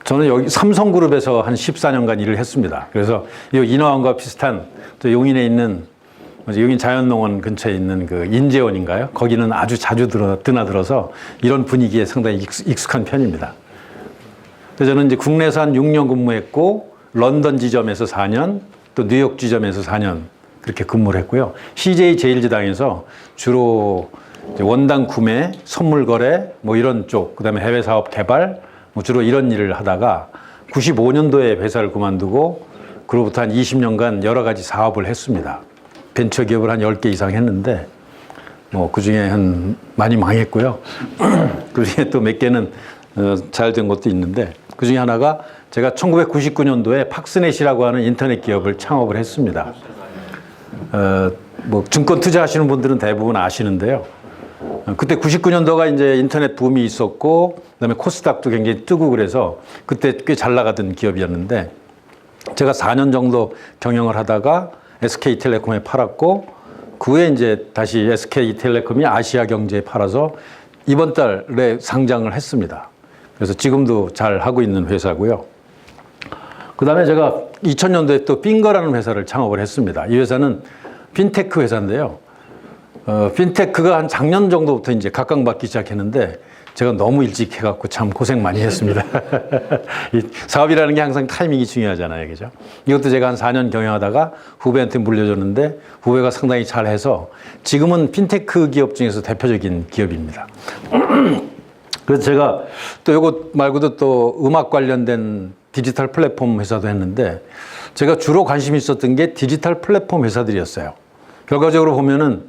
저는 여기 삼성그룹에서 한 14년간 일을 했습니다. 그래서 이 인화원과 비슷한 또 용인에 있는 용인 자연농원 근처에 있는 그 인재원인가요? 거기는 아주 자주 드나들어서 이런 분위기에 상당히 익숙한 편입니다. 그래서 저는 이제 국내에서 한 6년 근무했고 런던 지점에서 4년, 또 뉴욕 지점에서 4년 그렇게 근무를 했고요. CJ 제일제당에서 주로 원당 구매, 선물 거래 뭐 이런 쪽, 그다음에 해외 사업 개발 뭐 주로 이런 일을 하다가 95년도에 회사를 그만두고 그로부터 한 20년간 여러 가지 사업을 했습니다. 벤처 기업을 한 10개 이상 했는데 뭐 그중에 한 많이 망했고요. 그중에 또 몇 개는 잘 된 것도 있는데 그중에 하나가 제가 1999년도에 팍스넷이라고 하는 인터넷 기업을 창업을 했습니다. 뭐 증권 투자하시는 분들은 대부분 아시는데요. 그때 99년도가 이제 인터넷 붐이 있었고 그다음에 코스닥도 굉장히 뜨고 그래서 그때 꽤 잘 나가던 기업이었는데 제가 4년 정도 경영을 하다가 SK텔레콤에 팔았고 그 후에 이제 다시 SK텔레콤이 아시아경제에 팔아서 이번 달에 상장을 했습니다. 그래서 지금도 잘 하고 있는 회사고요. 그 다음에 제가 2000년도에 또 핑거라는 회사를 창업을 했습니다. 이 회사는 핀테크 회사인데요. 핀테크가 한 작년 정도부터 이제 각광받기 시작했는데 제가 너무 일찍 해갖고 참 고생 많이 했습니다. 이 사업이라는 게 항상 타이밍이 중요하잖아요. 그죠? 이것도 제가 한 4년 경영하다가 후배한테 물려줬는데 후배가 상당히 잘해서 지금은 핀테크 기업 중에서 대표적인 기업입니다. 그래서 제가 또 이것 말고도 또 음악 관련된 디지털 플랫폼 회사도 했는데 제가 주로 관심이 있었던 게 디지털 플랫폼 회사들이었어요. 결과적으로 보면은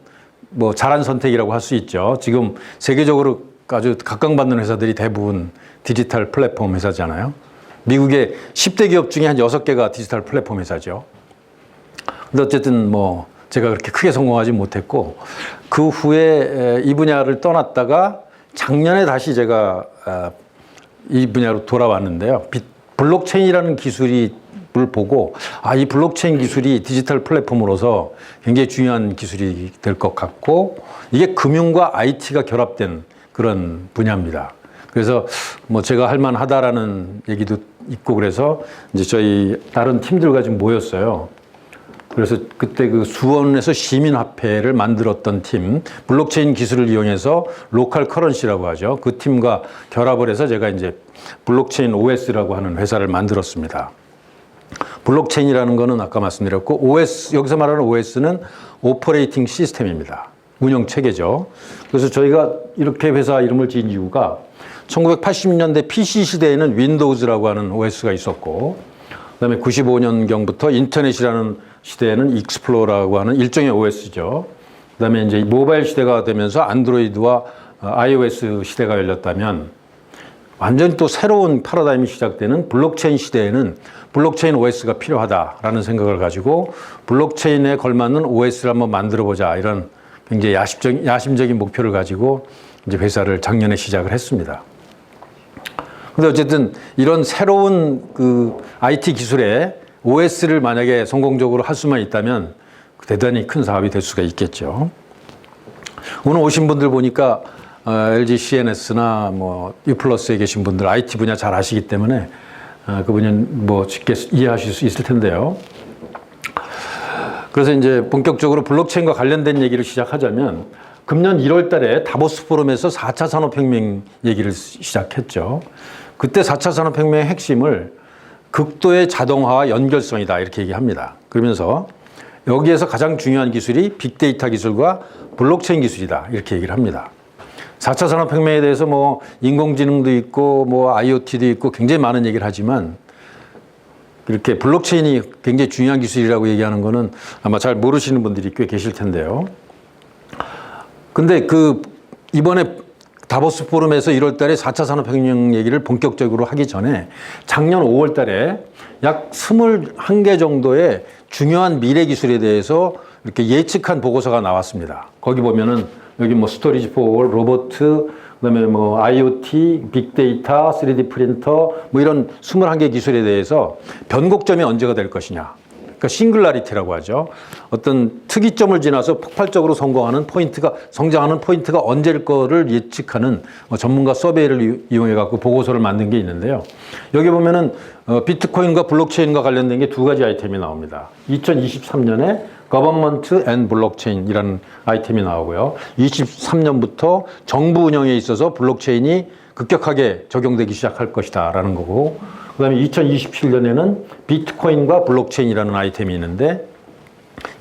뭐 잘한 선택이라고 할 수 있죠. 지금 세계적으로 아주 각광받는 회사들이 대부분 디지털 플랫폼 회사잖아요. 미국의 10대 기업 중에 한 6개가 디지털 플랫폼 회사죠. 근데 어쨌든 뭐 제가 그렇게 크게 성공하지 못했고 그 후에 이 분야를 떠났다가 작년에 다시 제가 이 분야로 돌아왔는데요. 블록체인이라는 기술을 보고 이 블록체인 기술이 디지털 플랫폼으로서 굉장히 중요한 기술이 될 것 같고 이게 금융과 IT가 결합된 그런 분야입니다. 그래서 뭐 제가 할 만하다라는 얘기도 있고 그래서 이제 저희 다른 팀들과 좀 모였어요. 그래서 그때 그 수원에서 시민화폐를 만들었던 팀, 블록체인 기술을 이용해서 로컬 커런시라고 하죠. 그 팀과 결합을 해서 제가 이제 블록체인 OS라고 하는 회사를 만들었습니다. 블록체인이라는 거는 아까 말씀드렸고 OS, 여기서 말하는 OS는 오퍼레이팅 시스템입니다. 운영 체계죠. 그래서 저희가 이렇게 회사 이름을 지은 이유가 1980년대 PC 시대에는 윈도우즈라고 하는 OS가 있었고 그다음에 95년경부터 인터넷이라는 시대에는 익스플로러라고 하는 일종의 OS죠. 그다음에 이제 모바일 시대가 되면서 안드로이드와 iOS 시대가 열렸다면 완전히 또 새로운 패러다임이 시작되는 블록체인 시대에는 블록체인 OS가 필요하다라는 생각을 가지고 블록체인에 걸맞는 OS를 한번 만들어보자 이런 굉장히 야심적인 목표를 가지고 이제 회사를 작년에 시작을 했습니다. 근데 어쨌든 이런 새로운 그 IT 기술에 OS를 만약에 성공적으로 할 수만 있다면 대단히 큰 사업이 될 수가 있겠죠. 오늘 오신 분들 보니까 LG CNS나 뭐 U+에 계신 분들 IT 분야 잘 아시기 때문에 그분은 뭐 쉽게 이해하실 수 있을 텐데요. 그래서 이제 본격적으로 블록체인과 관련된 얘기를 시작하자면 금년 1월 달에 다보스 포럼에서 4차 산업혁명 얘기를 시작했죠. 그때 4차 산업혁명의 핵심을 극도의 자동화와 연결성이다 이렇게 얘기합니다. 그러면서 여기에서 가장 중요한 기술이 빅데이터 기술과 블록체인 기술이다 이렇게 얘기를 합니다. 4차 산업혁명에 대해서 뭐 인공지능도 있고 뭐 IoT도 있고 굉장히 많은 얘기를 하지만 이렇게 블록체인이 굉장히 중요한 기술이라고 얘기하는 거는 아마 잘 모르시는 분들이 꽤 계실 텐데요. 근데 그 이번에 다보스 포럼에서 1월 달에 4차 산업혁명 얘기를 본격적으로 하기 전에 작년 5월 달에 약 21개 정도의 중요한 미래 기술에 대해서 이렇게 예측한 보고서가 나왔습니다. 거기 보면은 여기 뭐 스토리지 포 로봇, 그다음에 뭐 IoT, 빅데이터, 3D 프린터 뭐 이런 21개 기술에 대해서 변곡점이 언제가 될 것이냐. 그러니까 싱글라리티라고 하죠. 어떤 특이점을 지나서 폭발적으로 성장하는 포인트가 언제일 거를 예측하는 전문가 서베이를 이용해 갖고 보고서를 만든 게 있는데요. 여기 보면은 비트코인과 블록체인과 관련된 게 두 가지 아이템이 나옵니다. 2023년에 Government and Blockchain이라는 아이템이 나오고요. 23년부터 정부 운영에 있어서 블록체인이 급격하게 적용되기 시작할 것이다라는 거고, 그다음에 2027년에는 비트코인과 블록체인이라는 아이템이 있는데,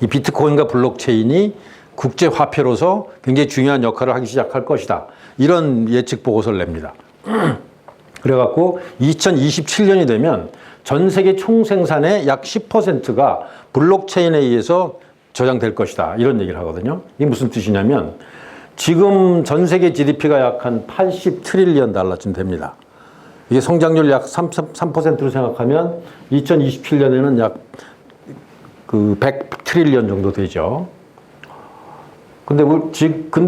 이 비트코인과 블록체인이 국제 화폐로서 굉장히 중요한 역할을 하기 시작할 것이다. 이런 예측 보고서를 냅니다. 그래갖고 2027년이 되면 전 세계 총 생산의 약 10%가 블록체인에 의해서 저장될 것이다. 이런 얘기를 하거든요. 이게 무슨 뜻이냐면 지금 전 세계 GDP가 약 한 80 트릴리언 달러쯤 됩니다. 이게 성장률 약 3%로 생각하면 2027년에는 약 100 트릴리언 정도 되죠. 근데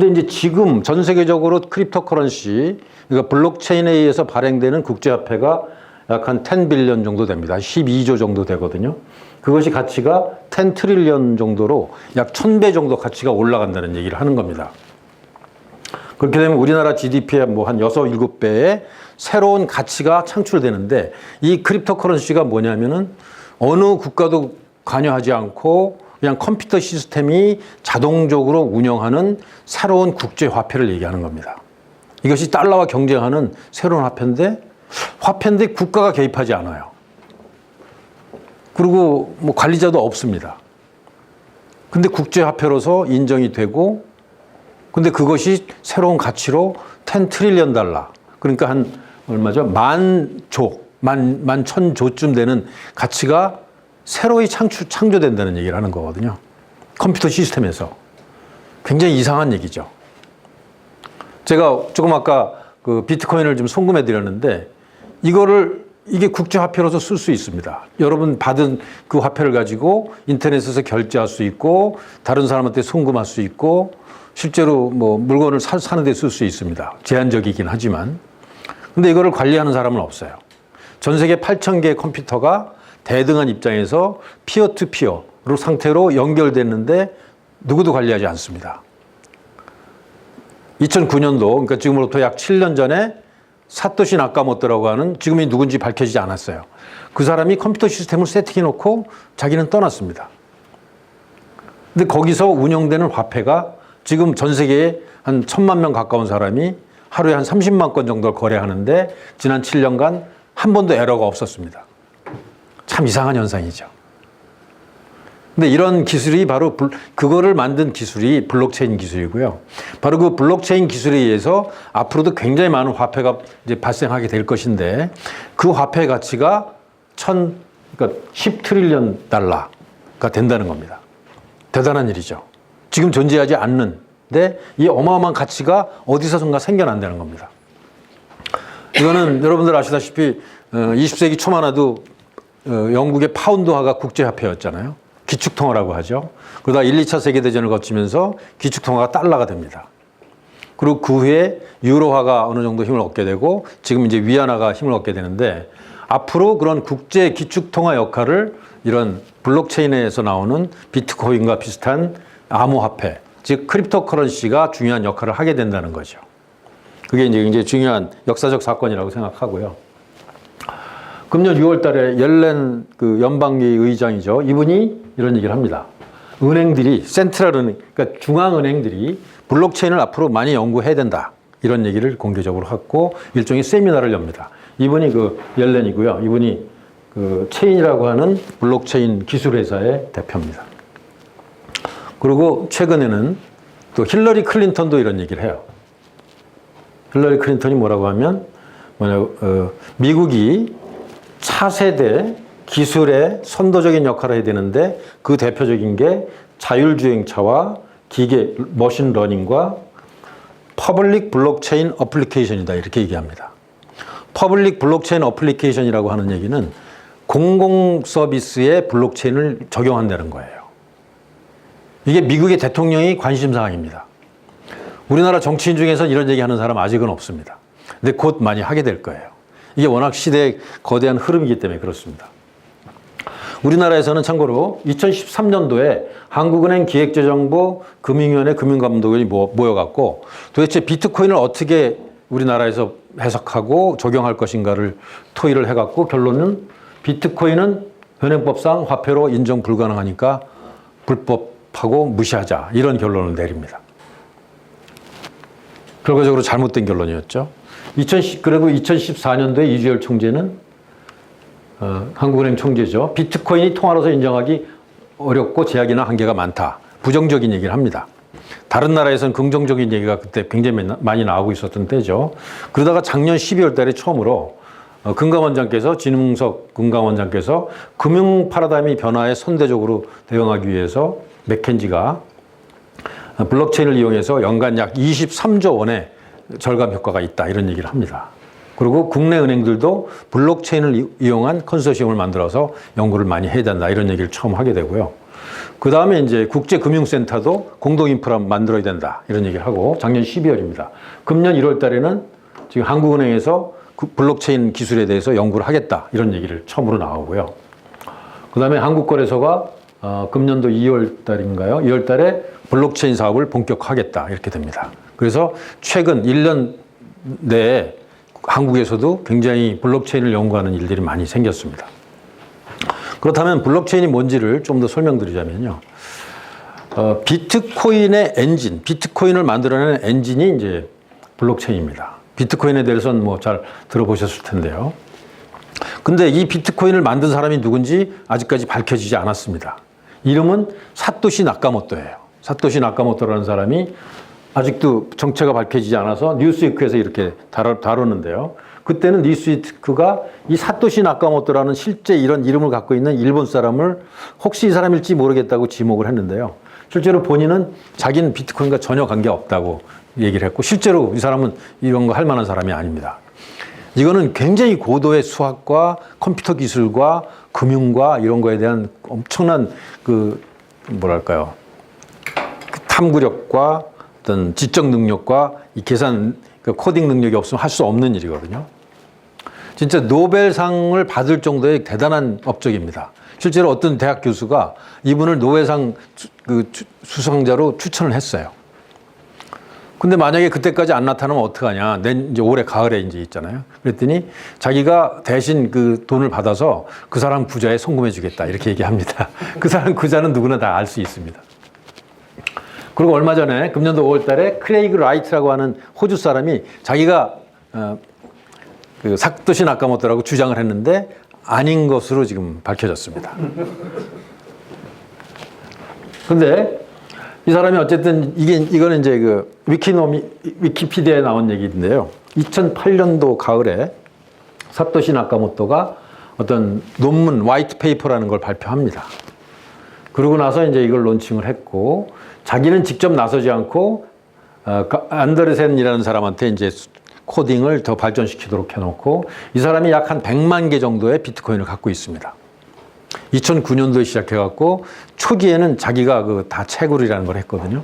이제 지금 전 세계적으로 크립토 커런시, 그러니까 블록체인에 의해서 발행되는 국제화폐가 약 한 10 빌리언 정도 됩니다. 12조 정도 되거든요. 그것이 가치가 10 트릴리언 정도로 약 1000배 정도 가치가 올라간다는 얘기를 하는 겁니다. 그렇게 되면 우리나라 GDP의 뭐 한 6, 7배의 새로운 가치가 창출되는데, 이 크립토 커런시가 뭐냐면은 어느 국가도 관여하지 않고 그냥 컴퓨터 시스템이 자동적으로 운영하는 새로운 국제 화폐를 얘기하는 겁니다. 이것이 달러와 경쟁하는 새로운 화폐인데 국가가 개입하지 않아요. 그리고 뭐 관리자도 없습니다. 근데 국제 화폐로서 인정이 되고, 근데 그것이 새로운 가치로 10 트릴리언 달러, 그러니까 한 얼마죠? 만 천조쯤 되는 가치가 새로이 창조된다는 얘기를 하는 거거든요. 컴퓨터 시스템에서. 굉장히 이상한 얘기죠. 제가 조금 아까 그 비트코인을 좀 송금해 드렸는데, 이게 국제화폐로서 쓸 수 있습니다. 여러분 받은 그 화폐를 가지고 인터넷에서 결제할 수 있고, 다른 사람한테 송금할 수 있고, 실제로 뭐 물건을 사는 데 쓸 수 있습니다. 제한적이긴 하지만. 근데 이거를 관리하는 사람은 없어요. 전 세계 8,000개의 컴퓨터가 대등한 입장에서 피어-투-피어 상태로 연결됐는데 누구도 관리하지 않습니다. 2009년도, 그러니까 지금으로부터 약 7년 전에 사토시 나카모토라고 하는, 지금이 누군지 밝혀지지 않았어요. 그 사람이 컴퓨터 시스템을 세팅해 놓고 자기는 떠났습니다. 근데 거기서 운영되는 화폐가 지금 전 세계에 한 1000만 명 가까운 사람이 하루에 한 30만 건 정도를 거래하는데 지난 7년간 한 번도 에러가 없었습니다. 참 이상한 현상이죠. 근데 이런 기술이 바로 그거를 만든 기술이 블록체인 기술이고요. 바로 그 블록체인 기술에 의해서 앞으로도 굉장히 많은 화폐가 이제 발생하게 될 것인데, 그 화폐 가치가 그러니까 10 트릴리언 달러가 된다는 겁니다. 대단한 일이죠. 지금 존재하지 않는데 이 어마어마한 가치가 어디서선가 생겨난다는 겁니다. 이거는 여러분들 아시다시피 20세기 초만 해도 영국의 파운드화가 국제화폐였잖아요. 기축통화라고 하죠. 그러다 1, 2차 세계대전을 거치면서 기축통화가 달러가 됩니다. 그리고 그 후에 유로화가 어느 정도 힘을 얻게 되고, 지금 이제 위안화가 힘을 얻게 되는데, 앞으로 그런 국제 기축통화 역할을 이런 블록체인에서 나오는 비트코인과 비슷한 암호화폐, 즉 크립토 커런시가 중요한 역할을 하게 된다는 거죠. 그게 이제 굉장히 중요한 역사적 사건이라고 생각하고요. 금년 6월 달에 옐렌 그 연방위 의장이죠. 이분이 이런 얘기를 합니다. 은행들이, 센트럴은행, 그러니까 중앙은행들이 블록체인을 앞으로 많이 연구해야 된다. 이런 얘기를 공개적으로 하고 일종의 세미나를 엽니다. 이분이 그 옐렌이고요. 이분이 그 체인이라고 하는 블록체인 기술회사의 대표입니다. 그리고 최근에는 또 힐러리 클린턴도 이런 얘기를 해요. 힐러리 클린턴이 뭐라고 하면, 미국이 차세대 기술의 선도적인 역할을 해야 되는데, 그 대표적인 게 자율주행차와 기계, 머신러닝과 퍼블릭 블록체인 어플리케이션이다. 이렇게 얘기합니다. 퍼블릭 블록체인 어플리케이션이라고 하는 얘기는 공공 서비스에 블록체인을 적용한다는 거예요. 이게 미국의 대통령이 관심사항입니다. 우리나라 정치인 중에서 이런 얘기하는 사람 아직은 없습니다. 근데 곧 많이 하게 될 거예요. 이게 워낙 시대의 거대한 흐름이기 때문에 그렇습니다. 우리나라에서는 참고로 2013년도에 한국은행 기획재정부 금융위원회 금융감독원이 모여갖고 도대체 비트코인을 어떻게 우리나라에서 해석하고 적용할 것인가를 토의를 해갖고 결론은 비트코인은 현행법상 화폐로 인정 불가능하니까 불법하고 무시하자, 이런 결론을 내립니다. 결과적으로 잘못된 결론이었죠. 그리고 2014년도에 이주열 총재는 한국은행 총재죠. 비트코인이 통화로서 인정하기 어렵고 제약이나 한계가 많다, 부정적인 얘기를 합니다. 다른 나라에서는 긍정적인 얘기가 그때 굉장히 많이 나오고 있었던 때죠. 그러다가 작년 12월 달에 처음으로 금감원장께서, 진흥석 금감원장께서 금융 파라다임의 변화에 선대적으로 대응하기 위해서 맥켄지가 블록체인을 이용해서 연간 약 23조 원의 절감 효과가 있다, 이런 얘기를 합니다. 그리고 국내 은행들도 블록체인을 이용한 컨소시엄을 만들어서 연구를 많이 해야 된다, 이런 얘기를 처음 하게 되고요. 그 다음에 이제 국제금융센터도 공동인프라 만들어야 된다, 이런 얘기를 하고, 작년 12월입니다. 금년 1월 달에는 지금 한국은행에서 블록체인 기술에 대해서 연구를 하겠다, 이런 얘기를 처음으로 나오고요. 그 다음에 한국거래소가 금년도 2월 달인가요? 2월 달에 블록체인 사업을 본격화하겠다, 이렇게 됩니다. 그래서 최근 1년 내에 한국에서도 굉장히 블록체인을 연구하는 일들이 많이 생겼습니다. 그렇다면 블록체인이 뭔지를 좀 더 설명드리자면요. 비트코인의 엔진, 비트코인을 만들어내는 엔진이 이제 블록체인입니다. 비트코인에 대해서는 뭐 잘 들어보셨을 텐데요. 근데 이 비트코인을 만든 사람이 누군지 아직까지 밝혀지지 않았습니다. 이름은 사토시 나카모토예요. 사토시 나카모토라는 사람이 아직도 정체가 밝혀지지 않아서 뉴스위크에서 이렇게 다루는데요. 그때는 뉴스위크가 이 사토시 나카모토라는 실제 이런 이름을 갖고 있는 일본 사람을 혹시 이 사람일지 모르겠다고 지목을 했는데요. 실제로 본인은 자기는 비트코인과 전혀 관계없다고 얘기를 했고, 실제로 이 사람은 이런 거 할 만한 사람이 아닙니다. 이거는 굉장히 고도의 수학과 컴퓨터 기술과 금융과 이런 거에 대한 엄청난 뭐랄까요, 탐구력과 어떤 지적 능력과 이 계산, 코딩 능력이 없으면 할 수 없는 일이거든요. 진짜 노벨상을 받을 정도의 대단한 업적입니다. 실제로 어떤 대학 교수가 이분을 노벨상 수상자로 추천을 했어요. 근데 만약에 그때까지 안 나타나면 어떡하냐. 이제 올해 가을에 이제 있잖아요. 그랬더니 자기가 대신 그 돈을 받아서 그 사람 부자에 송금해 주겠다, 이렇게 얘기합니다. 그 사람 부자는 누구나 다 알 수 있습니다. 그리고 얼마 전에 금년도 5월 달에 크레이그 라이트라고 하는 호주 사람이 자기가 그 사토시 나카모토라고 주장을 했는데 아닌 것으로 지금 밝혀졌습니다. 근데 이 사람이 어쨌든 이거는 이제 그 위키피디아에 나온 얘기인데요. 2008년도 가을에 사토시 나카모토가 어떤 논문, 화이트 페이퍼라는 걸 발표합니다. 그러고 나서 이제 이걸 론칭을 했고, 자기는 직접 나서지 않고 안데르센이라는 사람한테 이제 코딩을 더 발전시키도록 해놓고, 이 사람이 약 한 100만 개 정도의 비트코인을 갖고 있습니다. 2009년도에 시작해갖고 초기에는 자기가 다 채굴이라는 걸 했거든요.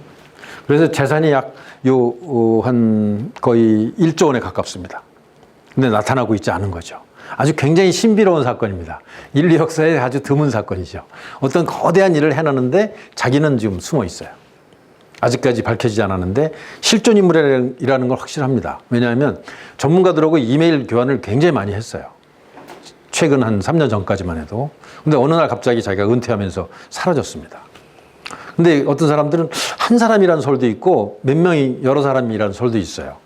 그래서 재산이 약 한 거의 1조 원에 가깝습니다. 근데 나타나고 있지 않은 거죠. 아주 굉장히 신비로운 사건입니다. 인류 역사에 아주 드문 사건이죠. 어떤 거대한 일을 해놨는데 자기는 지금 숨어 있어요. 아직까지 밝혀지지 않았는데 실존 인물이라는 걸 확실합니다. 왜냐하면 전문가들하고 이메일 교환을 굉장히 많이 했어요. 최근 한 3년 전까지만 해도. 근데 어느 날 갑자기 자기가 은퇴하면서 사라졌습니다. 근데 어떤 사람들은 한 사람이라는 설도 있고 몇 명이 여러 사람이라는 설도 있어요.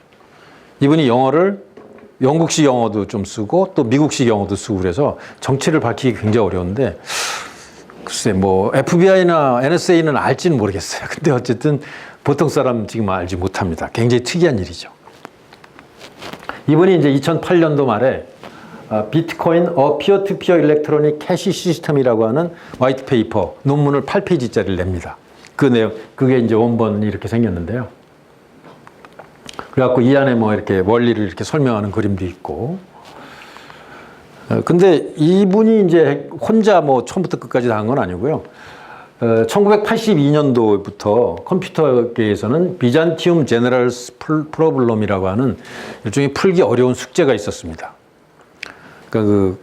이분이 영어를 영국식 영어도 좀 쓰고 또 미국식 영어도 쓰고 그래서 정체를 밝히기 굉장히 어려운데, 글쎄 뭐 FBI나 NSA는 알지는 모르겠어요. 근데 어쨌든 보통 사람 지금 알지 못합니다. 굉장히 특이한 일이죠. 이분이 이제 2008년도 말에 비트코인 피어-투-피어 일렉트로닉 캐시 시스템이라고 하는 화이트 페이퍼 논문을 8페이지짜리를 냅니다. 그 내용, 그게 이제 원본이 이렇게 생겼는데요. 그래갖고 이 안에 뭐 이렇게 원리를 이렇게 설명하는 그림도 있고. 근데 이분이 이제 혼자 뭐 처음부터 끝까지 다 한 건 아니고요. 1982년도부터 컴퓨터계에서는 비잔티움 제너럴스 프로블럼이라고 하는 일종의 풀기 어려운 숙제가 있었습니다. 그러니까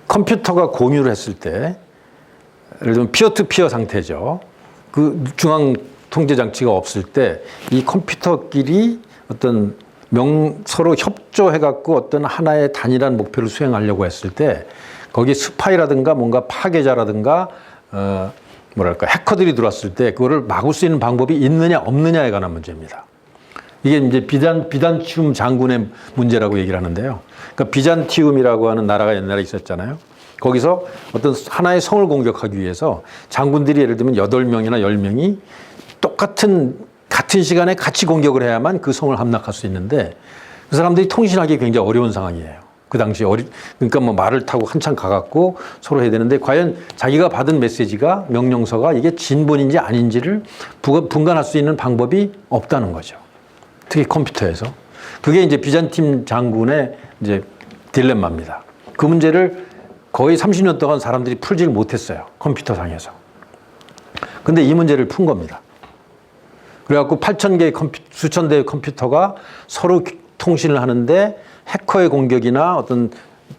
컴퓨터가 공유를 했을 때 예를 들면 피어-투-피어 상태죠. 그 중앙 통제 장치가 없을 때 이 컴퓨터끼리 어떤 서로 협조해갖고 어떤 하나의 단일한 목표를 수행하려고 했을 때 거기에 스파이라든가 뭔가 파괴자라든가 뭐랄까 해커들이 들어왔을 때 그거를 막을 수 있는 방법이 있느냐 없느냐에 관한 문제입니다. 이게 이제 비잔티움 장군의 문제라고 얘기를 하는데요. 그러니까 비잔티움이라고 하는 나라가 옛날에 있었잖아요. 거기서 어떤 하나의 성을 공격하기 위해서 장군들이 예를 들면 8명이나 10명이 같은 시간에 같이 공격을 해야만 그 성을 함락할 수 있는데 그 사람들이 통신하기 굉장히 어려운 상황이에요. 그 당시에 그러니까 뭐 말을 타고 한참 가갖고 서로 해야 되는데 과연 자기가 받은 메시지가 명령서가 이게 진본인지 아닌지를 분간할 수 있는 방법이 없다는 거죠. 특히 컴퓨터에서. 그게 이제 비잔팀 장군의 이제 딜레마입니다. 그 문제를 거의 30년 동안 사람들이 풀지를 못했어요. 컴퓨터상에서. 근데 이 문제를 푼 겁니다. 그래갖고 8,000개의 수천 대의 컴퓨터가 서로 통신을 하는데 해커의 공격이나 어떤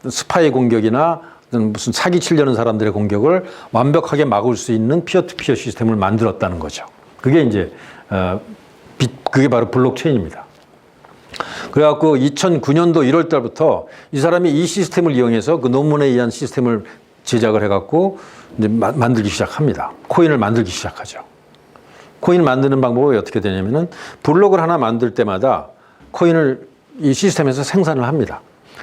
스파이의 공격이나 어떤 무슨 사기 치려는 사람들의 공격을 완벽하게 막을 수 있는 피어-투-피어 시스템을 만들었다는 거죠. 그게 이제 그게 바로 블록체인입니다. 그래갖고 2009년도 1월 달부터 이 사람이 이 시스템을 이용해서 그 논문에 의한 시스템을 제작을 해갖고 이제 만들기 시작합니다. 코인을 만들기 시작하죠. 코인을 만드는 방법이 어떻게 되냐면은 블록을 하나 만들 때마다 코인을 이 시스템에서 생산을 합니다.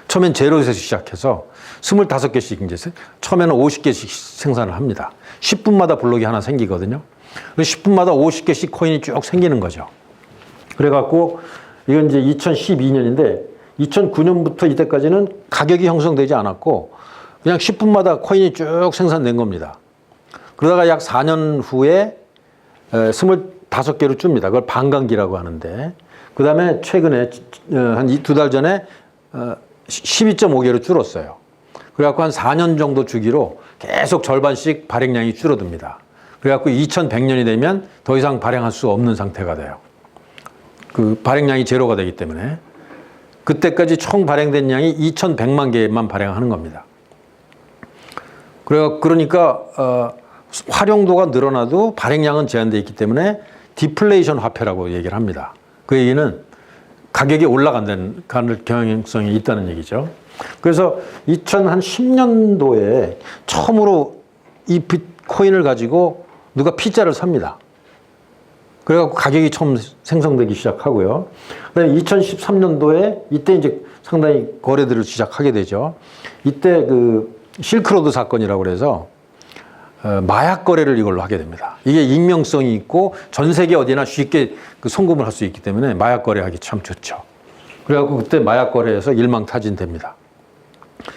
처음엔 제로에서 시작해서 25개씩 이제 처음에는 50개씩 생산을 합니다. 10분마다 블록이 하나 생기거든요. 10분마다 50개씩 코인이 쭉 생기는 거죠. 그래갖고 이건 이제 2012년인데 2009년부터 이때까지는 가격이 형성되지 않았고 그냥 10분마다 코인이 쭉 생산된 겁니다. 그러다가 약 4년 후에 25개로 줍니다. 그걸 반감기라고 하는데 그 다음에 최근에 한 2달 전에 12.5개로 줄었어요. 그래갖고 한 4년 정도 주기로 계속 절반씩 발행량이 줄어듭니다. 그래갖고 2100년이 되면 더 이상 발행할 수 없는 상태가 돼요. 그 발행량이 제로가 되기 때문에 그때까지 총 발행된 양이 2100만 개만 발행하는 겁니다. 그러니까 활용도가 늘어나도 발행량은 제한되어 있기 때문에 디플레이션 화폐라고 얘기를 합니다. 그 얘기는 가격이 올라간다는 경향성이 있다는 얘기죠. 그래서 2010년도에 처음으로 이 비트코인을 가지고 누가 피자를 삽니다. 그래갖고 가격이 처음 생성되기 시작하고요. 그다음에 2013년도에 이때 이제 상당히 거래들을 시작하게 되죠. 이때 그 실크로드 사건이라고 그래서 마약 거래를 이걸로 하게 됩니다. 이게 익명성이 있고 전 세계 어디나 쉽게 그 송금을 할 수 있기 때문에 마약 거래하기 참 좋죠. 그래갖고 그때 마약 거래에서 일망타진됩니다.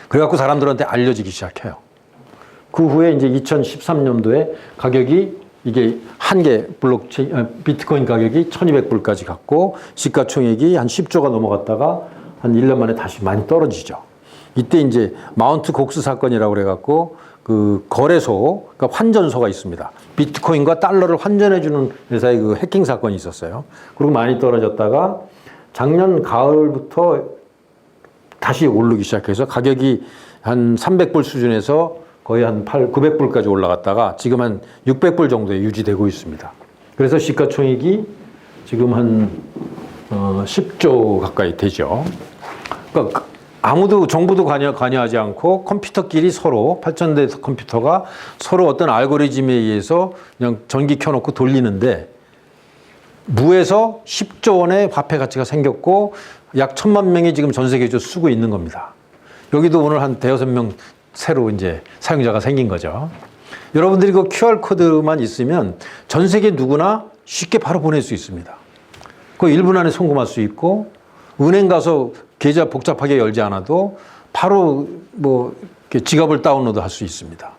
그래갖고 사람들한테 알려지기 시작해요. 그 후에 이제 2013년도에 가격이 이게 한 개 비트코인 가격이 1200불까지 갔고 시가총액이 한 10조가 넘어갔다가 한 1년 만에 다시 많이 떨어지죠. 이때 이제 마운트 곡스 사건이라고 그래갖고 그 거래소, 그러니까 환전소가 있습니다. 비트코인과 달러를 환전해주는 회사의 그 해킹 사건이 있었어요. 그리고 많이 떨어졌다가 작년 가을부터 다시 오르기 시작해서 가격이 한 300불 수준에서 거의 한 900불까지 올라갔다가 지금 한 600불 정도에 유지되고 있습니다. 그래서 시가총액이 지금 한 10조 가까이 되죠. 그러니까 아무도 정부도 관여하지 않고 컴퓨터끼리 서로 8,000대 컴퓨터가 서로 어떤 알고리즘에 의해서 그냥 전기 켜놓고 돌리는데 무에서 10조 원의 화폐 가치가 생겼고 약 1,000만 명이 지금 전 세계적으로 쓰고 있는 겁니다. 여기도 오늘 한 대여섯 명 새로 이제 사용자가 생긴 거죠. 여러분들이 그 QR코드만 있으면 전 세계 누구나 쉽게 바로 보낼 수 있습니다. 그 1분 안에 송금할 수 있고 은행 가서 계좌 복잡하게 열지 않아도 바로 뭐 지갑을 다운로드 할 수 있습니다.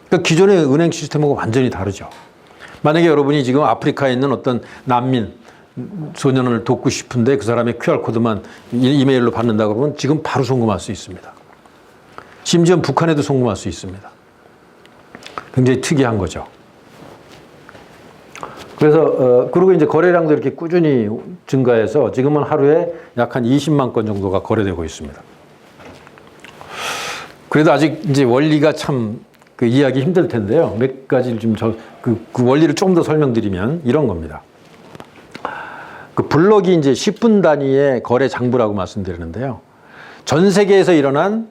그러니까 기존의 은행 시스템하고 완전히 다르죠. 만약에 여러분이 지금 아프리카에 있는 어떤 난민 소년을 돕고 싶은데 그 사람의 QR코드만 이메일로 받는다 그러면 지금 바로 송금할 수 있습니다. 심지어 북한에도 송금할 수 있습니다. 굉장히 특이한 거죠. 그래서 그리고 이제 거래량도 이렇게 꾸준히 증가해서 지금은 하루에 약 한 20만 건 정도가 거래되고 있습니다. 그래도 아직 이제 원리가 참 그 이해하기 힘들 텐데요. 몇 가지를 좀 그 원리를 조금 더 설명드리면 이런 겁니다. 그 블록이 이제 10분 단위의 거래 장부라고 말씀드리는데요. 전 세계에서 일어난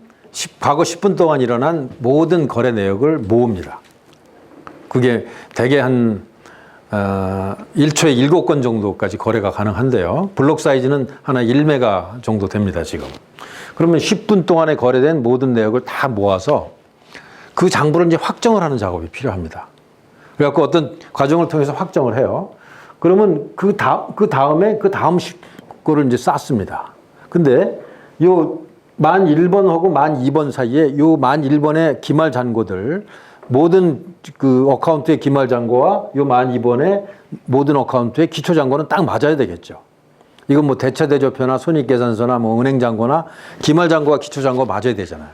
과거 10분 동안 일어난 모든 거래 내역을 모읍니다. 그게 대개 한 1초에 7건 정도까지 거래가 가능한데요. 블록 사이즈는 하나 1메가 정도 됩니다, 지금. 그러면 10분 동안에 거래된 모든 내역을 다 모아서 그 장부를 이제 확정을 하는 작업이 필요합니다. 그래갖고 어떤 과정을 통해서 확정을 해요. 그러면 그 다음에 그 다음 거를 이제 쌓습니다. 근데 요 만 1번하고 만 2번 사이에 요 만 1번의 기말 잔고들 모든 그 어카운트의 기말 잔고와 요 만 2번의 모든 어카운트의 기초 잔고는 딱 맞아야 되겠죠. 이건 뭐 대체 대조표나 손익계산서나 뭐 은행 잔고나 기말 잔고와 기초 잔고 맞아야 되잖아요.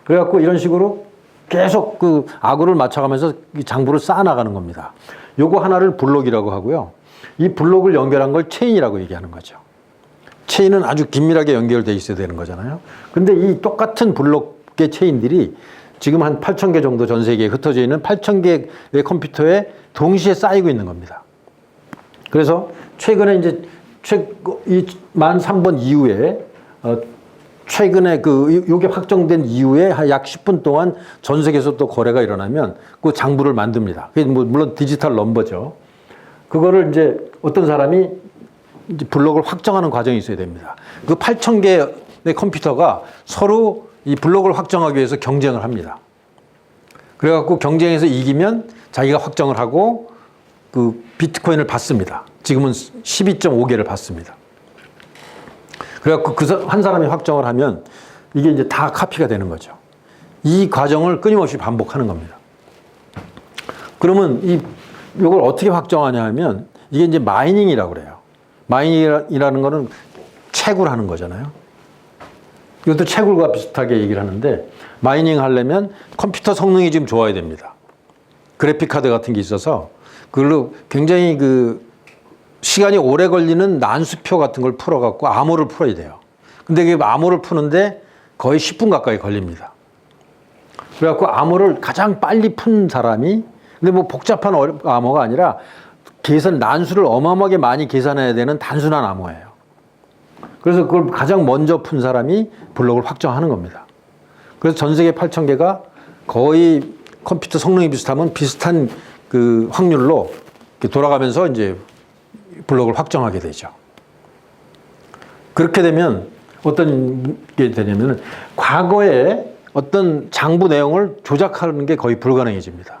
그래갖고 이런 식으로 계속 그 악우를 맞춰가면서 이 장부를 쌓아나가는 겁니다. 요거 하나를 블록이라고 하고요. 이 블록을 연결한 걸 체인이라고 얘기하는 거죠. 체인은 아주 긴밀하게 연결되어 있어야 되는 거잖아요. 근데 이 똑같은 블록의 체인들이 지금 한 8,000개 정도 전 세계에 흩어져 있는 8,000개의 컴퓨터에 동시에 쌓이고 있는 겁니다. 그래서 최근에 이제 이 만 3번 이후에 최근에 요게 확정된 이후에 약 10분 동안 전 세계에서 또 거래가 일어나면 그 장부를 만듭니다. 그게 물론 디지털 넘버죠. 그거를 이제 어떤 사람이 이제 블록을 확정하는 과정이 있어야 됩니다. 그 8,000개의 컴퓨터가 서로 이 블록을 확정하기 위해서 경쟁을 합니다. 그래갖고 경쟁에서 이기면 자기가 확정을 하고 그 비트코인을 받습니다. 지금은 12.5개를 받습니다. 그래갖고 한 사람이 확정을 하면 이게 이제 다 카피가 되는 거죠. 이 과정을 끊임없이 반복하는 겁니다. 그러면 이걸 어떻게 확정하냐 하면 이게 이제 마이닝이라고 그래요. 마이닝이라는 거는 채굴 하는 거잖아요. 이것도 채굴과 비슷하게 얘기를 하는데 마이닝 하려면 컴퓨터 성능이 좀 좋아야 됩니다. 그래픽 카드 같은 게 있어서 그걸로 굉장히 시간이 오래 걸리는 난수표 같은 걸 풀어갖고 암호를 풀어야 돼요. 근데 그 암호를 푸는데 거의 10분 가까이 걸립니다. 그래갖고 암호를 가장 빨리 푼 사람이, 근데 뭐 복잡한 암호가 아니라 난수를 어마어마하게 많이 계산해야 되는 단순한 암호예요. 그래서 그걸 가장 먼저 푼 사람이 블록을 확정하는 겁니다. 그래서 전 세계 8,000개가 거의 컴퓨터 성능이 비슷하면 비슷한 그 확률로 돌아가면서 이제 블록을 확정하게 되죠. 그렇게 되면 어떤 게 되냐면 과거에 어떤 장부 내용을 조작하는 게 거의 불가능해집니다.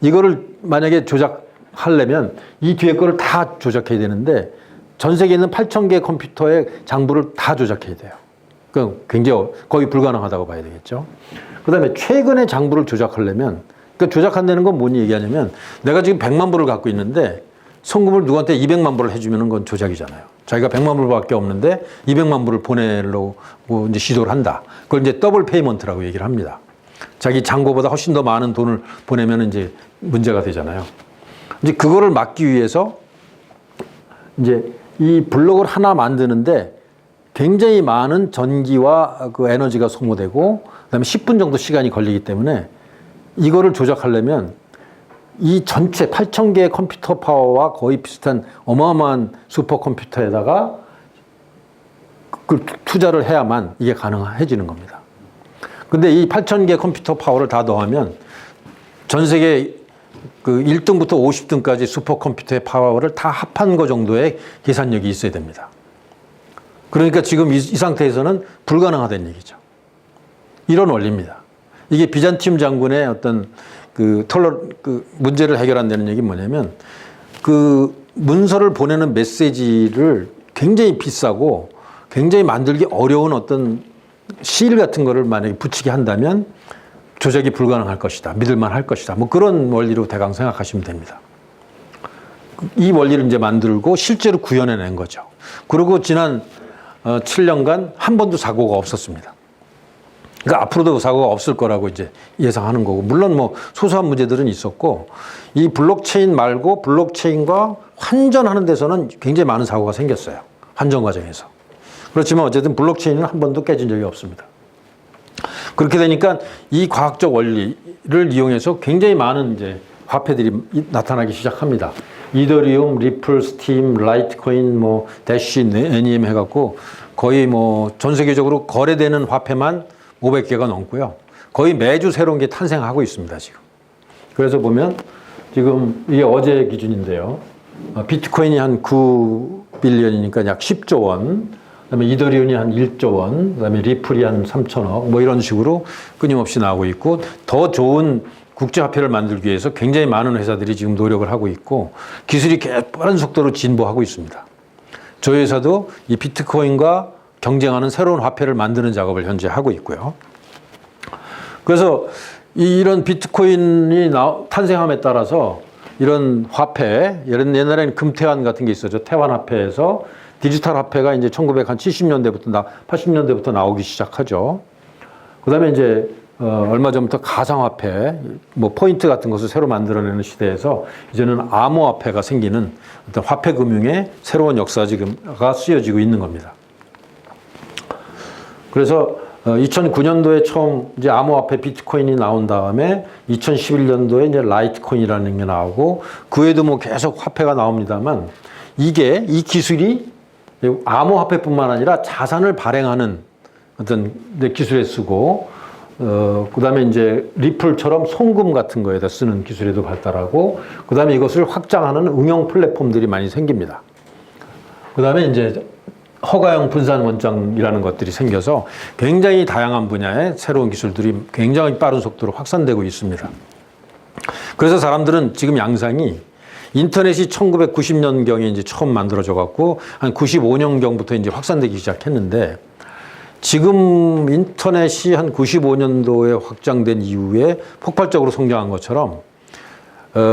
이거를 만약에 조작하려면 이 뒤에 거를 다 조작해야 되는데 전 세계에 있는 8,000개 컴퓨터의 장부를 다 조작해야 돼요. 그럼 굉장히 거의 불가능하다고 봐야 되겠죠. 그 다음에 최근의 장부를 조작하려면, 그러니까 조작한다는 건 뭔 얘기하냐면 내가 지금 100만 부를 갖고 있는데 송금을 누구한테 200만 부를 해주면 건 조작이잖아요. 자기가 100만 불밖에 없는데 200만 부를 보내려고 이제 시도를 한다. 그걸 이제 더블 페이먼트라고 얘기를 합니다. 자기 잔고보다 훨씬 더 많은 돈을 보내면 이제 문제가 되잖아요. 이제 그거를 막기 위해서 이제 이 블록을 하나 만드는데 굉장히 많은 전기와 그 에너지가 소모되고 그다음에 10분 정도 시간이 걸리기 때문에 이거를 조작하려면 이 전체 8,000개의 컴퓨터 파워와 거의 비슷한 어마어마한 슈퍼컴퓨터에다가 그 투자를 해야만 이게 가능해지는 겁니다. 근데 이 8,000개 컴퓨터 파워를 다 더하면 전 세계 그 1등부터 50등까지 슈퍼컴퓨터의 파워를 다 합한 거 정도의 계산력이 있어야 됩니다. 그러니까 지금 이 상태에서는 불가능하다는 얘기죠. 이런 원리입니다. 이게 비잔티움 장군의 어떤 그 문제를 해결한다는 얘기는 뭐냐면 그 문서를 보내는 메시지를 굉장히 비싸고 굉장히 만들기 어려운 어떤 실 같은 거를 만약에 붙이게 한다면 조작이 불가능할 것이다. 믿을만 할 것이다. 뭐 그런 원리로 대강 생각하시면 됩니다. 이 원리를 이제 만들고 실제로 구현해낸 거죠. 그리고 지난 7년간 한 번도 사고가 없었습니다. 그러니까 앞으로도 사고가 없을 거라고 이제 예상하는 거고, 물론 뭐 소소한 문제들은 있었고, 이 블록체인 말고 블록체인과 환전하는 데서는 굉장히 많은 사고가 생겼어요. 환전 과정에서. 그렇지만 어쨌든 블록체인은 한 번도 깨진 적이 없습니다. 그렇게 되니까 이 과학적 원리를 이용해서 굉장히 많은 이제 화폐들이 나타나기 시작합니다. 이더리움, 리플, 스팀, 라이트코인, 뭐 대쉬, NEM 해갖고 거의 뭐 전 세계적으로 거래되는 화폐만 500개가 넘고요. 거의 매주 새로운 게 탄생하고 있습니다, 지금. 그래서 보면 지금 이게 어제 기준인데요. 비트코인이 한 9빌리언이니까 약 10조 원, 그다음에 이더리움이 한 1조 원, 그다음에 리플이 한 3천억, 뭐 이런 식으로 끊임없이 나오고 있고, 더 좋은 국제화폐를 만들기 위해서 굉장히 많은 회사들이 지금 노력을 하고 있고, 기술이 빠른 속도로 진보하고 있습니다. 저희 회사도 이 비트코인과 경쟁하는 새로운 화폐를 만드는 작업을 현재 하고 있고요. 그래서 이런 비트코인이 탄생함에 따라서 이런 화폐, 옛날에는 금태환 같은 게 있었죠. 태환화폐에서 디지털 화폐가 이제 1970년대부터 80년대부터 나오기 시작하죠. 그다음에 이제 얼마 전부터 가상화폐, 뭐 포인트 같은 것을 새로 만들어내는 시대에서 이제는 암호화폐가 생기는 어떤 화폐 금융의 새로운 역사가 쓰여지고 있는 겁니다. 그래서 2009년도에 처음 이제 암호화폐 비트코인이 나온 다음에 2011년도에 이제 라이트코인이라는 게 나오고, 그 외에도 뭐 계속 화폐가 나옵니다만, 이 기술이 암호화폐뿐만 아니라 자산을 발행하는 어떤 기술에 쓰고, 그 다음에 이제 리플처럼 송금 같은 거에다 쓰는 기술에도 발달하고, 그 다음에 이것을 확장하는 응용 플랫폼들이 많이 생깁니다. 그 다음에 이제 허가형 분산 원장이라는 것들이 생겨서 굉장히 다양한 분야의 새로운 기술들이 굉장히 빠른 속도로 확산되고 있습니다. 그래서 사람들은 지금 양상이 인터넷이 1990년경에 이제 처음 만들어져 갖고 한 95년경부터 이제 확산되기 시작했는데, 지금 인터넷이 한 95년도에 확장된 이후에 폭발적으로 성장한 것처럼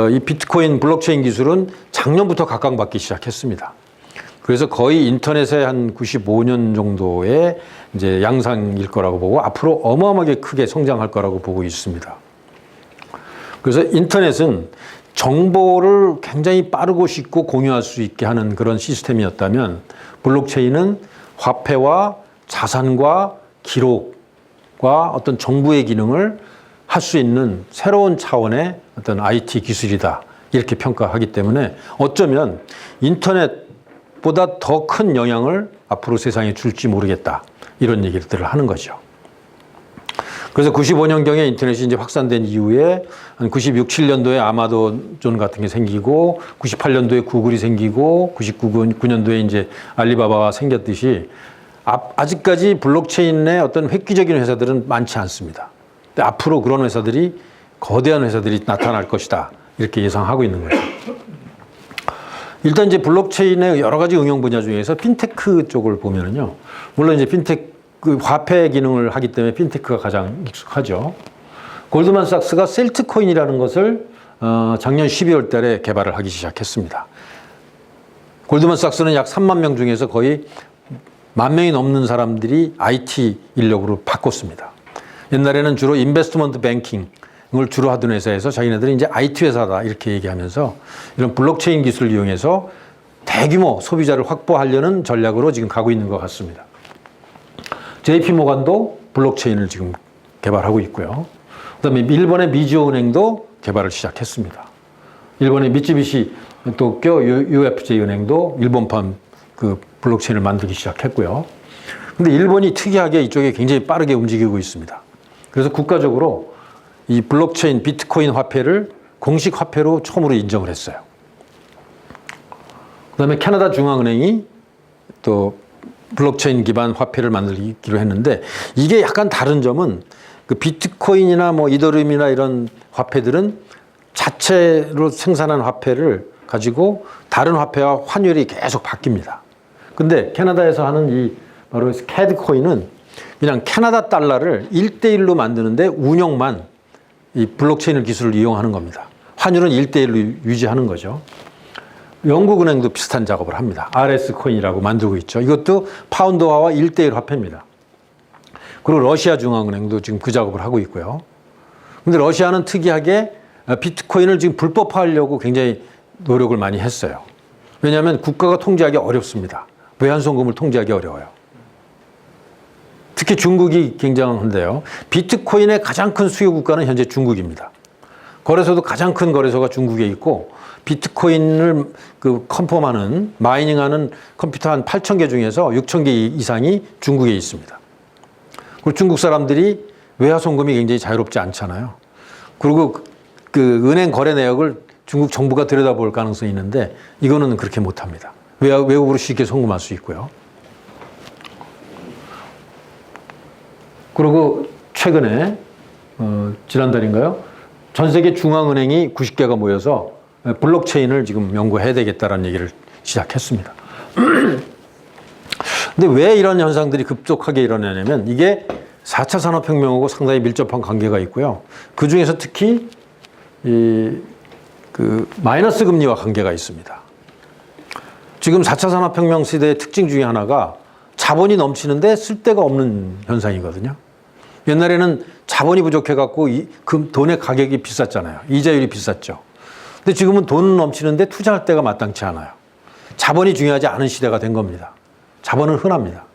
이 비트코인 블록체인 기술은 작년부터 각광받기 시작했습니다. 그래서 거의 인터넷의 한 95년 정도의 이제 양상일 거라고 보고, 앞으로 어마어마하게 크게 성장할 거라고 보고 있습니다. 그래서 인터넷은 정보를 굉장히 빠르고 쉽고 공유할 수 있게 하는 그런 시스템이었다면, 블록체인은 화폐와 자산과 기록과 어떤 정부의 기능을 할 수 있는 새로운 차원의 어떤 IT 기술이다, 이렇게 평가하기 때문에 어쩌면 인터넷보다 더 큰 영향을 앞으로 세상에 줄지 모르겠다, 이런 얘기들을 하는 거죠. 그래서 95년경에 인터넷이 이제 확산된 이후에 한 96, 7년도에 아마존 같은 게 생기고, 98년도에 구글이 생기고, 99년도에 이제 알리바바가 생겼듯이 아직까지 블록체인의 어떤 획기적인 회사들은 많지 않습니다. 근데 앞으로 그런 회사들이, 거대한 회사들이 나타날 것이다, 이렇게 예상하고 있는 거죠. 일단 이제 블록체인의 여러 가지 응용 분야 중에서 핀테크 쪽을 보면은요, 물론 이제 그 화폐 기능을 하기 때문에 핀테크가 가장 익숙하죠. 골드만삭스가 셀트코인이라는 것을 작년 12월 달에 개발을 하기 시작했습니다. 골드만삭스는 약 3만 명 중에서 거의 10,000명이 넘는 사람들이 IT 인력으로 바꿨습니다. 옛날에는 주로 인베스트먼트 뱅킹을 주로 하던 회사에서 자기네들이 이제 IT 회사다, 이렇게 얘기하면서 이런 블록체인 기술을 이용해서 대규모 소비자를 확보하려는 전략으로 지금 가고 있는 것 같습니다. JP모간도 블록체인을 지금 개발하고 있고요. 그다음에 일본의 미즈호 은행도 개발을 시작했습니다. 일본의 미쯔비시 도쿄 UFJ 은행도 일본판 그 블록체인을 만들기 시작했고요. 근데 일본이 특이하게 이쪽에 굉장히 빠르게 움직이고 있습니다. 그래서 국가적으로 이 블록체인 비트코인 화폐를 공식 화폐로 처음으로 인정을 했어요. 그다음에 캐나다 중앙은행이 또 블록체인 기반 화폐를 만들기로 했는데, 이게 약간 다른 점은 그 비트코인이나 뭐 이더리움이나 이런 화폐들은 자체로 생산한 화폐를 가지고 다른 화폐와 환율이 계속 바뀝니다. 근데 캐나다에서 하는 이 바로 캐드 코인은 그냥 캐나다 달러를 1대1로 만드는데 운영만 이 블록체인 기술을 이용하는 겁니다. 환율은 1대1로 유지하는 거죠. 영국은행도 비슷한 작업을 합니다. RS 코인이라고 만들고 있죠. 이것도 파운드화와 1대1 화폐입니다. 그리고 러시아 중앙은행도 지금 그 작업을 하고 있고요. 근데 러시아는 특이하게 비트코인을 지금 불법화하려고 굉장히 노력을 많이 했어요. 왜냐하면 국가가 통제하기 어렵습니다. 외환송금을 통제하기 어려워요. 특히 중국이 굉장한데요. 비트코인의 가장 큰 수요 국가는 현재 중국입니다. 거래소도 가장 큰 거래소가 중국에 있고 비트코인을 컨펌하는 마이닝하는 컴퓨터 한 8,000개 중에서 6,000개 이상이 중국에 있습니다. 그리고 중국 사람들이 외화 송금이 굉장히 자유롭지 않잖아요. 그리고 그 은행 거래 내역을 중국 정부가 들여다볼 가능성이 있는데 이거는 그렇게 못합니다. 외국으로 쉽게 송금할 수 있고요. 그리고 최근에 지난달인가요? 전 세계 중앙은행이 90개가 모여서 블록체인을 지금 연구해야 되겠다라는 얘기를 시작했습니다. 근데 왜 이런 현상들이 급속하게 일어나냐면 이게 4차 산업혁명하고 상당히 밀접한 관계가 있고요. 그 중에서 특히 마이너스 금리와 관계가 있습니다. 지금 4차 산업혁명 시대의 특징 중에 하나가 자본이 넘치는데 쓸 데가 없는 현상이거든요. 옛날에는 자본이 부족해갖고 돈의 가격이 비쌌잖아요. 이자율이 비쌌죠. 근데 지금은 돈은 넘치는데 투자할 데가 마땅치 않아요. 자본이 중요하지 않은 시대가 된 겁니다. 자본은 흔합니다.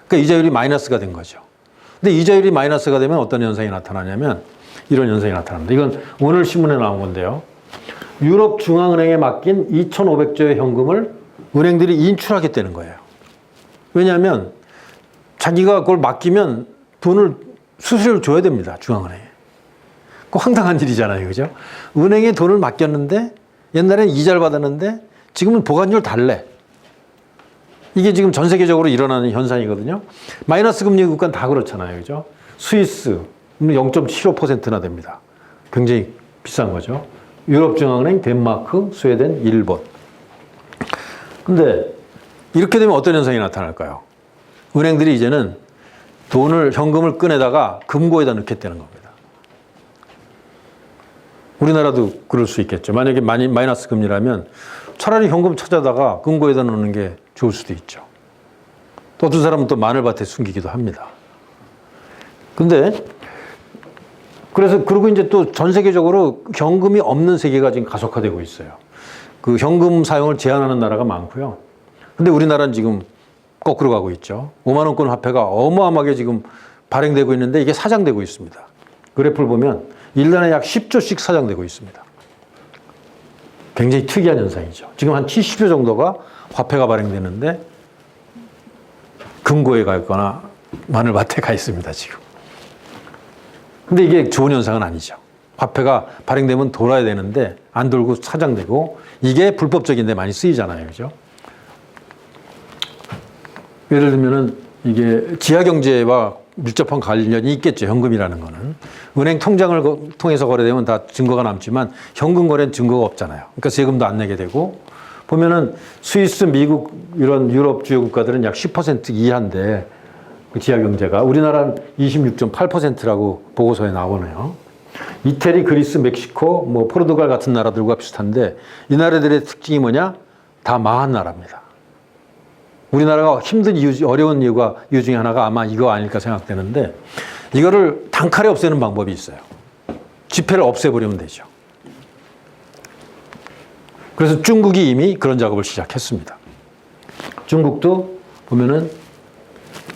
그러니까 이자율이 마이너스가 된 거죠. 근데 이자율이 마이너스가 되면 어떤 현상이 나타나냐면 이런 현상이 나타납니다. 이건 오늘 신문에 나온 건데요. 유럽 중앙은행에 맡긴 2,500조의 현금을 은행들이 인출하겠다는 거예요. 왜냐하면 자기가 그걸 맡기면 돈을 수수료를 줘야 됩니다. 중앙은행에. 그 황당한 일이잖아요. 그죠? 은행에 돈을 맡겼는데 옛날에는 이자를 받았는데 지금은 보관료를 달래. 이게 지금 전 세계적으로 일어나는 현상이거든요. 마이너스 금리 국가는 다 그렇잖아요. 그죠? 스위스 0.75%나 됩니다. 굉장히 비싼 거죠. 유럽중앙은행, 덴마크, 스웨덴, 일본. 근데 이렇게 되면 어떤 현상이 나타날까요? 은행들이 이제는 현금을 꺼내다가 금고에다 넣겠다는 겁니다. 우리나라도 그럴 수 있겠죠. 만약에 마이너스 금리라면 차라리 현금 찾아다가 금고에다 넣는 게 좋을 수도 있죠. 또 어떤 사람은 또 마늘밭에 숨기기도 합니다. 근데 그리고 이제 또 전 세계적으로 현금이 없는 세계가 지금 가속화되고 있어요. 그 현금 사용을 제한하는 나라가 많고요. 근데 우리나라는 지금 거꾸로 가고 있죠. 5만 원권 화폐가 어마어마하게 지금 발행되고 있는데 이게 사장되고 있습니다. 그래프를 보면 1년에 약 10조씩 사장되고 있습니다. 굉장히 특이한 현상이죠. 지금 한 70조 정도가 화폐가 발행되는데 금고에 가 있거나 마늘밭에 가 있습니다, 지금. 근데 이게 좋은 현상은 아니죠. 화폐가 발행되면 돌아야 되는데 안 돌고 사장되고 이게 불법적인데 많이 쓰이잖아요. 그죠? 예를 들면은 이게 지하경제와 밀접한 관련이 있겠죠. 현금이라는 거는. 은행 통장을 통해서 거래되면 다 증거가 남지만 현금 거래는 증거가 없잖아요. 그러니까 세금도 안 내게 되고 보면은 스위스, 미국 이런 유럽 주요 국가들은 약 10% 이하인데 그 지하경제가 우리나라는 26.8%라고 보고서에 나오네요. 이태리, 그리스, 멕시코, 포르투갈 같은 나라들과 비슷한데 이 나라들의 특징이 뭐냐? 다 망한 나라입니다. 우리나라가 힘든 어려운 이유 중에 하나가 아마 이거 아닐까 생각되는데 이거를 단칼에 없애는 방법이 있어요. 지폐를 없애버리면 되죠. 그래서 중국이 이미 그런 작업을 시작했습니다. 중국도 보면은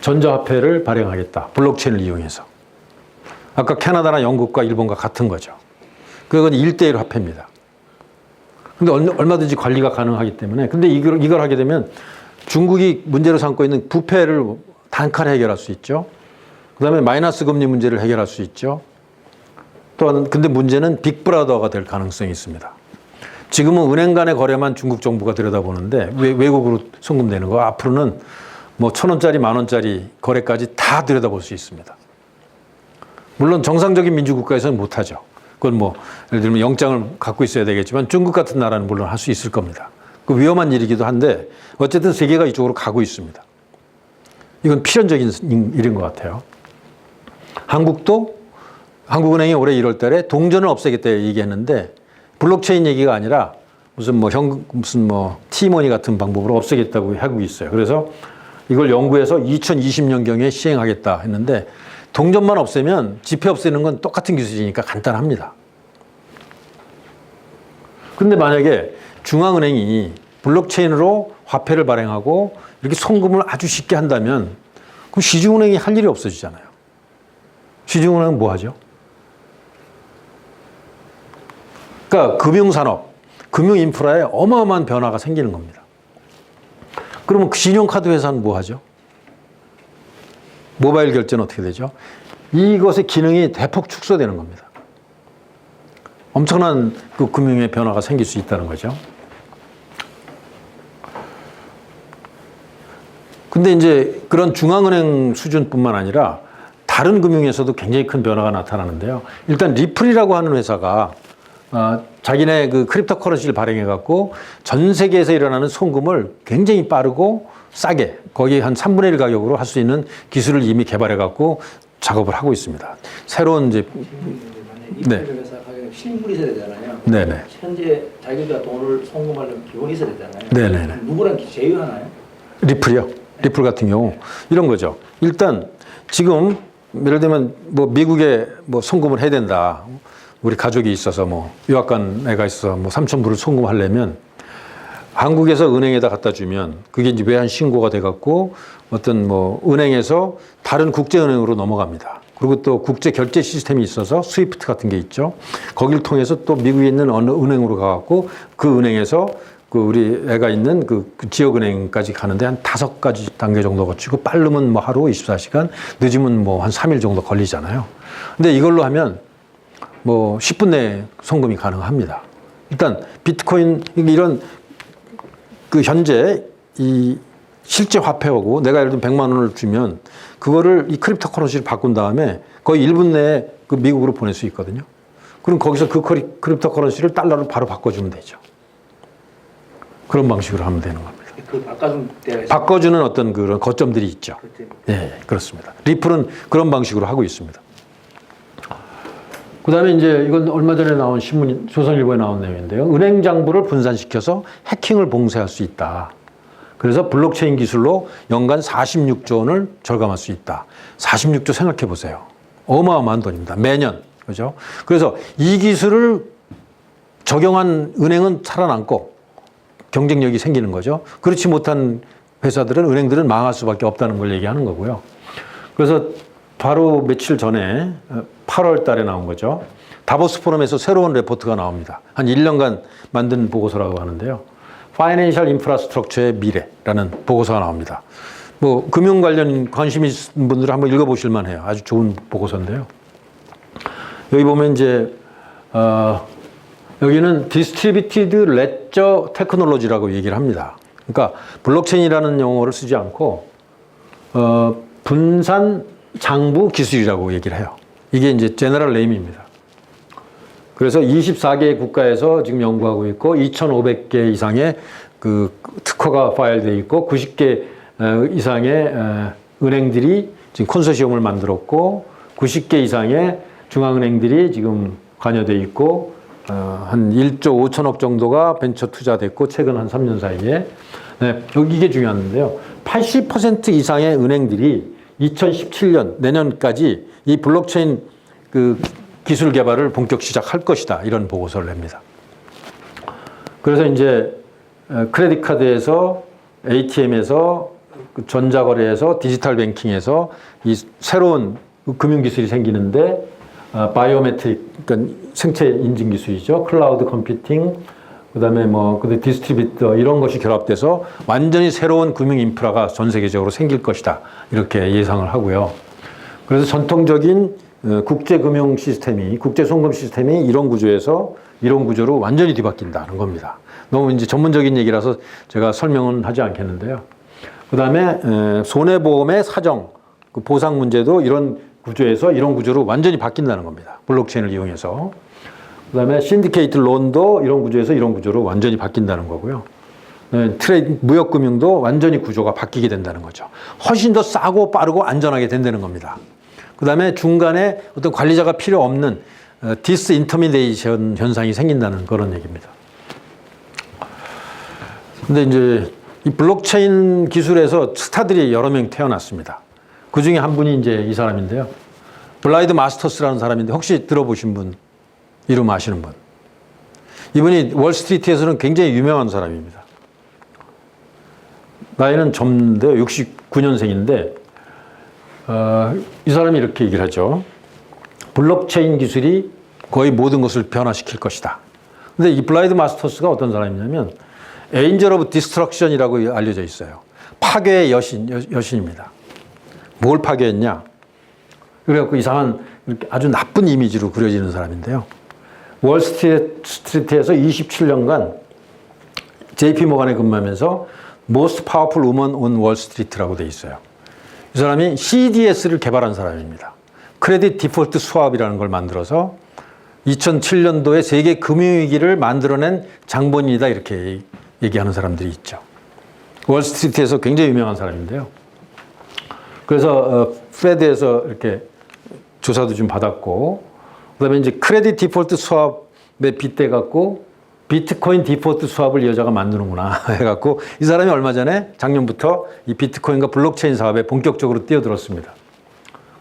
전자화폐를 발행하겠다. 블록체인을 이용해서. 아까 캐나다나 영국과 일본과 같은 거죠. 그건 1대1 화폐입니다. 근데 얼마든지 관리가 가능하기 때문에 근데 이걸 하게 되면 중국이 문제로 삼고 있는 부패를 단칼에 해결할 수 있죠. 그 다음에 마이너스 금리 문제를 해결할 수 있죠. 또한 근데 문제는 빅브라더가 될 가능성이 있습니다. 지금은 은행 간의 거래만 중국 정부가 들여다보는데 외국으로 송금되는 거 앞으로는 1,000원짜리, 10,000원짜리 거래까지 다 들여다볼 수 있습니다. 물론 정상적인 민주국가에서는 못하죠. 그건 예를 들면 영장을 갖고 있어야 되겠지만 중국 같은 나라는 물론 할 수 있을 겁니다. 그 위험한 일이기도 한데 어쨌든 세계가 이쪽으로 가고 있습니다. 이건 필연적인 일인 것 같아요. 한국은행이 올해 1월 달에 동전을 없애겠다 얘기했는데 블록체인 얘기가 아니라 무슨 티머니 같은 방법으로 없애겠다고 하고 있어요. 그래서 이걸 연구해서 2020년경에 시행하겠다 했는데 동전만 없애면 지폐 없애는 건 똑같은 기술이니까 간단합니다. 근데 만약에 중앙은행이 블록체인으로 화폐를 발행하고 이렇게 송금을 아주 쉽게 한다면 그럼 시중은행이 할 일이 없어지잖아요. 시중은행은 뭐 하죠? 그러니까 금융산업, 금융인프라에 어마어마한 변화가 생기는 겁니다. 그러면 그 신용카드 회사는 뭐 하죠? 모바일 결제는 어떻게 되죠? 이것의 기능이 대폭 축소되는 겁니다. 엄청난 그 금융의 변화가 생길 수 있다는 거죠. 근데 이제 그런 중앙은행 수준뿐만 아니라 다른 금융에서도 굉장히 큰 변화가 나타나는데요. 일단 리플이라고 하는 회사가 자기네 그 크립토 커런시를 발행해갖고 전 세계에서 일어나는 송금을 굉장히 빠르고 싸게 거의 한 3분의 1 가격으로 할 수 있는 기술을 이미 개발해갖고 작업을 하고 있습니다. 새로운 이제 리플 회사 가격에 실물이 있어야 되잖아요. 네네. 현재 자기가 돈을 송금하려면 기본이 있어야 되잖아요. 네네네. 누구랑 제휴하나요? 리플이요. 리플 같은 경우 이런 거죠. 일단 지금 예를 들면 뭐 미국에 뭐 송금을 해야 된다. 우리 가족이 있어서 뭐 유학 간 애가 있어서 뭐 3,000불을 송금하려면 한국에서 은행에다 갖다 주면 그게 이제 외환 신고가 돼 갖고 어떤 뭐 은행에서 다른 국제은행으로 넘어갑니다. 그리고 또 국제 결제 시스템이 있어서 스위프트 같은 게 있죠. 거기를 통해서 또 미국에 있는 어느 은행으로 가 갖고 그 은행에서 그 우리 애가 있는 그 지역은행까지 가는데 한 5가지 단계 정도 거치고 빠르면 뭐 하루 24시간, 늦으면 뭐 한 3일 정도 걸리잖아요. 근데 이걸로 하면 뭐 10분 내에 송금이 가능합니다. 일단 비트코인 이런 그 현재 이 실제 화폐하고 내가 예를 들면 100만 원을 주면 그거를 이 크립토 커런시를 바꾼 다음에 거의 1분 내에 그 미국으로 보낼 수 있거든요. 그럼 거기서 그 크립토 커런시를 달러로 바로 바꿔주면 되죠. 그런 방식으로 하면 되는 겁니다. 그 바꿔주는 어떤 그런 거점들이 있죠. 예, 그렇습니다. 리플은 그런 방식으로 하고 있습니다. 그 다음에 이제 이건 얼마 전에 나온 신문, 조선일보에 나온 내용인데요. 은행 장부를 분산시켜서 해킹을 봉쇄할 수 있다. 그래서 블록체인 기술로 연간 46조 원을 절감할 수 있다. 46조 생각해 보세요. 어마어마한 돈입니다. 매년. 그죠? 그래서 이 기술을 적용한 은행은 살아남고 경쟁력이 생기는 거죠. 그렇지 못한 회사들은, 은행들은 망할 수밖에 없다는 걸 얘기하는 거고요. 그래서 바로 며칠 전에 8월 달에 나온 거죠. 다보스 포럼에서 새로운 레포트가 나옵니다. 한 1년간 만든 보고서라고 하는데요. 파이낸셜 인프라스트럭처의 미래라는 보고서가 나옵니다. 뭐 금융 관련 관심 있는 분들은 한번 읽어보실 만해요. 아주 좋은 보고서인데요. 여기 보면 이제 여기는 디스트리뷰티드 레저 테크놀로지라고 얘기를 합니다. 그러니까 블록체인이라는 용어를 쓰지 않고 분산 장부 기술이라고 얘기를 해요. 이게 이제 제너럴 네임입니다. 그래서 24개 국가에서 지금 연구하고 있고 2,500개 이상의 그 특허가 파일되어 있고 90개 이상의 은행들이 지금 컨소시엄을 만들었고 90개 이상의 중앙은행들이 지금 관여되어 있고 한 1조 5천억 정도가 벤처 투자됐고 최근 한 3년 사이에 여기 이게 중요한데요. 80% 이상의 은행들이 2017년 내년까지 이 블록체인 그 기술 개발을 본격 시작할 것이다. 이런 보고서를 냅니다. 그래서 이제 크레딧 카드에서 ATM에서 전자거래에서 디지털 뱅킹에서 이 새로운 금융기술이 생기는데 바이오메트릭, 그러니까 생체 인증 기술이죠. 클라우드 컴퓨팅, 그다음에 뭐 디스트리뷰터 이런 것이 결합돼서 완전히 새로운 금융 인프라가 전 세계적으로 생길 것이다. 이렇게 예상을 하고요. 그래서 전통적인 국제 금융 시스템이, 국제 송금 시스템이 이런 구조에서 이런 구조로 완전히 뒤바뀐다는 겁니다. 너무 이제 전문적인 얘기라서 제가 설명은 하지 않겠는데요. 그다음에 손해보험의 사정, 그 보상 문제도 이런 구조에서 이런 구조로 완전히 바뀐다는 겁니다. 블록체인을 이용해서. 그다음에 신디케이트 론도 이런 구조에서 이런 구조로 완전히 바뀐다는 거고요. 트레이드 무역금융도 완전히 구조가 바뀌게 된다는 거죠. 훨씬 더 싸고 빠르고 안전하게 된다는 겁니다. 그다음에 중간에 어떤 관리자가 필요 없는 디스인터미네이션 현상이 생긴다는 그런 얘기입니다. 근데 이제 이 블록체인 기술에서 스타들이 여러 명 태어났습니다. 그 중에 한 분이 이제 이 사람인데요. 블라이드 마스터스라는 사람인데 혹시 들어보신 분, 이름 아시는 분? 이분이 월스트리트에서는 굉장히 유명한 사람입니다. 나이는 젊은데요. 69년생인데 이 사람이 이렇게 얘기를 하죠. 블록체인 기술이 거의 모든 것을 변화시킬 것이다. 근데 이 블라이드 마스터스가 어떤 사람이냐면 에인젤 오브 디스트럭션이라고 알려져 있어요. 파괴의 여신입니다. 뭘 파괴했냐? 그래갖고 이상한 아주 나쁜 이미지로 그려지는 사람인데요. 월스트리트에서 27년간 JP 모간에 근무하면서 Most Powerful Woman on Wall Street라고 돼 있어요. 이 사람이 CDS를 개발한 사람입니다. 크레딧 디폴트 스왑이라는 걸 만들어서 2007년도에 세계 금융위기를 만들어낸 장본인이다 이렇게 얘기하는 사람들이 있죠. 월스트리트에서 굉장히 유명한 사람인데요. 그래서 페드에서 이렇게 조사도 좀 받았고, 그다음에 이제 크레딧 디폴트 스왑에 빗대 갖고 비트코인 디폴트 스왑을 이 여자가 만드는구나 해갖고 이 사람이 얼마 전에 작년부터 이 비트코인과 블록체인 사업에 본격적으로 뛰어들었습니다.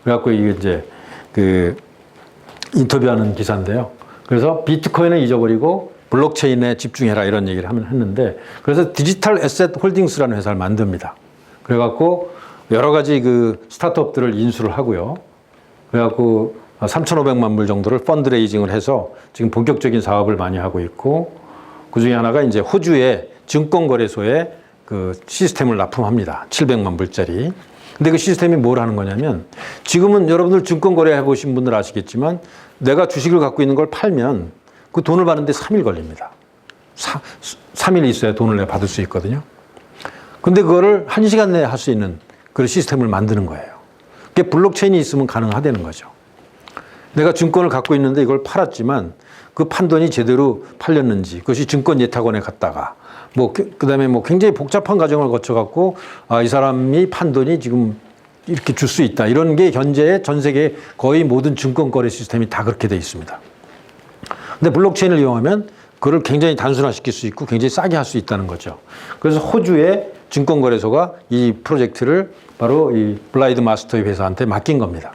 그래갖고 이게 이제 그 인터뷰하는 기사인데요. 그래서 비트코인을 잊어버리고 블록체인에 집중해라 이런 얘기를 했는데, 그래서 디지털 에셋 홀딩스라는 회사를 만듭니다. 그래갖고 여러 가지 그 스타트업들을 인수를 하고요. 그래갖고 3,500만 불 정도를 펀드레이징을 해서 지금 본격적인 사업을 많이 하고 있고, 그 중에 하나가 이제 호주의 증권거래소에 그 시스템을 납품합니다. 700만 불짜리. 근데 그 시스템이 뭘 하는 거냐면, 지금은 여러분들 증권거래 해보신 분들 아시겠지만 내가 주식을 갖고 있는 걸 팔면 그 돈을 받는데 3일 걸립니다. 3일 있어야 돈을 내가 받을 수 있거든요. 근데 그거를 1시간 내에 할 수 있는 그런 시스템을 만드는 거예요. 그게 블록체인이 있으면 가능하다는 거죠. 내가 증권을 갖고 있는데 이걸 팔았지만 그 판돈이 제대로 팔렸는지, 그것이 증권 예탁원에 갔다가 그다음에 굉장히 복잡한 과정을 거쳐갖고 이 사람이 판돈이 지금 이렇게 줄 수 있다. 이런 게 현재 전 세계 거의 모든 증권 거래 시스템이 다 그렇게 돼 있습니다. 근데 블록체인을 이용하면 그걸 굉장히 단순화시킬 수 있고 굉장히 싸게 할 수 있다는 거죠. 그래서 호주의 증권거래소가 이 프로젝트를 바로 이 블라이드 마스터의 회사한테 맡긴 겁니다.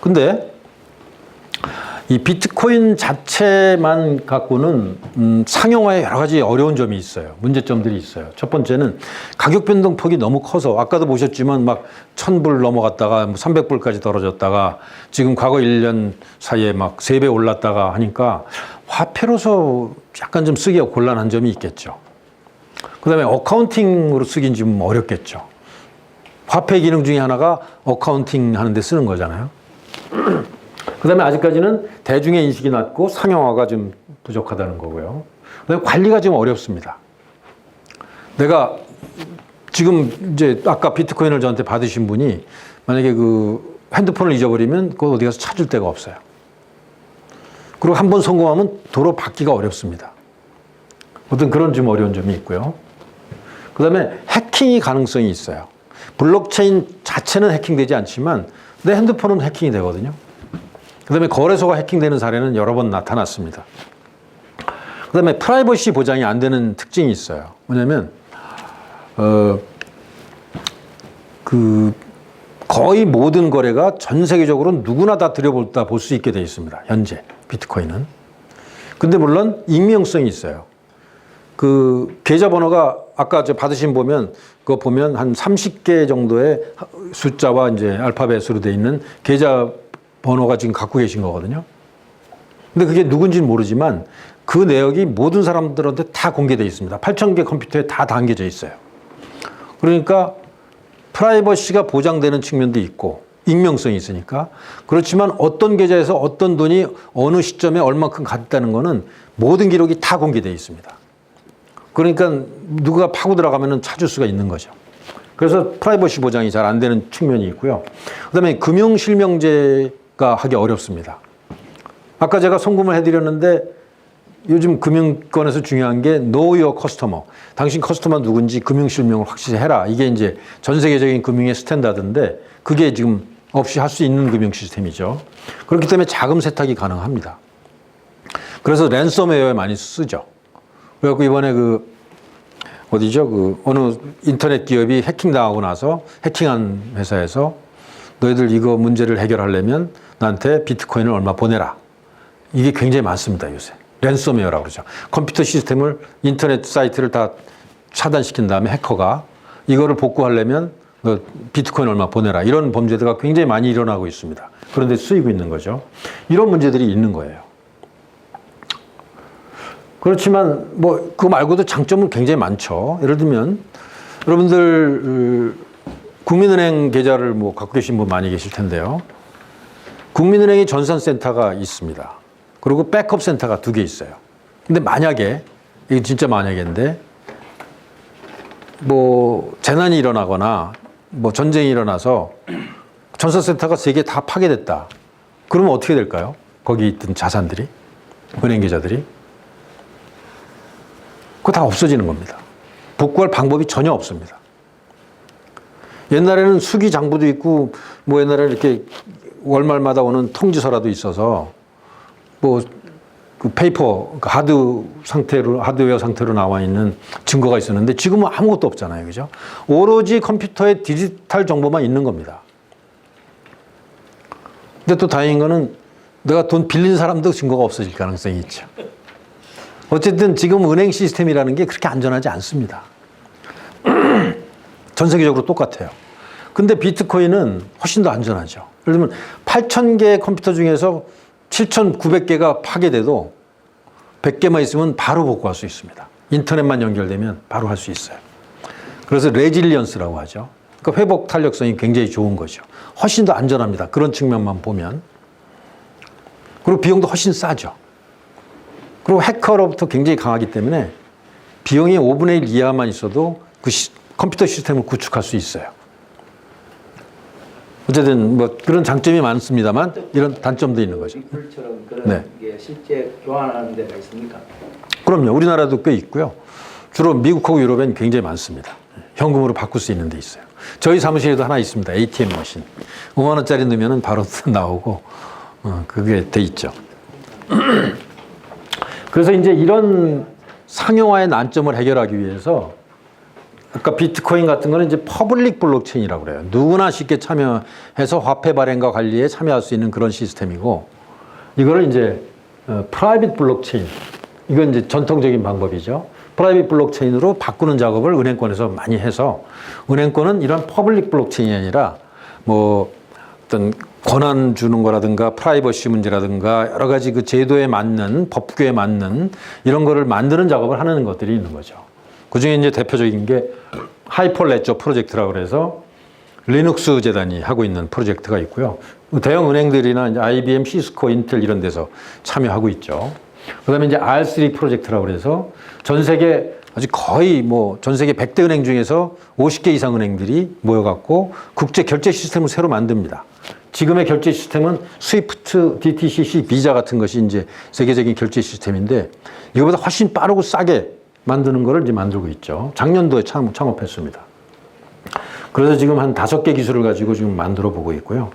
근데 이 비트코인 자체만 갖고는 상용화에 여러 가지 어려운 점이 있어요. 문제점들이 있어요. 첫 번째는 가격 변동폭이 너무 커서, 아까도 보셨지만 막 1,000불 넘어갔다가 300불까지 떨어졌다가 지금 과거 1년 사이에 막 3배 올랐다가 하니까 화폐로서 약간 좀 쓰기가 곤란한 점이 있겠죠. 그 다음에 어카운팅으로 쓰긴 좀 어렵겠죠. 화폐 기능 중에 하나가 어카운팅 하는 데 쓰는 거잖아요. 그 다음에 아직까지는 대중의 인식이 낮고 상용화가 좀 부족하다는 거고요. 그 다음에 관리가 좀 어렵습니다. 내가 지금 이제 아까 비트코인을 저한테 받으신 분이 만약에 그 핸드폰을 잊어버리면 그거 어디 가서 찾을 데가 없어요. 그리고 한번 성공하면 도로 받기가 어렵습니다. 어떤 그런 좀 어려운 점이 있고요. 그 다음에 해킹이 가능성이 있어요. 블록체인 자체는 해킹되지 않지만 내 핸드폰은 해킹이 되거든요. 그 다음에 거래소가 해킹되는 사례는 여러 번 나타났습니다. 그 다음에 프라이버시 보장이 안 되는 특징이 있어요. 뭐냐면, 거의 모든 거래가 전 세계적으로 누구나 다 들여보다 볼 수 있게 되어 있습니다. 현재, 비트코인은. 근데 물론 익명성이 있어요. 그 계좌번호가 아까 받으신 그거 보면 한 30개 정도의 숫자와 이제 알파벳으로 되어 있는 계좌번호가 지금 갖고 계신 거거든요. 근데 그게 누군지는 모르지만 그 내역이 모든 사람들한테 다 공개되어 있습니다. 8,000개 컴퓨터에 다 담겨져 있어요. 그러니까 프라이버시가 보장되는 측면도 있고 익명성이 있으니까. 그렇지만 어떤 계좌에서 어떤 돈이 어느 시점에 얼마큼 갔다는 거는 모든 기록이 다 공개되어 있습니다. 그러니까 누가 파고 들어가면 찾을 수가 있는 거죠. 그래서 프라이버시 보장이 잘 안 되는 측면이 있고요. 그다음에 금융실명제가 하기 어렵습니다. 아까 제가 송금을 해드렸는데 요즘 금융권에서 중요한 게 Know Your Customer. 당신 커스터머 누군지 금융실명을 확실히 해라. 이게 이제 전 세계적인 금융의 스탠다드인데 그게 지금 없이 할 수 있는 금융 시스템이죠. 그렇기 때문에 자금 세탁이 가능합니다. 그래서 랜섬웨어에 많이 쓰죠. 그래갖고 이번에 어느 인터넷 기업이 해킹당하고 나서 해킹한 회사에서 너희들 이거 문제를 해결하려면 나한테 비트코인을 얼마 보내라. 이게 굉장히 많습니다, 요새. 랜섬웨어라고 그러죠. 컴퓨터 시스템을 인터넷 사이트를 다 차단시킨 다음에 해커가 이거를 복구하려면 너 비트코인 얼마 보내라. 이런 범죄가 굉장히 많이 일어나고 있습니다. 그런데 쓰이고 있는 거죠. 이런 문제들이 있는 거예요. 그렇지만 뭐 그거 말고도 장점은 굉장히 많죠. 예를 들면 여러분들 국민은행 계좌를 뭐 갖고 계신 분 많이 계실 텐데요. 국민은행에 전산센터가 있습니다. 그리고 백업 센터가 2개 있어요. 근데 만약에, 이게 진짜 만약인데, 뭐 재난이 일어나거나 뭐 전쟁이 일어나서 전산센터가 3개 다 파괴됐다. 그러면 어떻게 될까요? 거기 있던 자산들이, 은행 계좌들이. 그거 다 없어지는 겁니다. 복구할 방법이 전혀 없습니다. 옛날에는 수기 장부도 있고, 뭐 옛날에는 이렇게 월말마다 오는 통지서라도 있어서, 뭐, 그 페이퍼, 하드웨어 상태로 나와 있는 증거가 있었는데 지금은 아무것도 없잖아요. 그죠? 오로지 컴퓨터에 디지털 정보만 있는 겁니다. 근데 또 다행인 거는 내가 돈 빌린 사람도 증거가 없어질 가능성이 있죠. 어쨌든 지금 은행 시스템이라는 게 그렇게 안전하지 않습니다. 전 세계적으로 똑같아요. 근데 비트코인은 훨씬 더 안전하죠. 예를 들면 8,000개의 컴퓨터 중에서 7,900개가 파괴돼도 100개만 있으면 바로 복구할 수 있습니다. 인터넷만 연결되면 바로 할 수 있어요. 그래서 레질리언스라고 하죠. 그러니까 회복 탄력성이 굉장히 좋은 거죠. 훨씬 더 안전합니다. 그런 측면만 보면. 그리고 비용도 훨씬 싸죠. 그리고 해커로부터 굉장히 강하기 때문에 비용이 5분의 1 이하만 있어도 그 컴퓨터 시스템을 구축할 수 있어요. 어쨌든 뭐 그런 장점이 많습니다만 이런 단점도 있는 거죠. 리플처럼 그런 게 실제 교환하는 데가 있습니까? 그럼요. 우리나라도 꽤 있고요. 주로 미국하고 유럽엔 굉장히 많습니다. 현금으로 바꿀 수 있는 데 있어요. 저희 사무실에도 하나 있습니다. ATM 머신. 5만 원짜리 넣으면 바로 나오고 그게 돼 있죠. 그래서 이제 이런 상용화의 난점을 해결하기 위해서 아까 비트코인 같은 거는 이제 퍼블릭 블록체인이라고 그래요. 누구나 쉽게 참여해서 화폐 발행과 관리에 참여할 수 있는 그런 시스템이고, 이거를 이제 프라이빗 블록체인, 이건 이제 전통적인 방법이죠. 프라이빗 블록체인으로 바꾸는 작업을 은행권에서 많이 해서, 은행권은 이런 퍼블릭 블록체인이 아니라 뭐 어떤 권한 주는 거라든가 프라이버시 문제라든가 여러 가지 그 제도에 맞는, 법규에 맞는 이런 거를 만드는 작업을 하는 것들이 있는 거죠. 그 중에 이제 대표적인 게 하이퍼레저 프로젝트라고 그래서 리눅스 재단이 하고 있는 프로젝트가 있고요. 대형 은행들이나 이제 IBM, 시스코, 인텔 이런 데서 참여하고 있죠. 그다음에 이제 R3 프로젝트라고 그래서 전 세계 아주 거의 뭐 전 세계 100대 은행 중에서 50개 이상 은행들이 모여갖고 국제 결제 시스템을 새로 만듭니다. 지금의 결제 시스템은 스위프트, DTCC, 비자 같은 것이 이제 세계적인 결제 시스템인데 이거보다 훨씬 빠르고 싸게 만드는 거를 이제 만들고 있죠. 작년도에 창업했습니다. 그래서 지금 한 5개 기술을 가지고 지금 만들어 보고 있고요.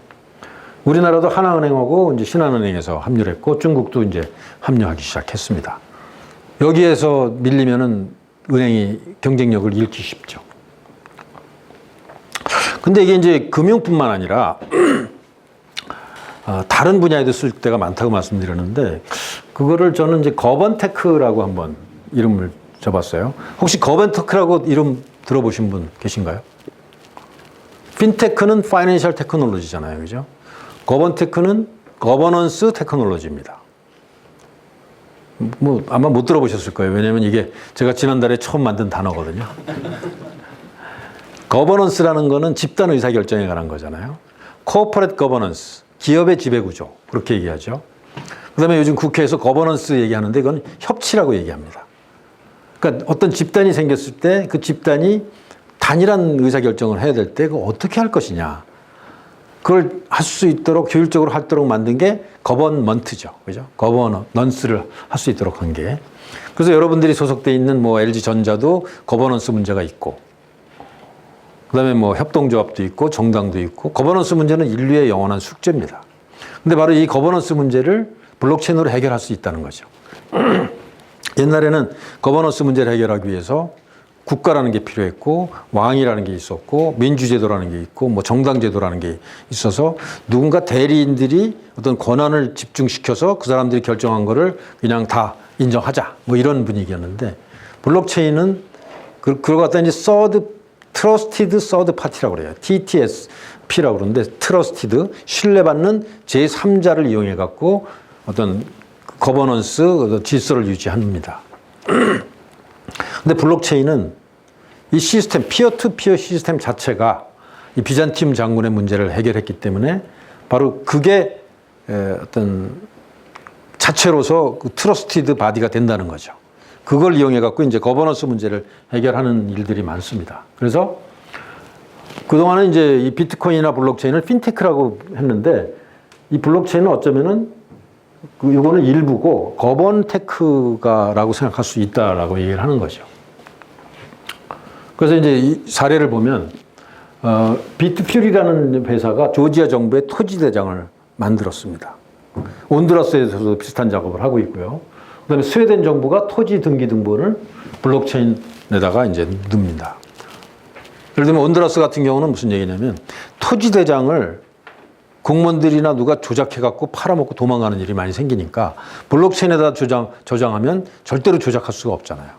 우리나라도 하나은행하고 이제 신한은행에서 합류를 했고 중국도 이제 합류하기 시작했습니다. 여기에서 밀리면은 은행이 경쟁력을 잃기 쉽죠. 근데 이게 이제 금융뿐만 아니라 다른 분야에도 쓸 때가 많다고 말씀드렸는데 그거를 저는 이제 거번테크라고 한번 이름을 줘봤어요. 혹시 거번테크라고 이름 들어보신 분 계신가요? 핀테크는 파이낸셜 테크놀로지잖아요. 그죠? 거번테크는 거버넌스 테크놀로지입니다. 뭐 아마 못 들어보셨을 거예요. 왜냐하면 이게 제가 지난달에 처음 만든 단어거든요. 거버넌스라는 거는 집단 의사결정에 관한 거잖아요. 코퍼레이트 거버넌스, 기업의 지배구조 그렇게 얘기하죠. 그다음에 요즘 국회에서 거버넌스 얘기하는데 이건 협치라고 얘기합니다. 그러니까 어떤 집단이 생겼을 때 그 집단이 단일한 의사결정을 해야 될 때 그걸 어떻게 할 것이냐. 그걸 할 수 있도록 효율적으로 하도록 만든 게 거버넌먼트죠. 그죠? 거버넌스를 할 수 있도록 한 게. 그래서 여러분들이 소속돼 있는 뭐 LG전자도 거버넌스 문제가 있고 그다음에 뭐 협동조합도 있고 정당도 있고 거버넌스 문제는 인류의 영원한 숙제입니다. 근데 바로 이 거버넌스 문제를 블록체인으로 해결할 수 있다는 거죠. 옛날에는 거버넌스 문제를 해결하기 위해서 국가라는 게 필요했고 왕이라는 게 있었고 민주제도라는 게 있고 뭐 정당제도라는 게 있어서 누군가 대리인들이 어떤 권한을 집중시켜서 그 사람들이 결정한 거를 그냥 다 인정하자 뭐 이런 분위기였는데 블록체인은 그걸 갖다 이제 서드 Trusted Third Party라고 그래요. TTSP라고 그러는데 Trusted, 신뢰받는 제3자를 이용해 갖고 어떤 거버넌스, 질서를 유지합니다. 근데 블록체인은 이 시스템, 피어 투 피어 시스템 자체가 이 비잔티움 장군의 문제를 해결했기 때문에 바로 그게 어떤 자체로서 그 트러스티드 바디가 된다는 거죠. 그걸 이용해 갖고 이제 거버넌스 문제를 해결하는 일들이 많습니다. 그래서 그동안은 이제 이 비트코인이나 블록체인을 핀테크라고 했는데 이 블록체인은 어쩌면은 이거는 일부고 거번테크가라고 생각할 수 있다라고 얘기를 하는 거죠. 그래서 이제 이 사례를 보면 비트퓨리라는 회사가 조지아 정부의 토지 대장을 만들었습니다. 온두라스에서도 비슷한 작업을 하고 있고요. 그다음에 스웨덴 정부가 토지 등기 등본을 블록체인에다가 이제 넣습니다. 예를 들면 온두라스 같은 경우는 무슨 얘기냐면 토지 대장을 공무원들이나 누가 조작해갖고 팔아먹고 도망가는 일이 많이 생기니까 블록체인에다 저장하면 절대로 조작할 수가 없잖아요.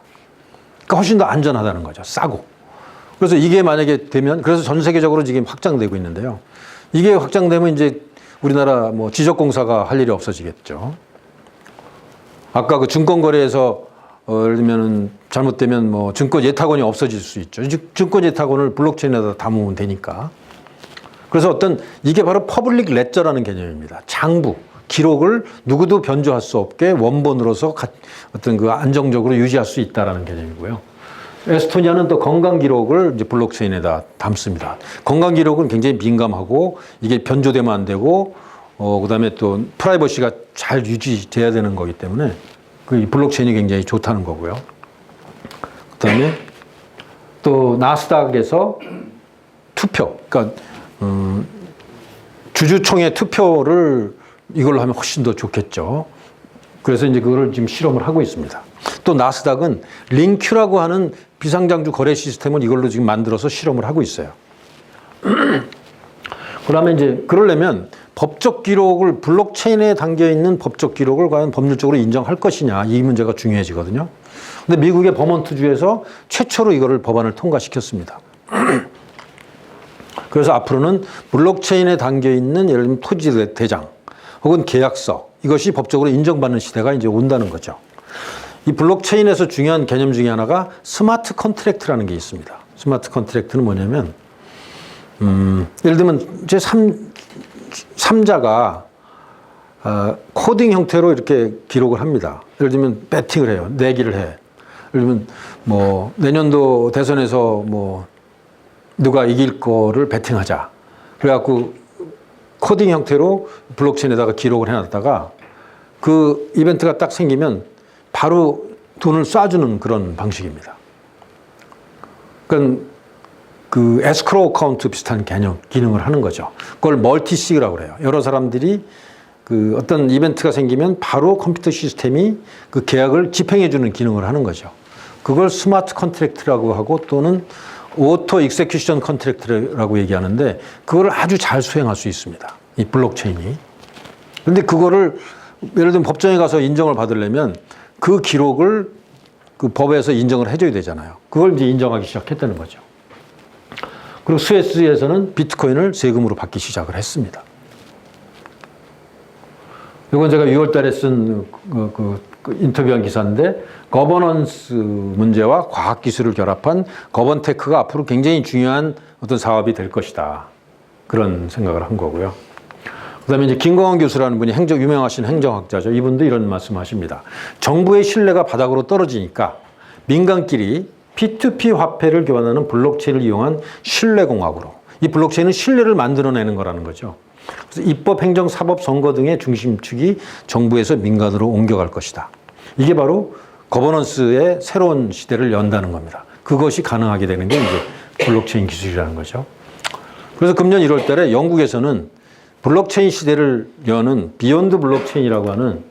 그러니까 훨씬 더 안전하다는 거죠. 싸고. 그래서 이게 만약에 되면, 그래서 전 세계적으로 지금 확장되고 있는데요. 이게 확장되면 이제 우리나라 뭐 지적공사가 할 일이 없어지겠죠. 아까 그 증권거래에서 예를 들면 잘못되면 뭐 증권 예탁원이 없어질 수 있죠. 증권 예탁원을 블록체인에다 담으면 되니까. 그래서 이게 바로 퍼블릭 레저라는 개념입니다. 장부, 기록을 누구도 변조할 수 없게 원본으로서 어떤 그 안정적으로 유지할 수 있다라는 개념이고요. 에스토니아는 또 건강 기록을 이제 블록체인에다 담습니다. 건강 기록은 굉장히 민감하고 이게 변조되면 안 되고, 그다음에 또 프라이버시가 잘 유지돼야 되는 거기 때문에 그 블록체인이 굉장히 좋다는 거고요. 그다음에 또 나스닥에서 투표, 그러니까 주주총회 투표를 이걸로 하면 훨씬 더 좋겠죠. 그래서 이제 그거를 지금 실험을 하고 있습니다. 또 나스닥은 링큐라고 하는 비상장주 거래 시스템을 이걸로 지금 만들어서 실험을 하고 있어요. 그러면 이제 그러려면 법적 기록을 블록체인에 담겨 있는 법적 기록을 과연 법률적으로 인정할 것이냐 이 문제가 중요해지거든요. 근데 미국의 버몬트주에서 최초로 이거를 법안을 통과시켰습니다. 그래서 앞으로는 블록체인에 담겨 있는 예를 들면 토지 대장 혹은 계약서 이것이 법적으로 인정받는 시대가 이제 온다는 거죠. 이 블록체인에서 중요한 개념 중에 하나가 스마트 컨트랙트라는 게 있습니다. 스마트 컨트랙트는 뭐냐면 예를 들면 제 3자가 코딩 형태로 이렇게 기록을 합니다. 예를 들면 배팅을 해요. 내기를 해. 예를 들면 뭐 내년도 대선에서 뭐 누가 이길 거를 배팅하자. 그래갖고 코딩 형태로 블록체인에다가 기록을 해놨다가 그 이벤트가 딱 생기면 바로 돈을 쏴주는 그런 방식입니다. 그러니까 그 에스크로우 어카운트 비슷한 기능을 하는 거죠. 그걸 멀티시그라고 그래요. 여러 사람들이 그 어떤 이벤트가 생기면 바로 컴퓨터 시스템이 그 계약을 집행해주는 기능을 하는 거죠. 그걸 스마트 컨트랙트라고 하고 또는 오토 익세큐션 컨트랙트라고 얘기하는데 그거를 아주 잘 수행할 수 있습니다. 이 블록체인이. 그런데 그거를 예를 들면 법정에 가서 인정을 받으려면 그 기록을 그 법에서 인정을 해줘야 되잖아요. 그걸 이제 인정하기 시작했다는 거죠. 그리고 스위스에서는 비트코인을 세금으로 받기 시작을 했습니다. 이건 제가 6월 달에 쓴 그 인터뷰한 기사인데 거버넌스 문제와 과학기술을 결합한 거번테크가 앞으로 굉장히 중요한 어떤 사업이 될 것이다. 그런 생각을 한 거고요. 그 다음에 이제 김광원 교수라는 분이 유명하신 행정학자죠. 이분도 이런 말씀 하십니다. 정부의 신뢰가 바닥으로 떨어지니까 민간끼리 P2P 화폐를 교환하는 블록체인을 이용한 신뢰공학으로. 이 블록체인은 신뢰를 만들어내는 거라는 거죠. 그래서 입법, 행정, 사법, 선거 등의 중심축이 정부에서 민간으로 옮겨갈 것이다. 이게 바로 거버넌스의 새로운 시대를 연다는 겁니다. 그것이 가능하게 되는 게 이제 블록체인 기술이라는 거죠. 그래서 금년 1월 달에 영국에서는 블록체인 시대를 여는 비욘드 블록체인이라고 하는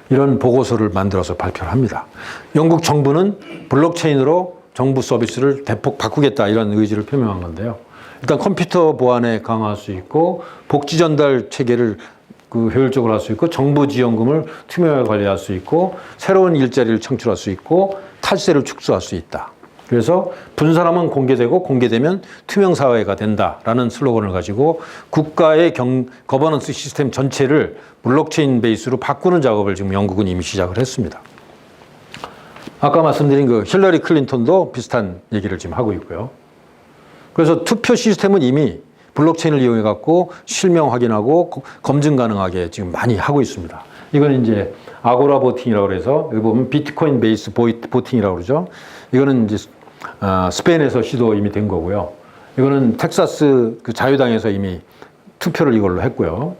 이런 보고서를 만들어서 발표를 합니다. 영국 정부는 블록체인으로 정부 서비스를 대폭 바꾸겠다 이런 의지를 표명한 건데요. 일단 컴퓨터 보안에 강화할 수 있고 복지 전달 체계를 그 효율적으로 할 수 있고 정부 지원금을 투명하게 관리할 수 있고 새로운 일자리를 창출할 수 있고 탈세를 축소할 수 있다. 그래서 분산하면 공개되고 공개되면 투명 사회가 된다라는 슬로건을 가지고 국가의 거버넌스 시스템 전체를 블록체인 베이스로 바꾸는 작업을 지금 영국은 이미 시작을 했습니다. 아까 말씀드린 그 힐러리 클린턴도 비슷한 얘기를 지금 하고 있고요. 그래서 투표 시스템은 이미 블록체인을 이용해 갖고 실명 확인하고 검증 가능하게 지금 많이 하고 있습니다. 이거는 이제 아고라 보팅이라고 그래서 여기 보면 비트코인 베이스 보팅이라고 그러죠. 이거는 이제 스페인에서 시도 이미 된 거고요. 이거는 텍사스 그 자유당에서 이미 투표를 이걸로 했고요.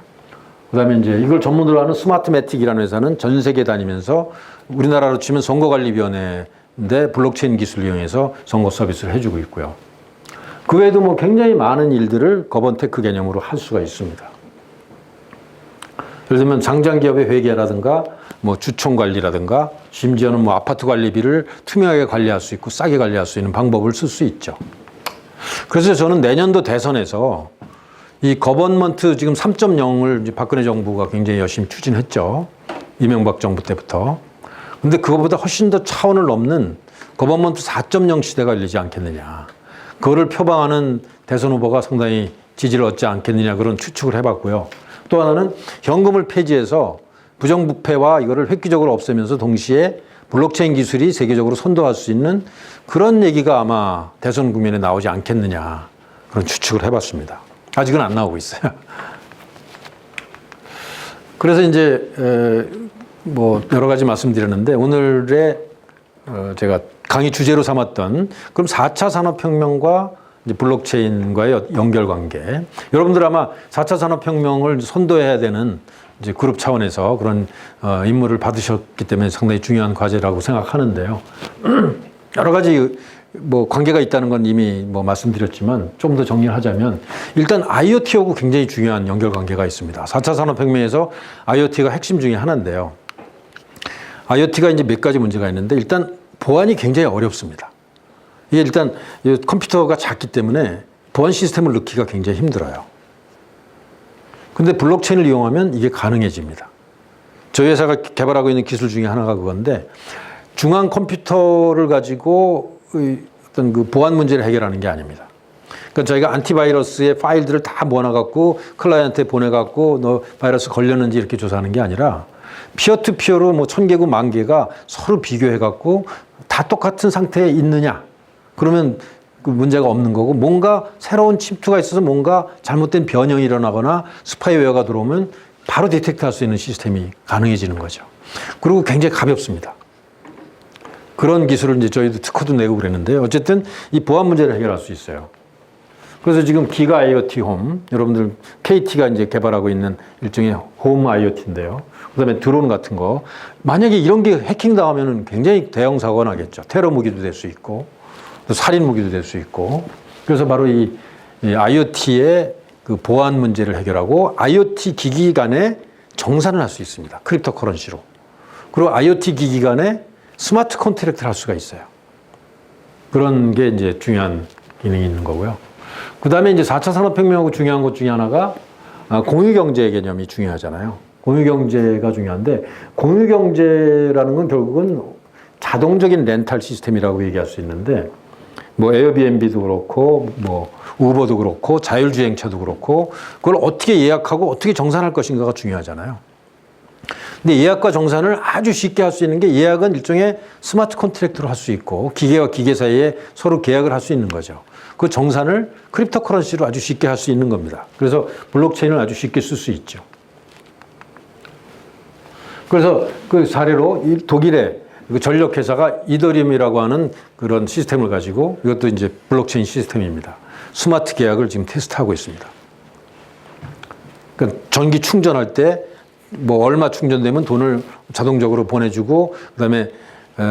그다음에 이제 이걸 전문으로 하는 스마트매틱이라는 회사는 전 세계 다니면서 우리나라로 치면 선거관리위원회인데 블록체인 기술을 이용해서 선거 서비스를 해주고 있고요. 그 외에도 뭐 굉장히 많은 일들을 거번테크 개념으로 할 수가 있습니다. 예를 들면 상장기업의 회계라든가 뭐 주총 관리라든가 심지어는 뭐 아파트 관리비를 투명하게 관리할 수 있고 싸게 관리할 수 있는 방법을 쓸 수 있죠. 그래서 저는 내년도 대선에서 이 거버넌먼트 지금 3.0을 이제 박근혜 정부가 굉장히 열심히 추진했죠. 이명박 정부 때부터. 근데 그거보다 훨씬 더 차원을 넘는 거버넌먼트 4.0 시대가 열리지 않겠느냐. 그거를 표방하는 대선 후보가 상당히 지지를 얻지 않겠느냐 그런 추측을 해봤고요. 또 하나는 현금을 폐지해서 부정부패와 이거를 획기적으로 없애면서 동시에 블록체인 기술이 세계적으로 선도할 수 있는 그런 얘기가 아마 대선 국면에 나오지 않겠느냐 그런 추측을 해봤습니다. 아직은 안 나오고 있어요. 그래서 이제 뭐 여러 가지 말씀드렸는데 오늘의 제가 강의 주제로 삼았던 그럼 4차 산업혁명과 이제 블록체인과의 연결관계. 여러분들 아마 4차 산업혁명을 선도해야 되는 이제 그룹 차원에서 그런 임무를 받으셨기 때문에 상당히 중요한 과제라고 생각하는데요. 여러 가지 뭐 관계가 있다는 건 이미 뭐 말씀드렸지만 좀 더 정리를 하자면 일단 IoT하고 굉장히 중요한 연결관계가 있습니다. 4차 산업혁명에서 IoT가 핵심 중에 하나인데요. IoT가 이제 몇 가지 문제가 있는데 일단 보안이 굉장히 어렵습니다. 이게 일단 컴퓨터가 작기 때문에 보안 시스템을 넣기가 굉장히 힘들어요. 근데 블록체인을 이용하면 이게 가능해집니다. 저희 회사가 개발하고 있는 기술 중에 하나가 그건데 중앙 컴퓨터를 가지고 어떤 그 보안 문제를 해결하는 게 아닙니다. 그러니까 저희가 안티바이러스의 파일들을 다 모아갖고 클라이언트에 보내갖고 너 바이러스 걸렸는지 이렇게 조사하는 게 아니라 피어투피어로 뭐 1000개국 10,000개가 서로 비교해갖고 다 똑같은 상태에 있느냐. 그러면 그 문제가 없는 거고 뭔가 새로운 침투가 있어서 뭔가 잘못된 변형이 일어나거나 스파이웨어가 들어오면 바로 디텍트 할 수 있는 시스템이 가능해지는 거죠. 그리고 굉장히 가볍습니다. 그런 기술을 이제 저희도 특허도 내고 그랬는데 어쨌든 이 보안 문제를 해결할 수 있어요. 그래서 지금 기가 IoT 홈, 여러분들 KT가 이제 개발하고 있는 일종의 홈 IoT인데요. 그다음에 드론 같은 거. 만약에 이런 게 해킹 당하면 굉장히 대형 사고가 나겠죠. 테러 무기도 될 수 있고, 또 살인 무기도 될 수 있고. 그래서 바로 이 IoT의 그 보안 문제를 해결하고 IoT 기기 간에 정산을 할 수 있습니다. 크립토 커런시로. 그리고 IoT 기기 간에 스마트 컨트랙트를 할 수가 있어요. 그런 게 이제 중요한 기능이 있는 거고요. 그 다음에 이제 4차 산업혁명하고 중요한 것 중에 하나가 공유경제 개념이 중요하잖아요. 공유경제가 중요한데 공유경제라는 건 결국은 자동적인 렌탈 시스템이라고 얘기할 수 있는데 뭐 에어비앤비도 그렇고 뭐 우버도 그렇고 자율주행차도 그렇고 그걸 어떻게 예약하고 어떻게 정산할 것인가가 중요하잖아요. 근데 예약과 정산을 아주 쉽게 할 수 있는 게 예약은 일종의 스마트 컨트랙트로 할 수 있고 기계와 기계 사이에 서로 계약을 할 수 있는 거죠. 그 정산을 크립토 커런시로 아주 쉽게 할 수 있는 겁니다. 그래서 블록체인을 아주 쉽게 쓸 수 있죠. 그래서 그 사례로 독일의 그 전력회사가 이더리움이라고 하는 그런 시스템을 가지고 이것도 이제 블록체인 시스템입니다. 스마트 계약을 지금 테스트하고 있습니다. 그러니까 전기 충전할 때 뭐 얼마 충전되면 돈을 자동적으로 보내주고 그다음에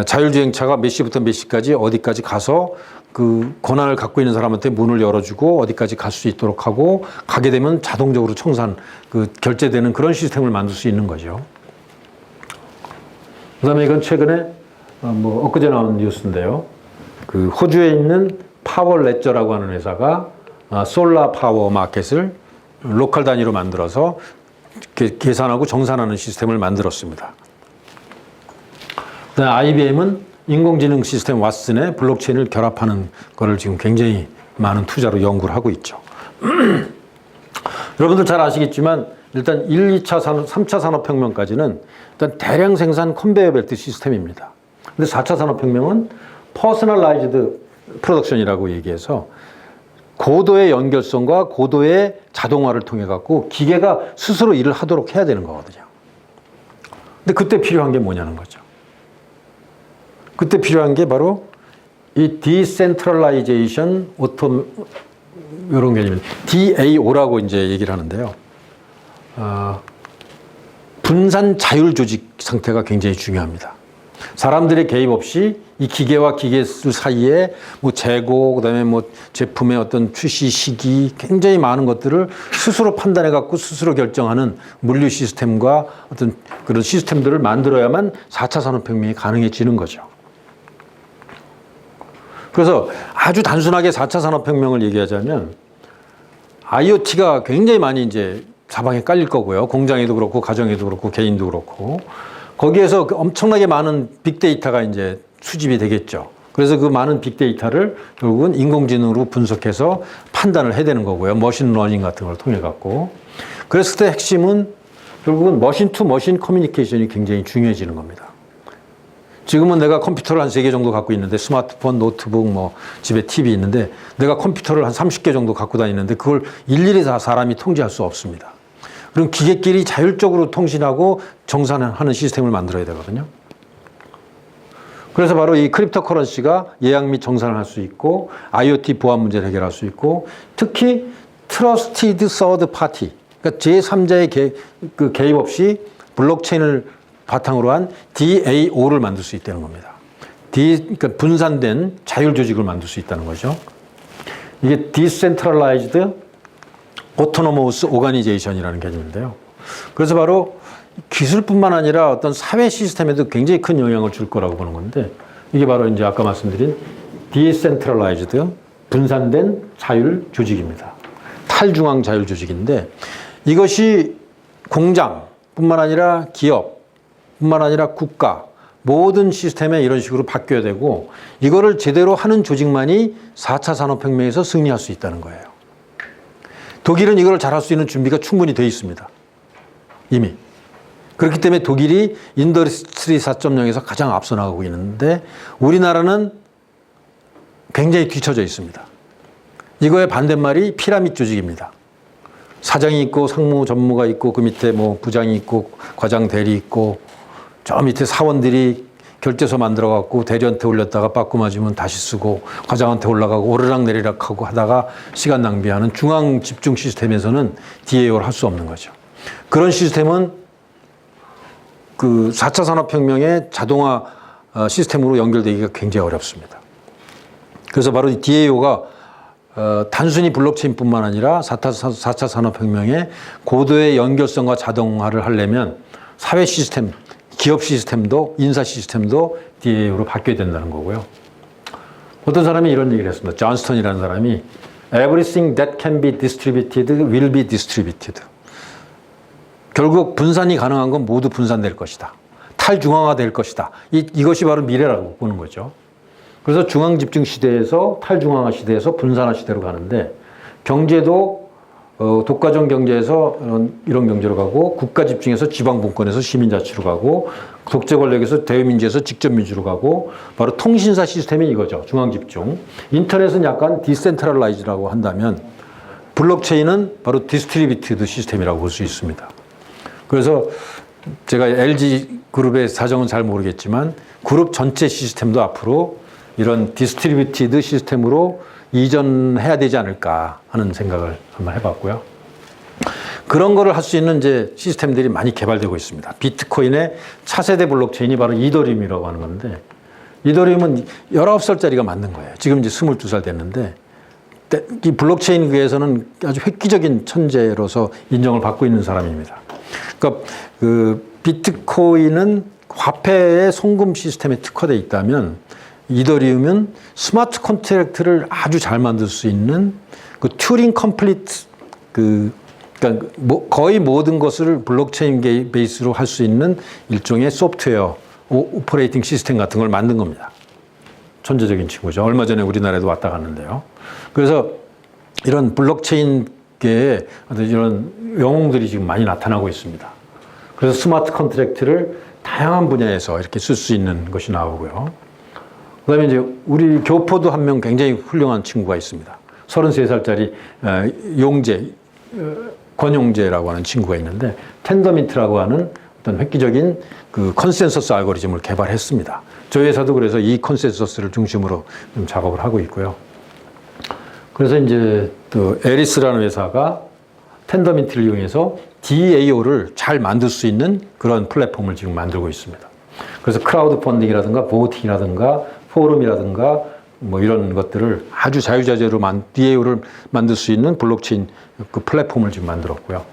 자율주행차가 몇 시부터 몇 시까지 어디까지 가서 그 권한을 갖고 있는 사람한테 문을 열어주고 어디까지 갈 수 있도록 하고 가게 되면 자동적으로 청산, 그 결제되는 그런 시스템을 만들 수 있는 거죠. 그다음에 이건 최근에 뭐 엊그제 나온 뉴스인데요. 그 호주에 있는 파워레저라고 하는 회사가 솔라 파워 마켓을 로컬 단위로 만들어서 계산하고 정산하는 시스템을 만들었습니다. 그다음에 IBM은 인공지능 시스템 왓슨에 블록체인을 결합하는 거를 지금 굉장히 많은 투자로 연구를 하고 있죠. 여러분들 잘 아시겠지만 일단 1, 2차 산업, 3차 산업혁명까지는 일단 대량 생산 컨베이어 벨트 시스템입니다. 근데 4차 산업혁명은 퍼스널라이즈드 프로덕션이라고 얘기해서 고도의 연결성과 고도의 자동화를 통해 갖고 기계가 스스로 일을 하도록 해야 되는 거거든요. 근데 그때 필요한 게 뭐냐는 거죠. 그때 필요한 게 바로 이 디센트럴라이제이션 오토 이런 개념입니다. DAO라고 이제 얘기를 하는데요. 분산 자율 조직 상태가 굉장히 중요합니다. 사람들의 개입 없이 이 기계와 기계수 사이에 뭐 재고, 그다음에 뭐 제품의 어떤 출시 시기, 굉장히 많은 것들을 스스로 판단해 갖고 스스로 결정하는 물류 시스템과 어떤 그런 시스템들을 만들어야만 4차 산업혁명이 가능해지는 거죠. 그래서 아주 단순하게 4차 산업혁명을 얘기하자면 IoT가 굉장히 많이 이제 사방에 깔릴 거고요. 공장에도 그렇고, 가정에도 그렇고, 개인도 그렇고. 거기에서 엄청나게 많은 빅데이터가 이제 수집이 되겠죠. 그래서 그 많은 빅데이터를 결국은 인공지능으로 분석해서 판단을 해야 되는 거고요. 머신러닝 같은 걸 통해 갖고. 그랬을 때 핵심은 결국은 머신 투 머신 커뮤니케이션이 굉장히 중요해지는 겁니다. 지금은 내가 컴퓨터를 한 3개 정도 갖고 있는데 스마트폰, 노트북, 뭐 집에 TV 있는데 내가 컴퓨터를 한 30개 정도 갖고 다니는데 그걸 일일이 다 사람이 통제할 수 없습니다. 그럼 기계끼리 자율적으로 통신하고 정산하는 시스템을 만들어야 되거든요. 그래서 바로 이 크립토 커런시가 예약 및 정산을 할 수 있고 IoT 보안 문제를 해결할 수 있고 특히 트러스티드 서드 파티, 그러니까 제3자의 개입 없이 블록체인을 바탕으로 한 DAO를 만들 수 있다는 겁니다. 그러니까 분산된 자율 조직을 만들 수 있다는 거죠. 이게 Decentralized Autonomous Organization이라는 개념인데요. 그래서 바로 기술뿐만 아니라 어떤 사회 시스템에도 굉장히 큰 영향을 줄 거라고 보는 건데 이게 바로 이제 아까 말씀드린 Decentralized 분산된 자율 조직입니다. 탈중앙 자율 조직인데 이것이 공장뿐만 아니라 기업 뿐만 아니라 국가, 모든 시스템에 이런 식으로 바뀌어야 되고 이거를 제대로 하는 조직만이 4차 산업혁명에서 승리할 수 있다는 거예요. 독일은 이걸 잘할 수 있는 준비가 충분히 되어 있습니다. 이미. 그렇기 때문에 독일이 인더스트리 4.0에서 가장 앞서 나가고 있는데 우리나라는 굉장히 뒤처져 있습니다. 이거의 반대말이 피라미드 조직입니다. 사장이 있고 상무 전무가 있고 그 밑에 뭐 부장이 있고 과장 대리 있고 저 밑에 사원들이 결제서 만들어 갖고 대리한테 올렸다가 빠꾸 맞으면 다시 쓰고 과장한테 올라가고 오르락 내리락 하고 하다가 시간 낭비하는 중앙 집중 시스템에서는 DAO를 할 수 없는 거죠. 그런 시스템은 그 4차 산업혁명의 자동화 시스템으로 연결되기가 굉장히 어렵습니다. 그래서 바로 이 DAO가 단순히 블록체인뿐만 아니라 4차 산업혁명의 고도의 연결성과 자동화를 하려면 사회 시스템, 기업 시스템도 인사 시스템도 DAO로 바뀌어야 된다는 거고요. 어떤 사람이 이런 얘기를 했습니다. 존스턴이라는 사람이 Everything that can be distributed will be distributed. 결국 분산이 가능한 건 모두 분산될 것이다. 탈중앙화될 것이다. 이것이 바로 미래라고 보는 거죠. 그래서 중앙집중 시대에서 탈중앙화 시대에서 분산화 시대로 가는데 경제도 독과점 경제에서 이런 경제로 가고 국가 집중에서 지방 분권에서 시민자치로 가고 독재 권력에서 대의민주에서 직접민주로 가고 바로 통신사 시스템이 이거죠. 중앙집중. 인터넷은 약간 디센트럴라이즈라고 한다면 블록체인은 바로 디스트리뷰티드 시스템이라고 볼 수 있습니다. 그래서 제가 LG 그룹의 사정은 잘 모르겠지만 그룹 전체 시스템도 앞으로 이런 디스트리뷰티드 시스템으로 이전해야 되지 않을까 하는 생각을 한번 해봤고요. 그런 거를 할 수 있는 이제 시스템들이 많이 개발되고 있습니다. 비트코인의 차세대 블록체인이 바로 이더리움이라고 하는 건데 이더리움은 19살짜리가 만든 거예요. 지금 이제 22살 됐는데 이 블록체인계에서는 아주 획기적인 천재로서 인정을 받고 있는 사람입니다. 그러니까 그 비트코인은 화폐의 송금 시스템에 특화되어 있다면 이더리움은 스마트 컨트랙트를 아주 잘 만들 수 있는 그 튜링 컴플리트 그러니까 거의 모든 것을 블록체인 베이스로 할 수 있는 일종의 소프트웨어 오퍼레이팅 시스템 같은 걸 만든 겁니다. 천재적인 친구죠. 얼마 전에 우리나라에도 왔다 갔는데요. 그래서 이런 블록체인계에 어떤 이런 영웅들이 지금 많이 나타나고 있습니다. 그래서 스마트 컨트랙트를 다양한 분야에서 이렇게 쓸 수 있는 것이 나오고요. 그 다음에 이제 우리 교포도 한 명 굉장히 훌륭한 친구가 있습니다. 33살짜리 용재, 권용재라고 하는 친구가 있는데 텐더민트라고 하는 어떤 획기적인 그 컨센서스 알고리즘을 개발했습니다. 저희 회사도 그래서 이 컨센서스를 중심으로 좀 작업을 하고 있고요. 그래서 이제 또 에리스라는 회사가 텐더민트를 이용해서 DAO를 잘 만들 수 있는 그런 플랫폼을 지금 만들고 있습니다. 그래서 크라우드 펀딩이라든가 보팅이라든가 포럼이라든가 뭐 이런 것들을 아주 자유자재로 DAO를 만들 수 있는 블록체인 그 플랫폼을 지금 만들었고요.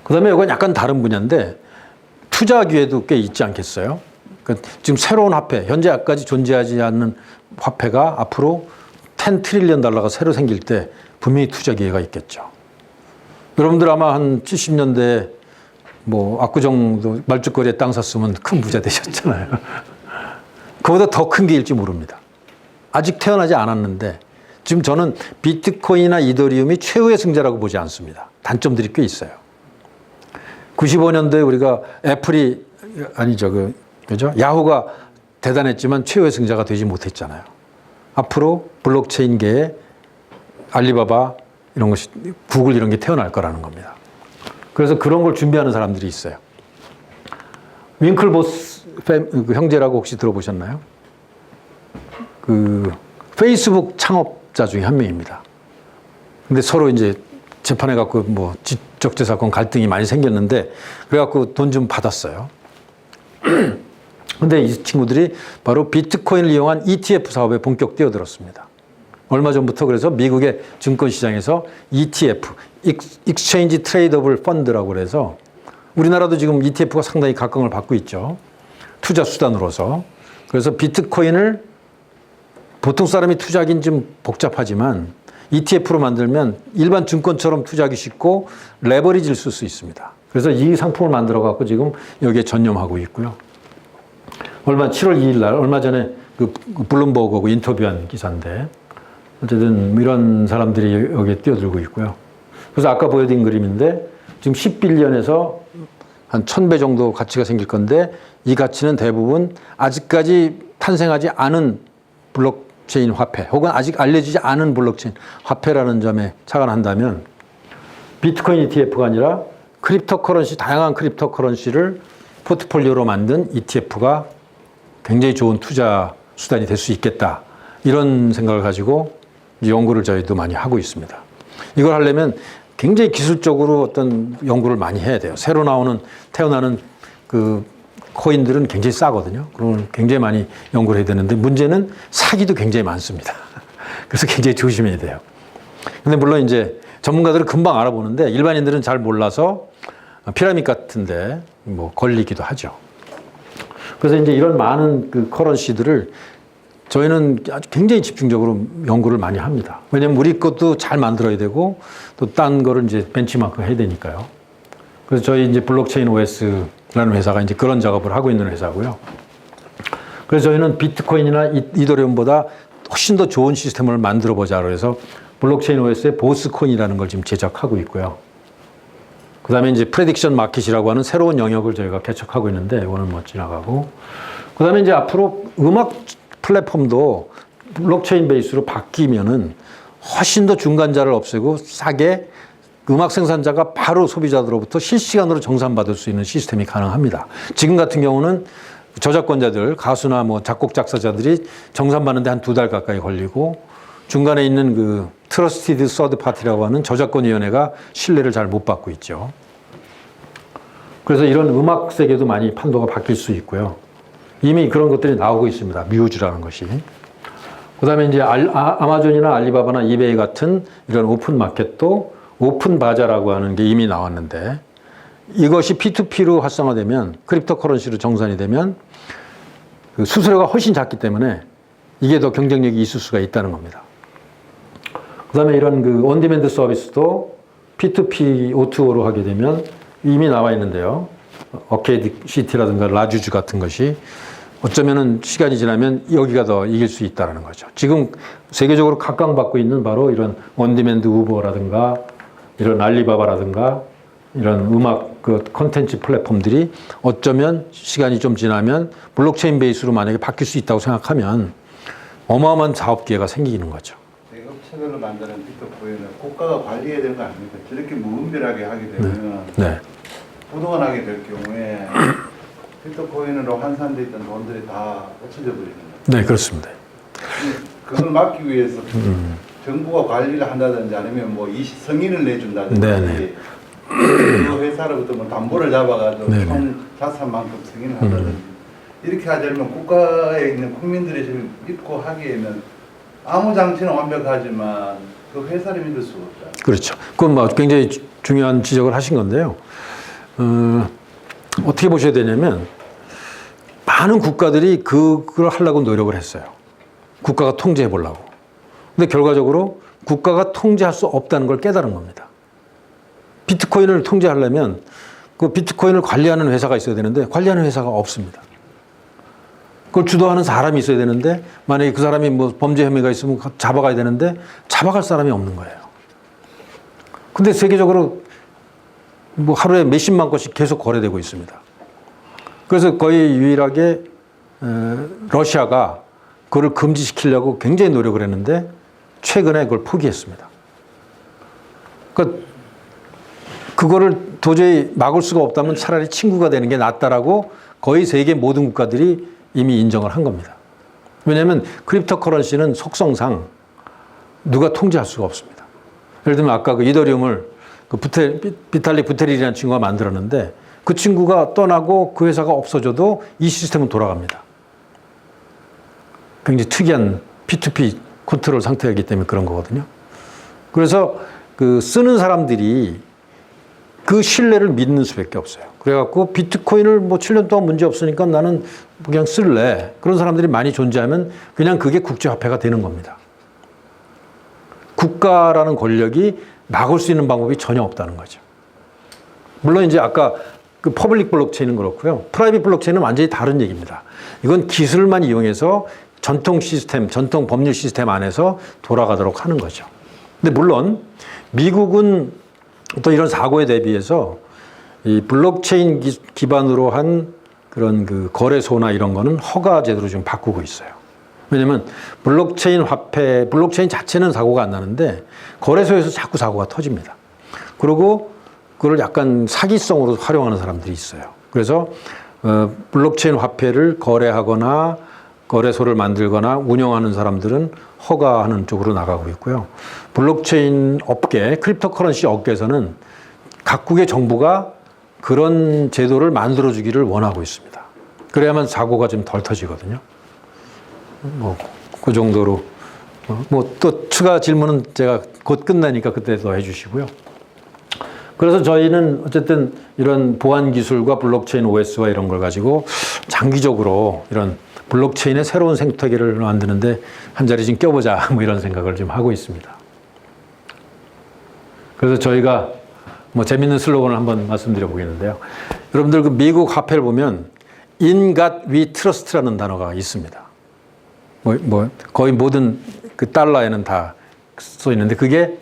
그 다음에 이건 약간 다른 분야인데 투자 기회도 꽤 있지 않겠어요? 그러니까 지금 새로운 화폐, 현재까지 존재하지 않는 화폐가 앞으로 10 트릴리언 달러가 새로 생길 때 분명히 투자 기회가 있겠죠. 여러분들 아마 한 70년대에 뭐 압구정도 말죽거리에 땅 샀으면 큰 부자 되셨잖아요. 그보다 더 큰 게 일지 모릅니다. 아직 태어나지 않았는데 지금 저는 비트코인이나 이더리움이 최후의 승자라고 보지 않습니다. 단점들이 꽤 있어요. 95년도에 우리가 애플이 아니죠. 그죠? 야후가 대단했지만 최후의 승자가 되지 못했잖아요. 앞으로 블록체인계에 알리바바 이런 것이 구글 이런 게 태어날 거라는 겁니다. 그래서 그런 걸 준비하는 사람들이 있어요. 윙클보스 그 형제라고 혹시 들어보셨나요? 그 페이스북 창업자 중에 한 명입니다. 근데 서로 이제 재판해 갖고 뭐 지적재산권 갈등이 많이 생겼는데 그래갖고 돈 좀 받았어요. 근데 이 친구들이 바로 비트코인을 이용한 ETF 사업에 본격 뛰어들었습니다. 얼마 전부터 그래서 미국의 증권시장에서 ETF, Exchange Tradable Fund라고 그래서 우리나라도 지금 ETF가 상당히 각광을 받고 있죠. 투자 수단으로서. 그래서 비트코인을 보통 사람이 투자하기는 좀 복잡하지만 ETF로 만들면 일반 증권처럼 투자하기 쉽고 레버리지를 쓸 수 있습니다. 그래서 이 상품을 만들어 갖고 지금 여기에 전념하고 있고요. 7월 2일 날 얼마 전에 그 블룸버그하고 인터뷰한 기사인데 어쨌든 이런 사람들이 여기에 뛰어들고 있고요. 그래서 아까 보여드린 그림인데 지금 10빌리언에서 한 1000배 정도 가치가 생길 건데 이 가치는 대부분 아직까지 탄생하지 않은 블록체인 화폐 혹은 아직 알려지지 않은 블록체인 화폐라는 점에 착안한다면 비트코인 ETF가 아니라 크립토커런시, 다양한 크립토커런시를 포트폴리오로 만든 ETF가 굉장히 좋은 투자 수단이 될 수 있겠다. 이런 생각을 가지고 연구를 저희도 많이 하고 있습니다. 이걸 하려면 굉장히 기술적으로 어떤 연구를 많이 해야 돼요. 새로 태어나는 그 코인들은 굉장히 싸거든요. 그러면 굉장히 많이 연구를 해야 되는데 문제는 사기도 굉장히 많습니다. 그래서 굉장히 조심해야 돼요. 근데 물론 이제 전문가들은 금방 알아보는데 일반인들은 잘 몰라서 피라미드 같은데 뭐 걸리기도 하죠. 그래서 이제 이런 많은 그 커런시들을 저희는 아주 굉장히 집중적으로 연구를 많이 합니다. 왜냐하면 우리 것도 잘 만들어야 되고 또 딴 거를 이제 벤치마크 해야 되니까요. 그래서 저희 이제 블록체인 OS라는 회사가 이제 그런 작업을 하고 있는 회사고요. 그래서 저희는 비트코인이나 이더리움보다 훨씬 더 좋은 시스템을 만들어 보자 그래서 블록체인 OS의 보스코인이라는 걸 지금 제작하고 있고요. 그 다음에 이제 프레딕션 마켓이라고 하는 새로운 영역을 저희가 개척하고 있는데 이거는 못 지나가고 그 다음에 이제 앞으로 음악 플랫폼도 블록체인 베이스로 바뀌면은 훨씬 더 중간자를 없애고 싸게 음악 생산자가 바로 소비자들로부터 실시간으로 정산받을 수 있는 시스템이 가능합니다. 지금 같은 경우는 저작권자들, 가수나 뭐 작곡, 작사자들이 정산받는데 한 2달 가까이 걸리고 중간에 있는 그 트러스티드 서드 파티라고 하는 저작권위원회가 신뢰를 잘 못 받고 있죠. 그래서 이런 음악 세계도 많이 판도가 바뀔 수 있고요. 이미 그런 것들이 나오고 있습니다. 뮤즈라는 것이. 그 다음에 이제 아마존이나 알리바바나 이베이 같은 이런 오픈 마켓도 오픈 바자라고 하는 게 이미 나왔는데 이것이 P2P로 활성화되면 크립토 커런시로 정산이 되면 그 수수료가 훨씬 작기 때문에 이게 더 경쟁력이 있을 수가 있다는 겁니다. 그 다음에 이런 그 온디맨드 서비스도 P2P, O2O로 하게 되면 이미 나와 있는데요. 어케이드 시티라든가 라주즈 같은 것이 어쩌면은 시간이 지나면 여기가 더 이길 수 있다는 거죠. 지금 세계적으로 각광받고 있는 바로 이런 온디맨드 우버라든가 이런 알리바바라든가 이런 음악 그 콘텐츠 플랫폼들이 어쩌면 시간이 좀 지나면 블록체인 베이스로 만약에 바뀔 수 있다고 생각하면 어마어마한 사업 기회가 생기는 거죠. 업체별로 만드는 비트코인을 국가가 관리해야 되는 거 아닙니까? 저렇게 무분별하게 하게 되면 네. 부도가 나게 될 경우에 비트코인으로 환산돼 있던 돈들이 다 없어져 버리는 거예요. 네, 그렇습니다. 그걸 막기 위해서 정부가 관리를 한다든지 아니면 뭐 이 승인을 내준다든지 네네. 그 회사로부터 뭐 담보를 잡아가지고 네네. 총 자산만큼 승인을 한다든지 이렇게 하자면 국가에 있는 국민들이 지금 믿고 하기에는 아무 장치는 완벽하지만 그 회사를 믿을 수가 없다. 그렇죠. 그건 뭐 굉장히 중요한 지적을 하신 건데요. 어떻게 보셔야 되냐면 많은 국가들이 그걸 하려고 노력을 했어요. 국가가 통제해 보려고. 근데 결과적으로 국가가 통제할 수 없다는 걸 깨달은 겁니다. 비트코인을 통제하려면 그 비트코인을 관리하는 회사가 있어야 되는데 관리하는 회사가 없습니다. 그걸 주도하는 사람이 있어야 되는데 만약에 그 사람이 뭐 범죄 혐의가 있으면 잡아가야 되는데 잡아갈 사람이 없는 거예요. 근데 세계적으로 뭐 하루에 몇십만 건씩 계속 거래되고 있습니다. 그래서 거의 유일하게 러시아가 그걸 금지시키려고 굉장히 노력을 했는데 최근에 그걸 포기했습니다. 그러니까 그거를 도저히 막을 수가 없다면 차라리 친구가 되는 게 낫다라고 거의 세계 모든 국가들이 이미 인정을 한 겁니다. 왜냐하면 크립토 커런시는 속성상 누가 통제할 수가 없습니다. 예를 들면 아까 그 이더리움을 그 비탈릭 부테린이라는 친구가 만들었는데 그 친구가 떠나고 그 회사가 없어져도 이 시스템은 돌아갑니다. 굉장히 특이한 P2P 컨트롤 상태이기 때문에 그런 거거든요. 그래서 그 쓰는 사람들이 그 신뢰를 믿는 수밖에 없어요. 그래갖고 비트코인을 뭐 7년 동안 문제 없으니까 나는 그냥 쓸래. 그런 사람들이 많이 존재하면 그냥 그게 국제화폐가 되는 겁니다. 국가라는 권력이 막을 수 있는 방법이 전혀 없다는 거죠. 물론 이제 아까 그 퍼블릭 블록체인은 그렇고요. 프라이빗 블록체인은 완전히 다른 얘기입니다. 이건 기술만 이용해서 전통 시스템, 전통 법률 시스템 안에서 돌아가도록 하는 거죠. 근데 물론 미국은 또 이런 사고에 대비해서 이 블록체인 기반으로 한 그런 그 거래소나 이런 거는 허가 제도로 지금 바꾸고 있어요. 왜냐면 블록체인 화폐, 블록체인 자체는 사고가 안 나는데 거래소에서 자꾸 사고가 터집니다. 그리고 그걸 약간 사기성으로 활용하는 사람들이 있어요. 그래서 블록체인 화폐를 거래하거나 거래소를 만들거나 운영하는 사람들은 허가하는 쪽으로 나가고 있고요. 블록체인 업계, 크립토커런시 업계에서는 각국의 정부가 그런 제도를 만들어주기를 원하고 있습니다. 그래야만 사고가 좀 덜 터지거든요. 뭐, 그 정도로. 뭐, 또 추가 질문은 제가 곧 끝나니까 그때 더 해주시고요. 그래서 저희는 어쨌든 이런 보안 기술과 블록체인 OS와 이런 걸 가지고 장기적으로 이런 블록체인의 새로운 생태계를 만드는데 한 자리 좀 껴보자 뭐 이런 생각을 좀 하고 있습니다. 그래서 저희가 뭐 재밌는 슬로건을 한번 말씀드려 보겠는데요. 여러분들 그 미국 화폐를 보면 In God We Trust라는 단어가 있습니다. 뭐 거의 모든 그 달러에는 다 써 있는데 그게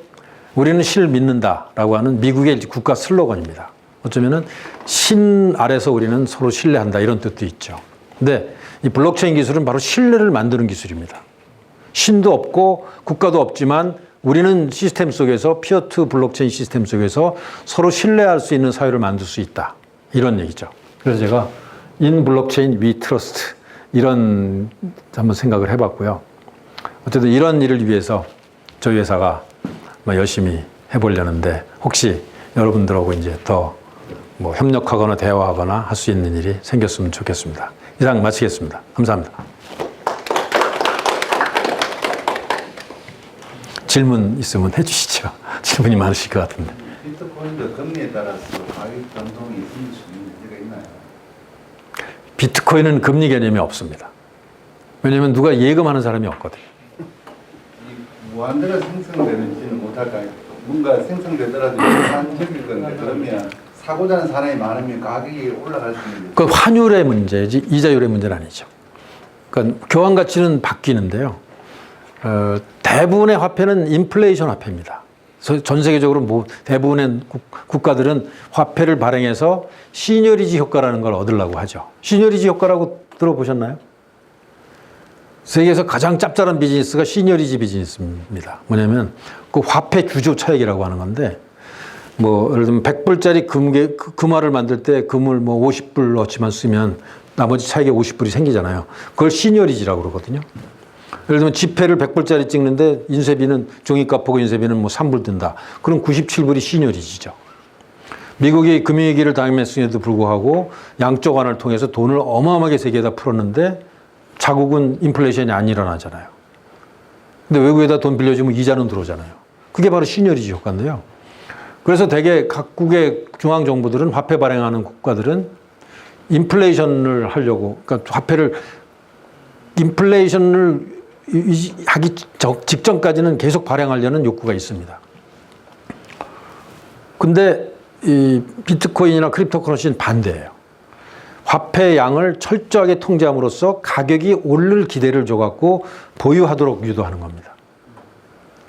우리는 신을 믿는다라고 하는 미국의 국가 슬로건입니다. 어쩌면은 신 아래서 우리는 서로 신뢰한다 이런 뜻도 있죠. 근데 이 블록체인 기술은 바로 신뢰를 만드는 기술입니다. 신도 없고 국가도 없지만 우리는 시스템 속에서 피어 투 블록체인 시스템 속에서 서로 신뢰할 수 있는 사회를 만들 수 있다. 이런 얘기죠. 그래서 제가 In Blockchain We Trust 이런 한번 생각을 해봤고요. 어쨌든 이런 일을 위해서 저희 회사가 열심히 해보려는데 혹시 여러분들하고 이제 더 뭐 협력하거나 대화하거나 할 수 있는 일이 생겼으면 좋겠습니다. 이상 마치겠습니다. 감사합니다. 질문 있으면 해주시죠. 질문이 많으실 것 같은데. 비트코인도 금리에 따라서 가격 변동이 있을 수 있는 문제가 있나요? 비트코인은 금리 개념이 없습니다. 왜냐하면 누가 예금하는 사람이 없거든요. 이 무한대로 생성되는지는 못할까요? 뭔가 생성되더라도 한적일 건데 그러면 사고자는 사람이 많으면 가격이 올라갈 수 있는. 그 환율의 문제지 이자율의 문제는 아니죠. 그러니까 교환 가치는 바뀌는데요. 대부분의 화폐는 인플레이션 화폐입니다. 그래서 전 세계적으로 뭐 대부분의 국가들은 화폐를 발행해서 시니어리지 효과라는 걸 얻으려고 하죠. 시니어리지 효과라고 들어보셨나요? 세계에서 가장 짭짤한 비즈니스가 시니어리지 비즈니스입니다. 뭐냐면 그 화폐 규조 차익이라고 하는 건데, 뭐 예를 들면 100불짜리 금화를 만들 때 금을 뭐 50불 어치만 쓰면 나머지 차익에 50불이 생기잖아요. 그걸 시니어리지라고 그러거든요. 예를 들면 지폐를 100불짜리 찍는데 인쇄비는 종이값 보고 인쇄비는 뭐 3불 든다. 그럼 97불이 시니어리지죠. 미국이 금융위기를 당했음에도 불구하고 양쪽 완화를 통해서 돈을 어마어마하게 세계에다 풀었는데 자국은 인플레이션이 안 일어나잖아요. 근데 외국에다 돈 빌려주면 이자는 들어오잖아요. 그게 바로 시니어리지 효과인데요. 그래서 대개 각국의 중앙정부들은 화폐 발행하는 국가들은 인플레이션을 하려고, 그러니까 화폐를 인플레이션을 하기 직전까지는 계속 발행하려는 욕구가 있습니다. 근데 이 비트코인이나 크립토커런시는 반대예요. 화폐 양을 철저하게 통제함으로써 가격이 오를 기대를 줘갖고 보유하도록 유도하는 겁니다.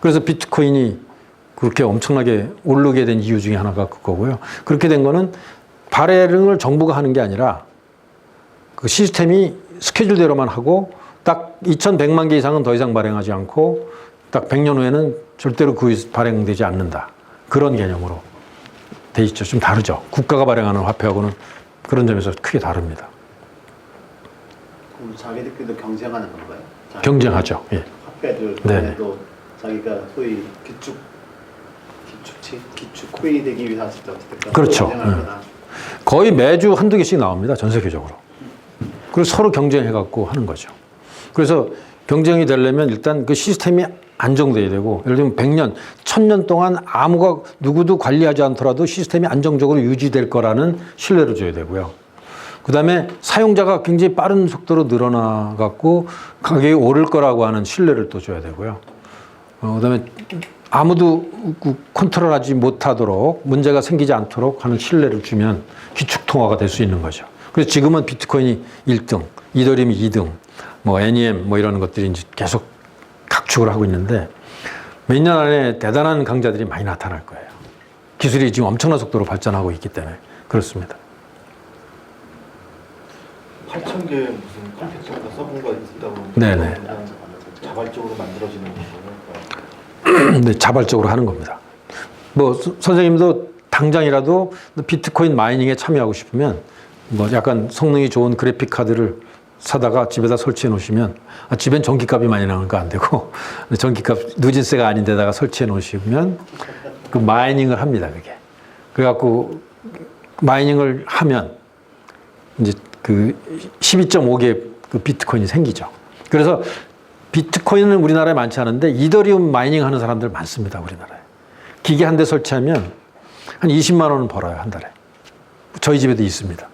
그래서 비트코인이 그렇게 엄청나게 오르게 된 이유 중에 하나가 그거고요. 그렇게 된 거는 발행을 정부가 하는 게 아니라 그 시스템이 스케줄대로만 하고 딱 2,100만 개 이상은 더 이상 발행하지 않고 딱 100년 후에는 절대로 그 발행되지 않는다. 그런 개념으로 돼 있죠. 좀 다르죠. 국가가 발행하는 화폐하고는 그런 점에서 크게 다릅니다. 그럼 자기들끼리도 경쟁하는 건가요? 경쟁하죠. 예. 화폐들 간에도 자기가 소위 기축 코인이 되기 위해서 어쨌든 그렇죠. 경쟁하거나. 거의 매주 한두 개씩 나옵니다. 전 세계적으로. 그리고 서로 경쟁해갖고 하는 거죠. 그래서 경쟁이 되려면 일단 그 시스템이 안정돼야 되고, 예를 들면 100년, 1000년 동안 누구도 관리하지 않더라도 시스템이 안정적으로 유지될 거라는 신뢰를 줘야 되고요. 그 다음에 사용자가 굉장히 빠른 속도로 늘어나갖고 가격이 오를 거라고 하는 신뢰를 또 줘야 되고요. 그 다음에 아무도 컨트롤하지 못하도록 문제가 생기지 않도록 하는 신뢰를 주면 기축통화가 될 수 있는 거죠. 그래서 지금은 비트코인이 1등, 이더리움이 2등, 뭐 NEM 뭐 이런 것들이 이제 계속 각축을 하고 있는데 몇 년 안에 대단한 강자들이 많이 나타날 거예요. 기술이 지금 엄청난 속도로 발전하고 있기 때문에 그렇습니다. 8,000개 무슨 컴퓨터가 서버가 있다고 네네. 자발적으로 만들어지는 거예요? 네, 자발적으로 하는 겁니다. 뭐 선생님도 당장이라도 비트코인 마이닝에 참여하고 싶으면 뭐 약간 성능이 좋은 그래픽 카드를 사다가 집에다 설치해 놓으시면, 집엔 전기값이 많이 나오니까 안 되고 전기값 누진세가 아닌 데다가 설치해 놓으시면 그 마이닝을 합니다. 그게. 그래갖고 마이닝을 하면 이제 그 12.5개 그 비트코인이 생기죠. 그래서 비트코인은 우리나라에 많지 않은데 이더리움 마이닝 하는 사람들 많습니다. 우리나라에. 기계 한 대 설치하면 한 20만 원은 벌어요. 한 달에. 저희 집에도 있습니다.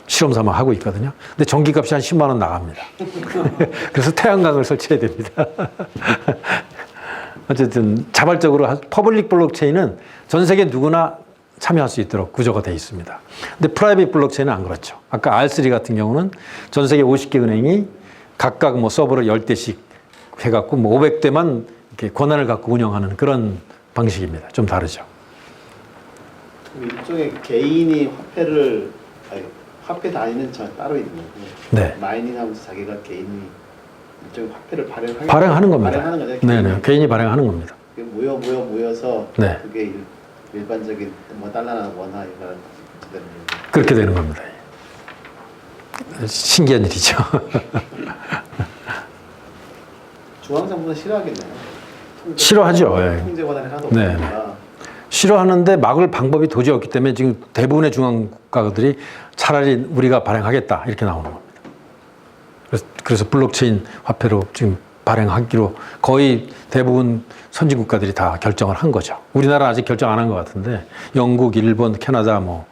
실험 삼아 하고 있거든요. 근데 전기값이 한 10만 원 나갑니다. 그래서 태양광을 설치해야 됩니다. 어쨌든 자발적으로 퍼블릭 블록체인은 전 세계 누구나 참여할 수 있도록 구조가 되어 있습니다. 근데 프라이빗 블록체인은 안 그렇죠. 아까 R3 같은 경우는 전 세계 50개 은행이 각각 뭐 서버를 10대씩 해갖고 뭐 500대만 이렇게 권한을 갖고 운영하는 그런 방식입니다. 좀 다르죠. 일종의 개인이 화폐 단위는 따로 있는 거고, 네. 마이닝하면서 자기가 개인이 일종의 화폐를 발행하는 겁니다. 발행하는 거죠. 네네. 개인이 발행하는 겁니다. 모여서 네. 그게 일반적인 뭐 달러나 원화 이런 그렇게 되는 겁니다. 신기한 일이죠. 중앙정부는 싫어하겠네요. 싫어하죠. 예. 통제 권한이 하나도 네. 없으니까. 싫어하는데 막을 방법이 도저히 없기 때문에 지금 대부분의 중앙 국가들이 차라리 우리가 발행하겠다 이렇게 나오는 겁니다. 그래서 블록체인 화폐로 지금 발행하기로 거의 대부분 선진 국가들이 다 결정을 한 거죠. 우리나라는 아직 결정 안 한 것 같은데 영국, 일본, 캐나다 뭐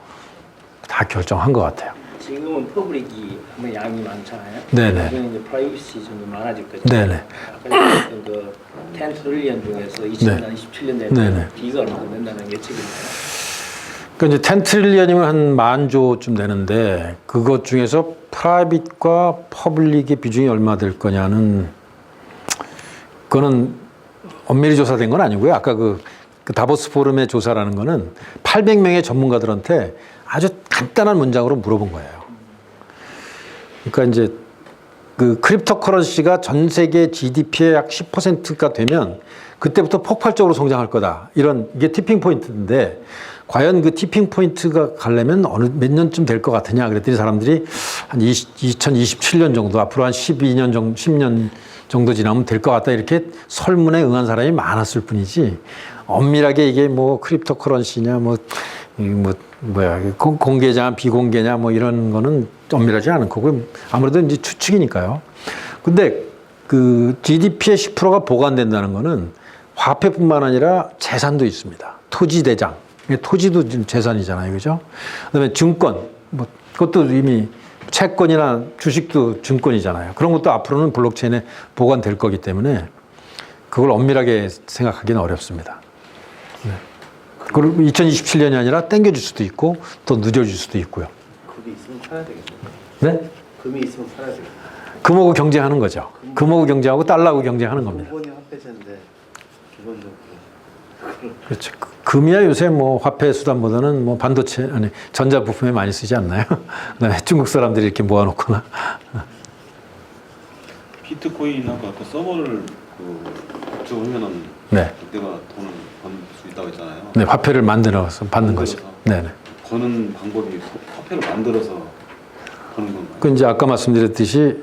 다 결정한 것 같아요. 지금은 퍼블릭이 너무 양이 많잖아요. 네네. 나중에 이제 프라이버시 점점 많아질 거죠. 네네. 아까 얘기했던 그 10 트릴리언 중에서 2027년 되면 네네. 비가 얼마나 된다는 예측이 있나요? 그러니까 이제 10 트릴리언이면 한 10,000조쯤 되는데 그것 중에서 프라이빗과 퍼블릭의 비중이 얼마 될 거냐는 그거는 엄밀히 조사된 건 아니고요. 아까 그 다보스 포럼의 조사라는 거는 800명의 전문가들한테 아주 간단한 문장으로 물어본 거예요. 그러니까 이제 그 크립토커런시가 전 세계 GDP의 약 10%가 되면 그때부터 폭발적으로 성장할 거다. 이런 이게 티핑 포인트인데 과연 그 티핑 포인트가 가려면 어느 몇 년쯤 될 것 같으냐 그랬더니 사람들이 한 2027년 정도 앞으로 한 12년 정도 10년 정도 지나면 될 것 같다 이렇게 설문에 응한 사람이 많았을 뿐이지 엄밀하게 이게 뭐 크립토커런시냐 뭐야 공개냐 비공개냐 뭐 이런 거는 엄밀하지 않은 거고 아무래도 이제 추측이니까요. 근데 그 GDP의 10%가 보관된다는 거는 화폐뿐만 아니라 재산도 있습니다. 토지 대장. 토지도 지금 재산이잖아요. 그죠? 그다음에 증권. 뭐 그것도 이미 채권이나 주식도 증권이잖아요. 그런 것도 앞으로는 블록체인에 보관될 거기 때문에 그걸 엄밀하게 생각하기는 어렵습니다. 네. 그걸 2027년이 아니라 땡겨줄 수도 있고 더 늦어질 수도 있고요. 금이 있으면 살아야 되겠네. 네? 금이 있으면 살아야 되겠네. 금하고 경쟁하는 거죠. 금하고 경쟁하고 달러하고 경쟁하는 겁니다. 기본이 화폐제인데 기본적으로 그렇죠. 금이야 요새 뭐 화폐 수단보다는 뭐 반도체 아니 전자 부품에 많이 쓰지 않나요? 그다음에 중국 사람들이 이렇게 모아놓거나. 비트코인하고 아까 서버를 적으면은 네. 그때가 돈을 번 수 있다고 했잖아요. 네, 화폐를 만들어서 받는 거죠. 네, 네. 버는 방법이 화폐를 만들어서 버는 건가요? 그 이제 아까 말씀드렸듯이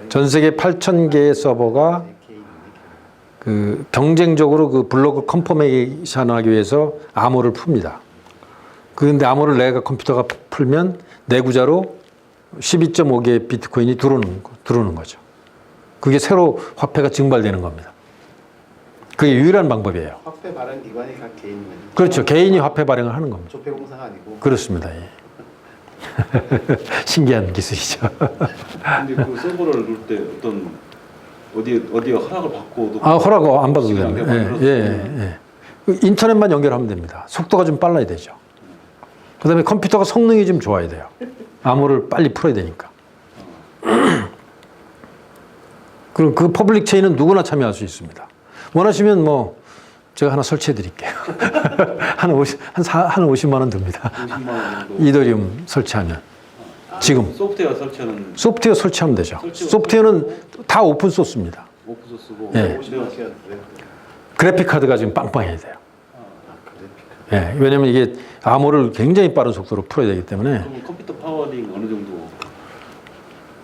전 세계 8,000개의 서버가 그 경쟁적으로 그 블록 컨퍼메이션 하기 위해서 암호를 풉니다. 그런데 암호를 내가 컴퓨터가 풀면 내구자로 12.5개의 비트코인이 들어오는 거죠. 그게 새로 화폐가 증발되는 겁니다. 그게 유일한 방법이에요. 화폐 발행 기관이 각 개인이면 그렇죠. 개인이 화폐 발행을 하는 겁니다. 조폐공사가 아니고 그렇습니다. 예. 신기한 기술이죠. 근데 그 서버를 놓을 때 어떤 어디에 허락을 받고 허락 안 받아도 시간 됩니다. 만들어서 예. 인터넷만 연결하면 됩니다. 속도가 좀 빨라야 되죠. 그다음에 컴퓨터가 성능이 좀 좋아야 돼요. 암호를 빨리 풀어야 되니까. 그리고 그 퍼블릭 체인은 누구나 참여할 수 있습니다. 원하시면 뭐 제가 하나 설치해 드릴게요. 한 50만 원 듭니다. 50만 원 정도. 이더리움 설치하면. 지금 소프트웨어 설치하는 소프트웨어 설치하면 되죠. 소프트웨어는 다 오픈 소스입니다. 오픈소스고 예. 50만 원씩은 돼. 그래픽 카드가 지금 빵빵해야 돼요. 그래픽. 예, 왜냐하면 이게 암호를 굉장히 빠른 속도로 풀어야 되기 때문에 그럼 컴퓨터 파워링 어느 정도?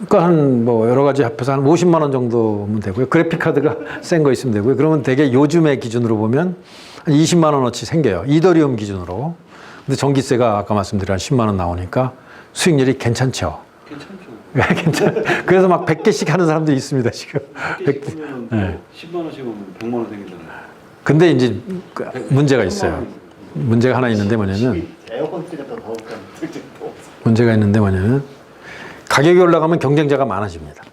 그러니까 한 뭐 여러 가지 합해서 한 50만 원 정도면 되고요. 그래픽 카드가 센 거 있으면 되고요. 그러면 되게 요즘의 기준으로 보면 한 20만 원어치 생겨요. 이더리움 기준으로. 근데 전기세가 아까 말씀드린 한 10만 원 나오니까 수익률이 괜찮죠. 괜찮죠. 그래서 막 100개씩 하는 사람도 있습니다, 지금. 100개씩 하면 네. 10만 원씩 하면 100만 원 생기잖아요. 근데 이제 그 문제가 있어요. 문제가 하나 있는데 뭐냐면 에어컨 틀렸다 더 없다. 특징도 없어. 문제가 있는데 뭐냐면 가격이 올라가면 경쟁자가 많아집니다.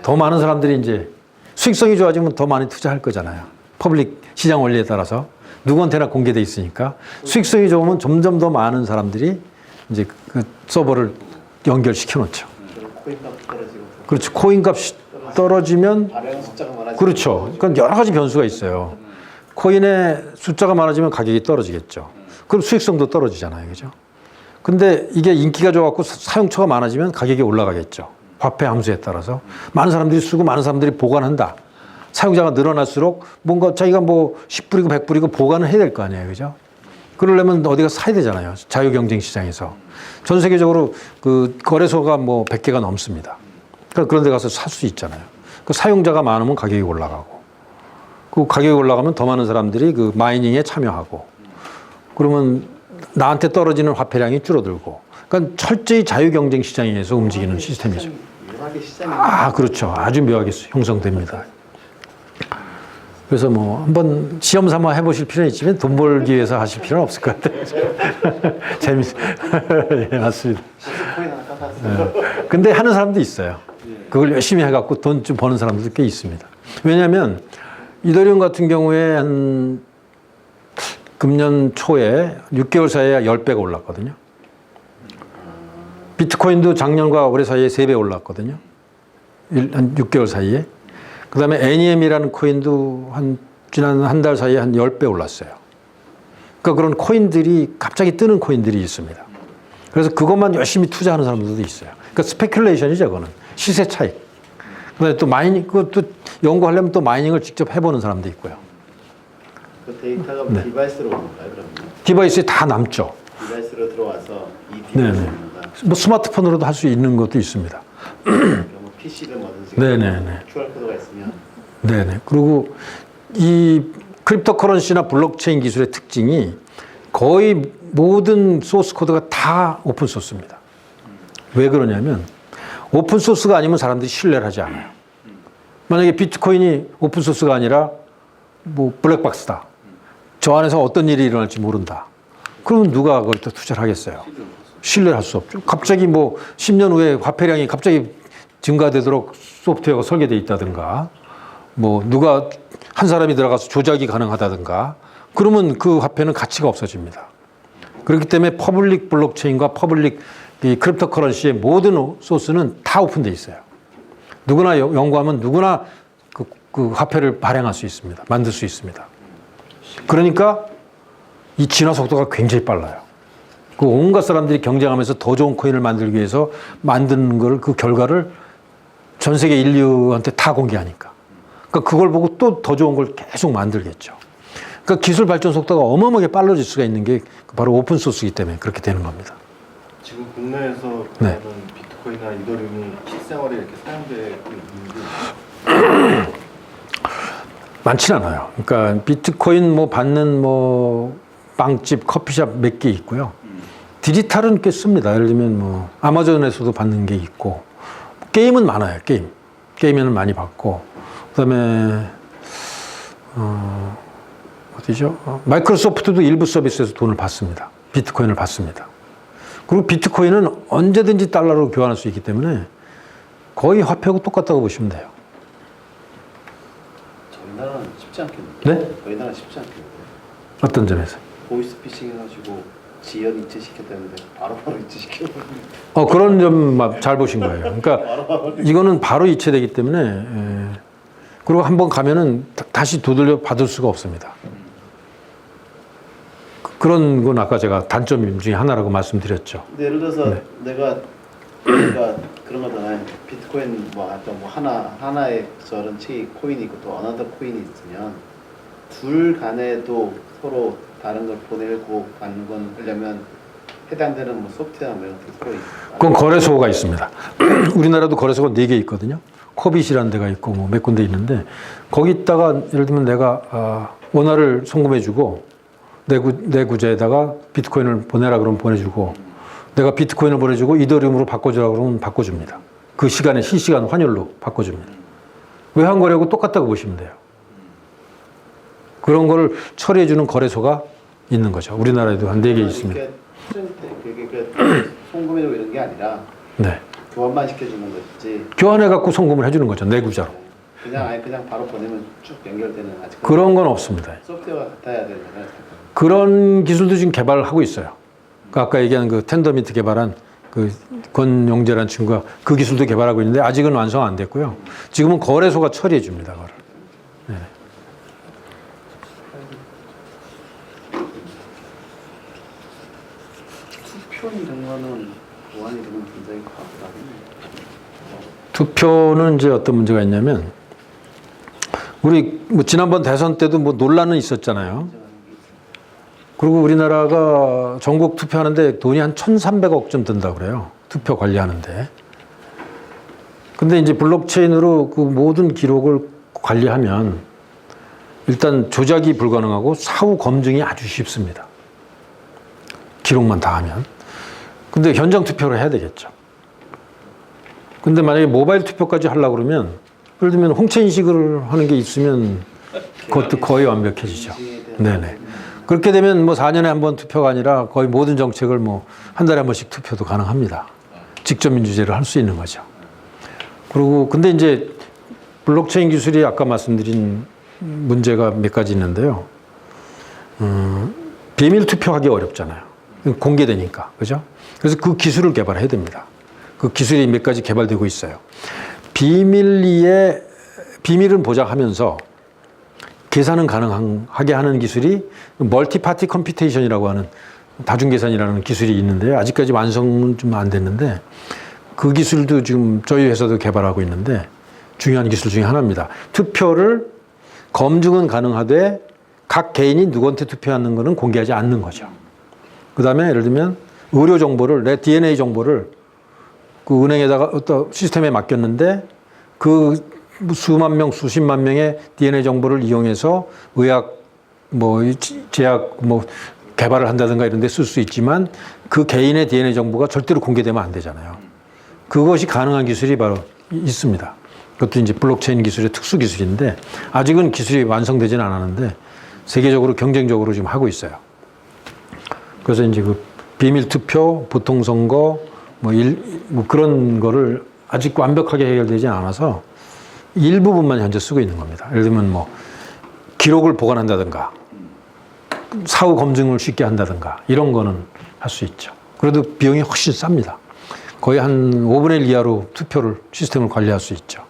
더 많은 사람들이 이제 수익성이 좋아지면 더 많이 투자할 거잖아요. 퍼블릭 시장 원리에 따라서 누구한테나 공개돼 있으니까 수익성이 좋으면 점점 더 많은 사람들이 이제 그 서버를 연결시켜 놓죠. 코인값 떨어지고. 그렇죠. 코인 값이 떨어지면 발행 숫자가 많아지고. 그렇죠. 그러니까 여러 가지 변수가 있어요. 코인의 숫자가 많아지면 가격이 떨어지겠죠. 그럼 수익성도 떨어지잖아요. 그죠? 근데 이게 인기가 좋아갖고 사용처가 많아지면 가격이 올라가겠죠. 화폐 함수에 따라서. 많은 사람들이 쓰고 많은 사람들이 보관한다. 사용자가 늘어날수록 뭔가 자기가 뭐 10불이고 100불이고 보관을 해야 될 거 아니에요. 그죠? 그러려면 어디가 사야 되잖아요. 자유경쟁 시장에서. 전 세계적으로 그 거래소가 뭐 100개가 넘습니다. 그러니까 그런 데 가서 살 수 있잖아요. 그 사용자가 많으면 가격이 올라가고. 그 가격이 올라가면 더 많은 사람들이 그 마이닝에 참여하고. 그러면 나한테 떨어지는 화폐량이 줄어들고. 그러니까 철저히 자유경쟁 시장에서 움직이는 시스템이죠. 묘하게 시장이. 그렇죠. 아주 묘하게 형성됩니다. 그래서 뭐 한번 시험 삼아 해보실 필요는 있지만 돈 벌기 위해서 하실 필요는 없을 것 같아요. 예, 맞습니다. 코인 하나 까봤어요. 근데 하는 사람도 있어요. 그걸 열심히 해갖고 돈 좀 버는 사람들도 꽤 있습니다. 왜냐하면 이더리움 같은 경우에 한 금년 초에 6개월 사이에 10배가 올랐거든요. 비트코인도 작년과 올해 사이에 3배 올랐거든요. 한 6개월 사이에. 그 다음에 NEM이라는 코인도 지난 한 달 사이에 한 10배 올랐어요. 그러니까 그런 코인들이 갑자기 뜨는 코인들이 있습니다. 그래서 그것만 열심히 투자하는 사람들도 있어요. 그러니까 스페큘레이션이죠, 그거는. 시세 차익. 그 다음에 또 마이닝, 그것도 연구하려면 또 마이닝을 직접 해보는 사람도 있고요. 그 데이터가 네. 디바이스로 오는 거예요, 그러면? 디바이스에 다 남죠. 디바이스로 들어와서 이 네네. 디바이스가 뭐 스마트폰으로도 할 수 있는 것도 있습니다. 뭐 PC를 뭐든지 네네네. QR 코드가 있으면 네네. 그리고 이 크립토커런시나 블록체인 기술의 특징이 거의 모든 소스 코드가 다 오픈 소스입니다. 왜 그러냐면 오픈 소스가 아니면 사람들이 신뢰를 하지 않아요. 만약에 비트코인이 오픈 소스가 아니라 뭐 블랙박스다. 저 안에서 어떤 일이 일어날지 모른다. 그러면 누가 거기다 투자를 하겠어요? 신뢰를 할 수 없죠. 갑자기 뭐 10년 후에 화폐량이 갑자기 증가되도록 소프트웨어가 설계되어 있다든가 뭐 누가 한 사람이 들어가서 조작이 가능하다든가 그러면 그 화폐는 가치가 없어집니다. 그렇기 때문에 퍼블릭 블록체인과 퍼블릭 이 크립토커런시의 모든 소스는 다 오픈되어 있어요. 누구나 연구하면 누구나 그 화폐를 발행할 수 있습니다. 만들 수 있습니다. 그러니까 이 진화 속도가 굉장히 빨라요. 그 온갖 사람들이 경쟁하면서 더 좋은 코인을 만들기 위해서 만드는 걸 그 결과를 전 세계 인류한테 다 공개하니까. 그러니까 그걸 보고 또 더 좋은 걸 계속 만들겠죠. 그러니까 기술 발전 속도가 어마어마하게 빨라질 수가 있는 게 바로 오픈 소스이기 때문에 그렇게 되는 겁니다. 지금 국내에서 네. 그런 비트코인이나 이더리움이 실생활에 이렇게 사용되고 있는지 많지는 않아요. 그러니까 비트코인 뭐 받는 뭐 빵집, 커피숍 몇 개 있고요. 디지털은 꽤 씁니다. 예를 들면 뭐 아마존에서도 받는 게 있고 게임은 많아요. 게임에는 많이 받고 그다음에 어디죠? 마이크로소프트도 일부 서비스에서 돈을 받습니다. 비트코인을 받습니다. 그리고 비트코인은 언제든지 달러로 교환할 수 있기 때문에 거의 화폐하고 똑같다고 보시면 돼요. 저희 나라는 쉽지 않겠는데. 네? 저희 나라는 쉽지 않겠는데. 어떤 점에서? 보이스피싱 해가지고 지연 이체시켰다는데 바로바로 이체시켜버리는. 그런 점 잘 보신 거예요. 그러니까 이거는 바로 이체되기 때문에 그리고 한번 가면은 다시 되돌려 받을 수가 없습니다. 그런 건 아까 제가 단점 중에 하나라고 말씀드렸죠. 근데 예를 들어서 네. 내가 그런 거잖아요. 비트코인 뭐 하여튼 뭐 하나의 저런 치 코인이 있고 또 어나더 코인이 있으면 둘 간에도 서로 다른 걸 보내고 받는 건 하려면 해당되는 뭐 소프트웨어 이런 것들이 서로 있어요. 그건 거래소가 있습니다. 우리나라도 거래소가 4개 있거든요. 코빗이라는 데가 있고 뭐 몇 군데 있는데 거기다가 예를 들면 내가 원화를 송금해주고 내 구제에다가 비트코인을 보내라 그러면 보내주고 내가 비트코인을 보내주고 이더리움으로 바꿔주라 그러면 바꿔줍니다. 그 시간에 실시간 환율로 바꿔줍니다. 외환거래하고 똑같다고 보시면 돼요. 그런 거를 처리해주는 거래소가 있는 거죠. 우리나라에도 한 4개 있습니다. 그게 송금해주고 이런 게 아니라 네. 교환만 시켜주는 것이지. 교환해갖고 송금을 해주는 거죠. 내 구자로. 그냥 바로 보내면 쭉 연결되는 아직 그런 건 없습니다. 소프트웨어가 같아야 되잖아요. 그런 기술도 지금 개발하고 있어요. 아까 얘기한 그 텐더미트 개발한 그 권용재라는 친구가 그 기술도 개발하고 있는데 아직은 완성 안 됐고요. 지금은 거래소가 처리해 줍니다. 그걸. 네. 투표 이런 거는 보안이 되면 굉장히 과하거든요. 투표는 이제 어떤 문제가 있냐면 우리 뭐 지난번 대선 때도 뭐 논란은 있었잖아요. 그리고 우리나라가 전국 투표하는데 돈이 한 1,300억 좀 든다고 그래요. 투표 관리하는데. 근데 이제 블록체인으로 그 모든 기록을 관리하면 일단 조작이 불가능하고 사후 검증이 아주 쉽습니다. 기록만 다 하면. 근데 현장 투표를 해야 되겠죠. 근데 만약에 모바일 투표까지 하려고 그러면 예를 들면 홍채 인식을 하는 게 있으면 그것도 거의 완벽해지죠. 네네. 그렇게 되면 뭐 4년에 한 번 투표가 아니라 거의 모든 정책을 뭐 한 달에 한 번씩 투표도 가능합니다. 직접 민주제를 할 수 있는 거죠. 그리고 근데 이제 블록체인 기술이 아까 말씀드린 문제가 몇 가지 있는데요. 비밀 투표하기 어렵잖아요. 공개되니까. 그죠? 그래서 그 기술을 개발해야 됩니다. 그 기술이 몇 가지 개발되고 있어요. 비밀은 보장하면서 계산은 가능하게 하는 기술이 멀티파티 컴퓨테이션이라고 하는 다중계산이라는 기술이 있는데요. 아직까지 완성은 좀 안 됐는데 그 기술도 지금 저희 회사도 개발하고 있는데 중요한 기술 중에 하나입니다. 투표를 검증은 가능하되 각 개인이 누구한테 투표하는 것은 공개하지 않는 거죠. 그 다음에 예를 들면 의료 정보를, 내 DNA 정보를 그 은행에다가 어떤 시스템에 맡겼는데 그 수만 명, 수십만 명의 DNA 정보를 이용해서 의학, 제약, 개발을 한다든가 이런 데 쓸 수 있지만 그 개인의 DNA 정보가 절대로 공개되면 안 되잖아요. 그것이 가능한 기술이 바로 있습니다. 그것도 이제 블록체인 기술의 특수 기술인데 아직은 기술이 완성되지는 않았는데 세계적으로 경쟁적으로 지금 하고 있어요. 그래서 이제 그 비밀 투표, 보통 선거, 그런 거를 아직 완벽하게 해결되지 않아서 일부분만 현재 쓰고 있는 겁니다. 예를 들면 기록을 보관한다든가 사후 검증을 쉽게 한다든가 이런 거는 할 수 있죠. 그래도 비용이 훨씬 쌉니다. 거의 한 5분의 1 이하로 투표를 시스템을 관리할 수 있죠.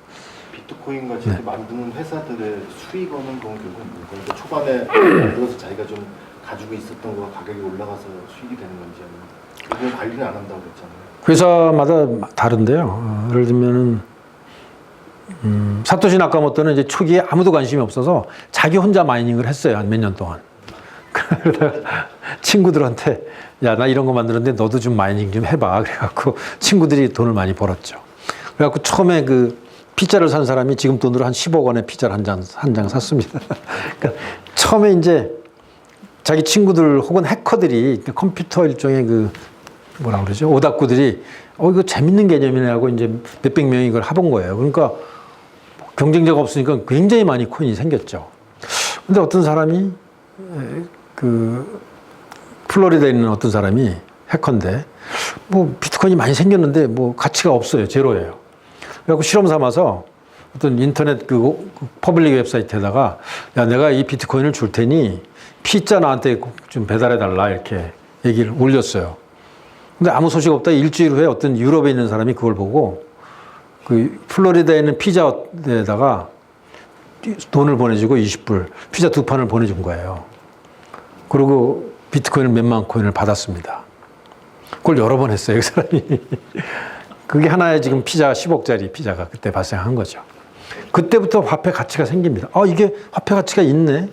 비트코인 같이 만드는 회사들의 수익원은 그런 결국은 그러니까 초반에 만들어서 자기가 좀 가지고 있었던 거가 가격이 올라가서 수익이 되는 건지 아니면 그건 관리는 안 한다고 그랬잖아요. 회사마다 다른데요. 예를 들면은 사토시 나카모토는 이제 초기에 아무도 관심이 없어서 자기 혼자 마이닝을 했어요. 한 몇 년 동안. 그러다가 친구들한테 야, 나 이런 거 만들었는데 너도 좀 마이닝 좀 해봐. 그래갖고 친구들이 돈을 많이 벌었죠. 그래갖고 처음에 그 피자를 산 사람이 지금 돈으로 한 10억 원의 피자를 한 장 샀습니다. 그러니까 처음에 이제 자기 친구들 혹은 해커들이 컴퓨터 일종의 뭐라 그러죠? 오다쿠들이 이거 재밌는 개념이네 하고 이제 몇백 명이 이걸 해본 거예요. 그러니까 경쟁자가 없으니까 굉장히 많이 코인이 생겼죠. 근데 어떤 사람이 플로리다에 있는 어떤 사람이 해커인데 비트코인이 많이 생겼는데 가치가 없어요. 제로예요. 그래갖고 실험 삼아서 어떤 인터넷 퍼블릭 웹사이트에다가 야, 내가 이 비트코인을 줄 테니 피자 나한테 좀 배달해 달라 이렇게 얘기를 올렸어요. 근데 아무 소식 없다 일주일 후에 어떤 유럽에 있는 사람이 그걸 보고 플로리다에 있는 피자에다가 돈을 보내주고 20불 피자 2판을 보내준 거예요. 그리고 비트코인을 몇만 코인을 받았습니다. 그걸 여러 번 했어요, 그 사람이. 그게 하나에 지금 피자 10억짜리 피자가 그때 발생한 거죠. 그때부터 화폐 가치가 생깁니다. 이게 화폐 가치가 있네.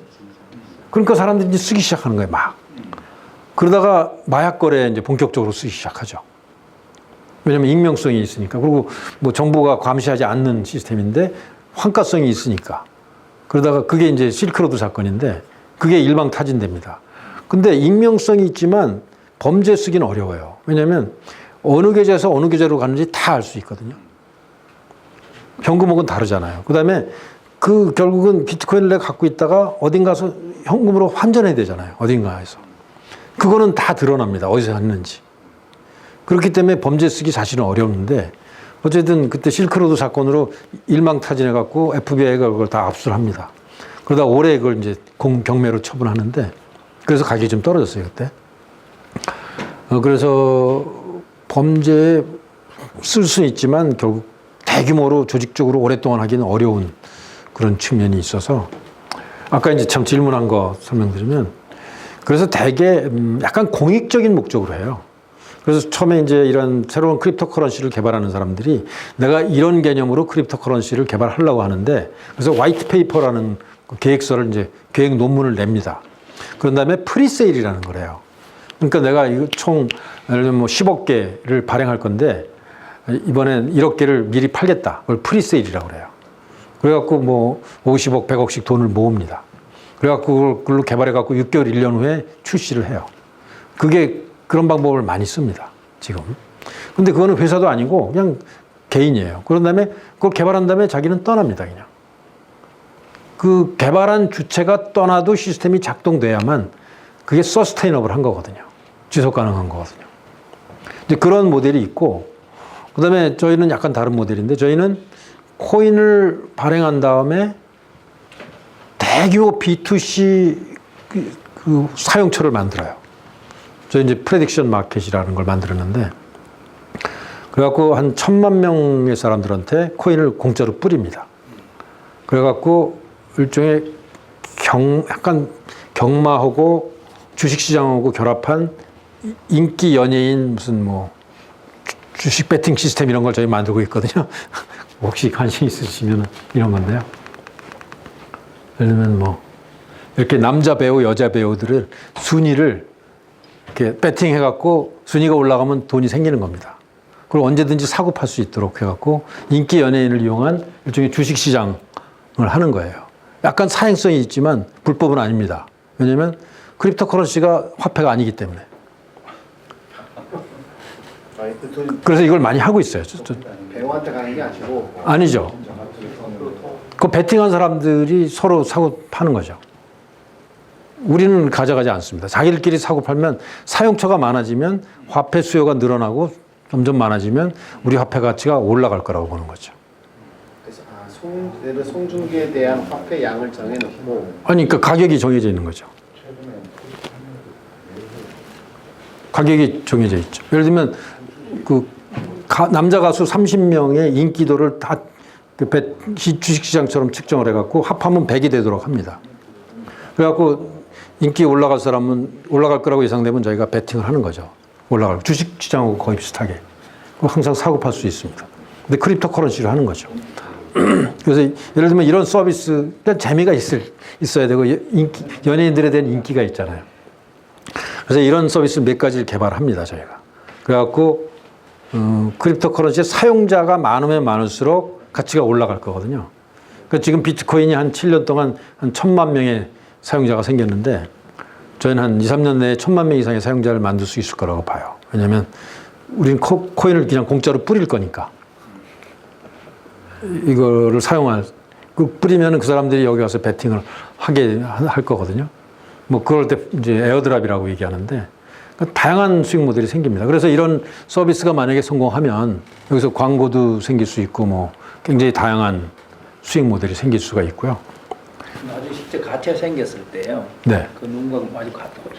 그러니까 사람들이 이제 쓰기 시작하는 거예요, 막. 그러다가 마약 거래에 이제 본격적으로 쓰기 시작하죠. 왜냐면 익명성이 있으니까. 그리고 정부가 감시하지 않는 시스템인데 환가성이 있으니까. 그러다가 그게 이제 실크로드 사건인데 그게 일방타진됩니다. 근데 익명성이 있지만 범죄 쓰기는 어려워요. 왜냐면 어느 계좌에서 어느 계좌로 가는지 다 알 수 있거든요. 현금하고는 다르잖아요. 그 다음에 결국은 비트코인을 내가 갖고 있다가 어딘가서 현금으로 환전해야 되잖아요. 어딘가에서. 그거는 다 드러납니다. 어디서 했는지. 그렇기 때문에 범죄 쓰기 사실은 어려운데 어쨌든 그때 실크로드 사건으로 일망타진해갖고 FBI가 그걸 다 압수를 합니다. 그러다 올해 그걸 이제 경매로 처분하는데 그래서 가격이 좀 떨어졌어요, 그때. 그래서 범죄에 쓸 수는 있지만 결국 대규모로 조직적으로 오랫동안 하기는 어려운 그런 측면이 있어서 아까 이제 참 질문한 거 설명드리면 그래서 대개 약간 공익적인 목적으로 해요. 그래서 처음에 이제 이런 새로운 크립토 커런시를 개발하는 사람들이 내가 이런 개념으로 크립토 커런시를 개발하려고 하는데 그래서 화이트 페이퍼라는 계획서를 이제 계획 논문을 냅니다. 그런 다음에 프리세일이라는 거래요. 그러니까 내가 이거 총 예를 들면 10억 개를 발행할 건데 이번엔 1억 개를 미리 팔겠다. 그걸 프리세일이라고 그래요. 그래갖고 50억, 100억씩 돈을 모읍니다. 그래갖고 그걸로 개발해갖고 6개월, 1년 후에 출시를 해요. 그런 방법을 많이 씁니다. 지금. 근데 그거는 회사도 아니고 그냥 개인이에요. 그런 다음에 그걸 개발한 다음에 자기는 떠납니다. 그냥. 그 개발한 주체가 떠나도 시스템이 작동돼야만 그게 서스테이너블한 거거든요. 지속 가능한 거거든요. 이제 그런 모델이 있고, 그 다음에 저희는 약간 다른 모델인데, 저희는 코인을 발행한 다음에 대규모 B2C 그 사용처를 만들어요. 저 이제 프레딕션 마켓이라는 걸 만들었는데, 그래갖고 한 1,000만 명의 사람들한테 코인을 공짜로 뿌립니다. 그래갖고 일종의 약간 경마하고 주식시장하고 결합한 인기 연예인 무슨 뭐 주식 배팅 시스템 이런 걸 저희 만들고 있거든요. 혹시 관심 있으시면 이런 건데요. 예를 들면 뭐 이렇게 남자 배우, 여자 배우들을 순위를 이렇게 배팅해갖고 순위가 올라가면 돈이 생기는 겁니다. 그리고 언제든지 사고 팔 수 있도록 해갖고 인기 연예인을 이용한 일종의 주식 시장을 하는 거예요. 약간 사행성이 있지만 불법은 아닙니다. 왜냐하면 크립토 커런시가 화폐가 아니기 때문에. 아니, 그 돈 그래서 이걸 많이 하고 있어요. 배우한테 가는 게 아니고 아니죠. 그 베팅한 사람들이 서로 사고 파는 거죠. 우리는 가져가지 않습니다. 자기들끼리 사고 팔면 사용처가 많아지면 화폐 수요가 늘어나고 점점 많아지면 우리 화폐 가치가 올라갈 거라고 보는 거죠. 그래서 예를 송중기에 대한 화폐 양을 정해놓고 아니, 그러니까 가격이 정해져 있는 거죠. 가격이 정해져 있죠. 예를 들면 그 남자 가수 30명의 인기도를 다 그 주식시장처럼 측정을 해갖고 합하면 100이 되도록 합니다. 그래갖고 인기 올라갈 사람은 올라갈 거라고 예상되면 저희가 베팅을 하는 거죠. 올라갈 주식시장하고 거의 비슷하게. 항상 사고 팔 수 있습니다. 근데 크립토 커런시를 하는 거죠. 그래서 예를 들면 이런 서비스, 재미가 있어야 되고 연예인들에 대한 인기가 있잖아요. 그래서 이런 서비스 몇 가지를 개발합니다, 저희가. 그래갖고 크립토 커런시의 사용자가 많으면 많을수록 가치가 올라갈 거거든요. 그러니까 지금 비트코인이 한 7년 동안 한 1,000만 명의 사용자가 생겼는데 저희는 한 2, 3년 내에 1,000만 명 이상의 사용자를 만들 수 있을 거라고 봐요. 왜냐하면 우리는 코인을 그냥 공짜로 뿌릴 거니까. 이거를 뿌리면 그 사람들이 여기 와서 베팅을 하게 할 거거든요. 뭐 그럴 때 이제 에어드랍이라고 얘기하는데 다양한 수익 모델이 생깁니다. 그래서 이런 서비스가 만약에 성공하면 여기서 광고도 생길 수 있고 뭐 굉장히 다양한 수익 모델이 생길 수가 있고요. 나중에 실제 가치가 생겼을 때요. 네. 그 누군가 아주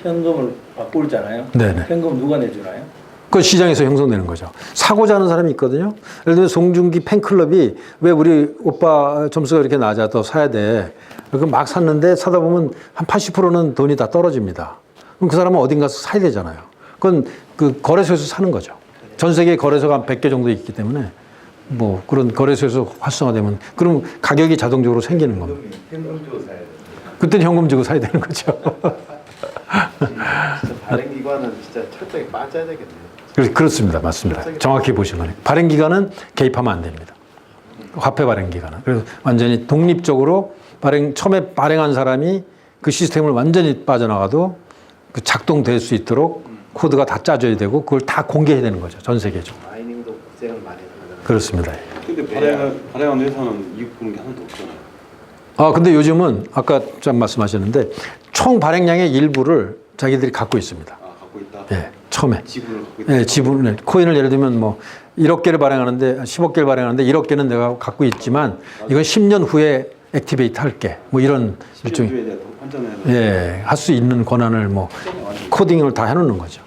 현금을 바꾸잖아요. 네네. 현금 누가 내주나요? 그 시장에서 형성되는 거죠. 사고자 하는 사람이 있거든요. 예를 들면 송중기 팬클럽이 왜 우리 오빠 점수가 이렇게 낮아 더 사야 돼. 그럼 막 샀는데 사다 보면 한 80%는 돈이 다 떨어집니다. 그럼 그 사람은 어딘 가서 사야 되잖아요. 그건 그 거래소에서 사는 거죠. 전 세계 거래소가 한 100개 정도 있기 때문에 뭐 그런 거래소에서 활성화되면 그럼 가격이 자동적으로 생기는 겁니다. 현금 주고 사야 돼. 그때는 현금 주고 사야 되는 거죠. 진짜 발행기관은 진짜 철저히 빠져야 되겠네요. 그렇습니다. 맞습니다. 정확히 보신 거네요. 발행기관은 개입하면 안 됩니다. 화폐 발행기관은. 그래서 완전히 독립적으로 처음에 발행한 사람이 그 시스템을 완전히 빠져나가도 그 작동될 수 있도록 코드가 다 짜져야 되고 그걸 다 공개해야 되는 거죠. 전 세계적으로. 마이닝도 고생을 많이 하잖아요. 그렇습니다. 근데 발행한 회사는 이익 보는 게 하나도 없잖아요. 근데 요즘은 아까 좀 말씀하셨는데 총 발행량의 일부를 자기들이 갖고 있습니다. 갖고 있다. 예, 처음에. 지분을 갖고 있다. 예, 지분을 코인을 예를 들면 뭐 1억 개를 발행하는데 10억 개를 발행하는데 1억 개는 내가 갖고 있지만 이건 10년 후에 액티베이트 할게. 뭐 이런 일종의 주에 대한 판단을 예, 할 수 있는 권한을 뭐 코딩을 다 해놓는 거죠.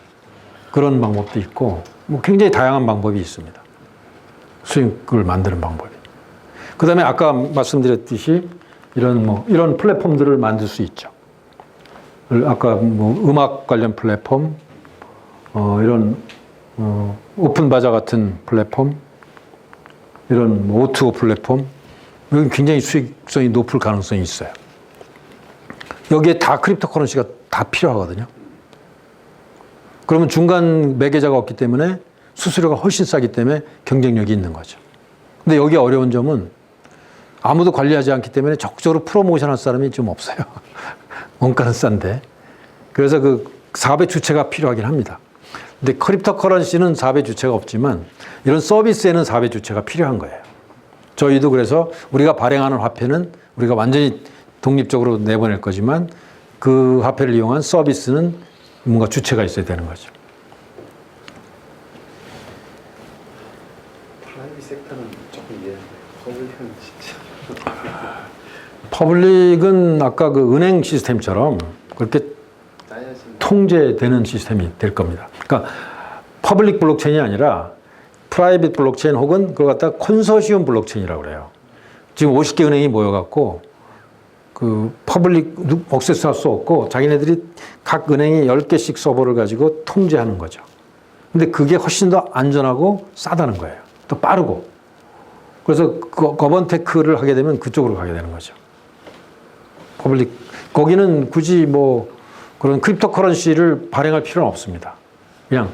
그런 방법도 있고 뭐 굉장히 다양한 방법이 있습니다. 수익을 만드는 방법이. 그다음에 아까 말씀드렸듯이 이런 플랫폼들을 만들 수 있죠. 아까 뭐 음악 관련 플랫폼, 이런 오픈 바자 같은 플랫폼, 이런 뭐 O2O 플랫폼, 여기 굉장히 수익성이 높을 가능성이 있어요. 여기에 다 크립토 커런시가 다 필요하거든요. 그러면 중간 매개자가 없기 때문에 수수료가 훨씬 싸기 때문에 경쟁력이 있는 거죠. 근데 여기 어려운 점은 아무도 관리하지 않기 때문에 적극적으로 프로모션 할 사람이 좀 없어요. 원가는 싼데. 그래서 그 사업의 주체가 필요하긴 합니다. 근데 크립토 커런시는 사업의 주체가 없지만 이런 서비스에는 사업의 주체가 필요한 거예요. 저희도 그래서 우리가 발행하는 화폐는 우리가 완전히 독립적으로 내보낼 거지만 그 화폐를 이용한 서비스는 뭔가 주체가 있어야 되는 거죠. 프라이빗 섹터는 조금 이해해요. 퍼블릭은 진짜. 퍼블릭은 아까 그 은행 시스템처럼 그렇게 통제되는 시스템이 될 겁니다. 그러니까 퍼블릭 블록체인이 아니라 프라이빗 블록체인 혹은 그걸 갖다 콘소시엄 블록체인이라고 그래요. 지금 50개 은행이 모여갖고 그 퍼블릭 액세스할 수 없고 자기네들이 각 은행이 10개씩 서버를 가지고 통제하는 거죠. 근데 그게 훨씬 더 안전하고 싸다는 거예요. 또 빠르고. 그래서 거번테크를 하게 되면 그쪽으로 가게 되는 거죠. 퍼블릭 거기는 굳이 뭐 그런 크립토 커런시를 발행할 필요는 없습니다. 그냥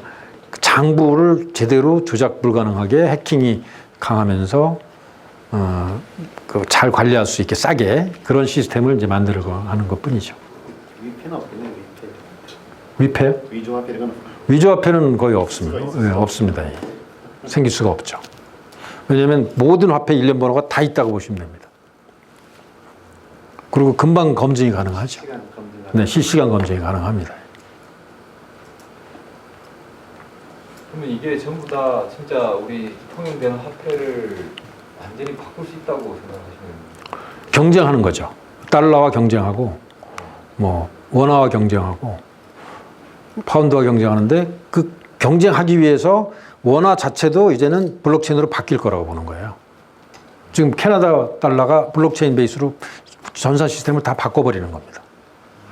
장부를 제대로 조작 불가능하게 해킹이 강하면서 잘 관리할 수 있게 싸게 그런 시스템을 이제 만들고 하는 것뿐이죠. 위패는 없겠네요. 위패? 위조화폐는 위조화폐는 거의 없습니다. 네, 없습니다. 예. 생길 수가 없죠. 왜냐하면 모든 화폐 일련 번호가 다 있다고 보시면 됩니다. 그리고 금방 검증이 가능하죠. 네, 실시간 검증이 가능합니다. 그러면 이게 전부 다 진짜 우리 통용되는 화폐를 완전히 바꿀 수 있다고 생각하시는? 경쟁하는 거죠. 달러와 경쟁하고, 뭐 원화와 경쟁하고, 파운드와 경쟁하는데 그 경쟁하기 위해서 원화 자체도 이제는 블록체인으로 바뀔 거라고 보는 거예요. 지금 캐나다 달러가 블록체인 베이스로 전산 시스템을 다 바꿔버리는 겁니다.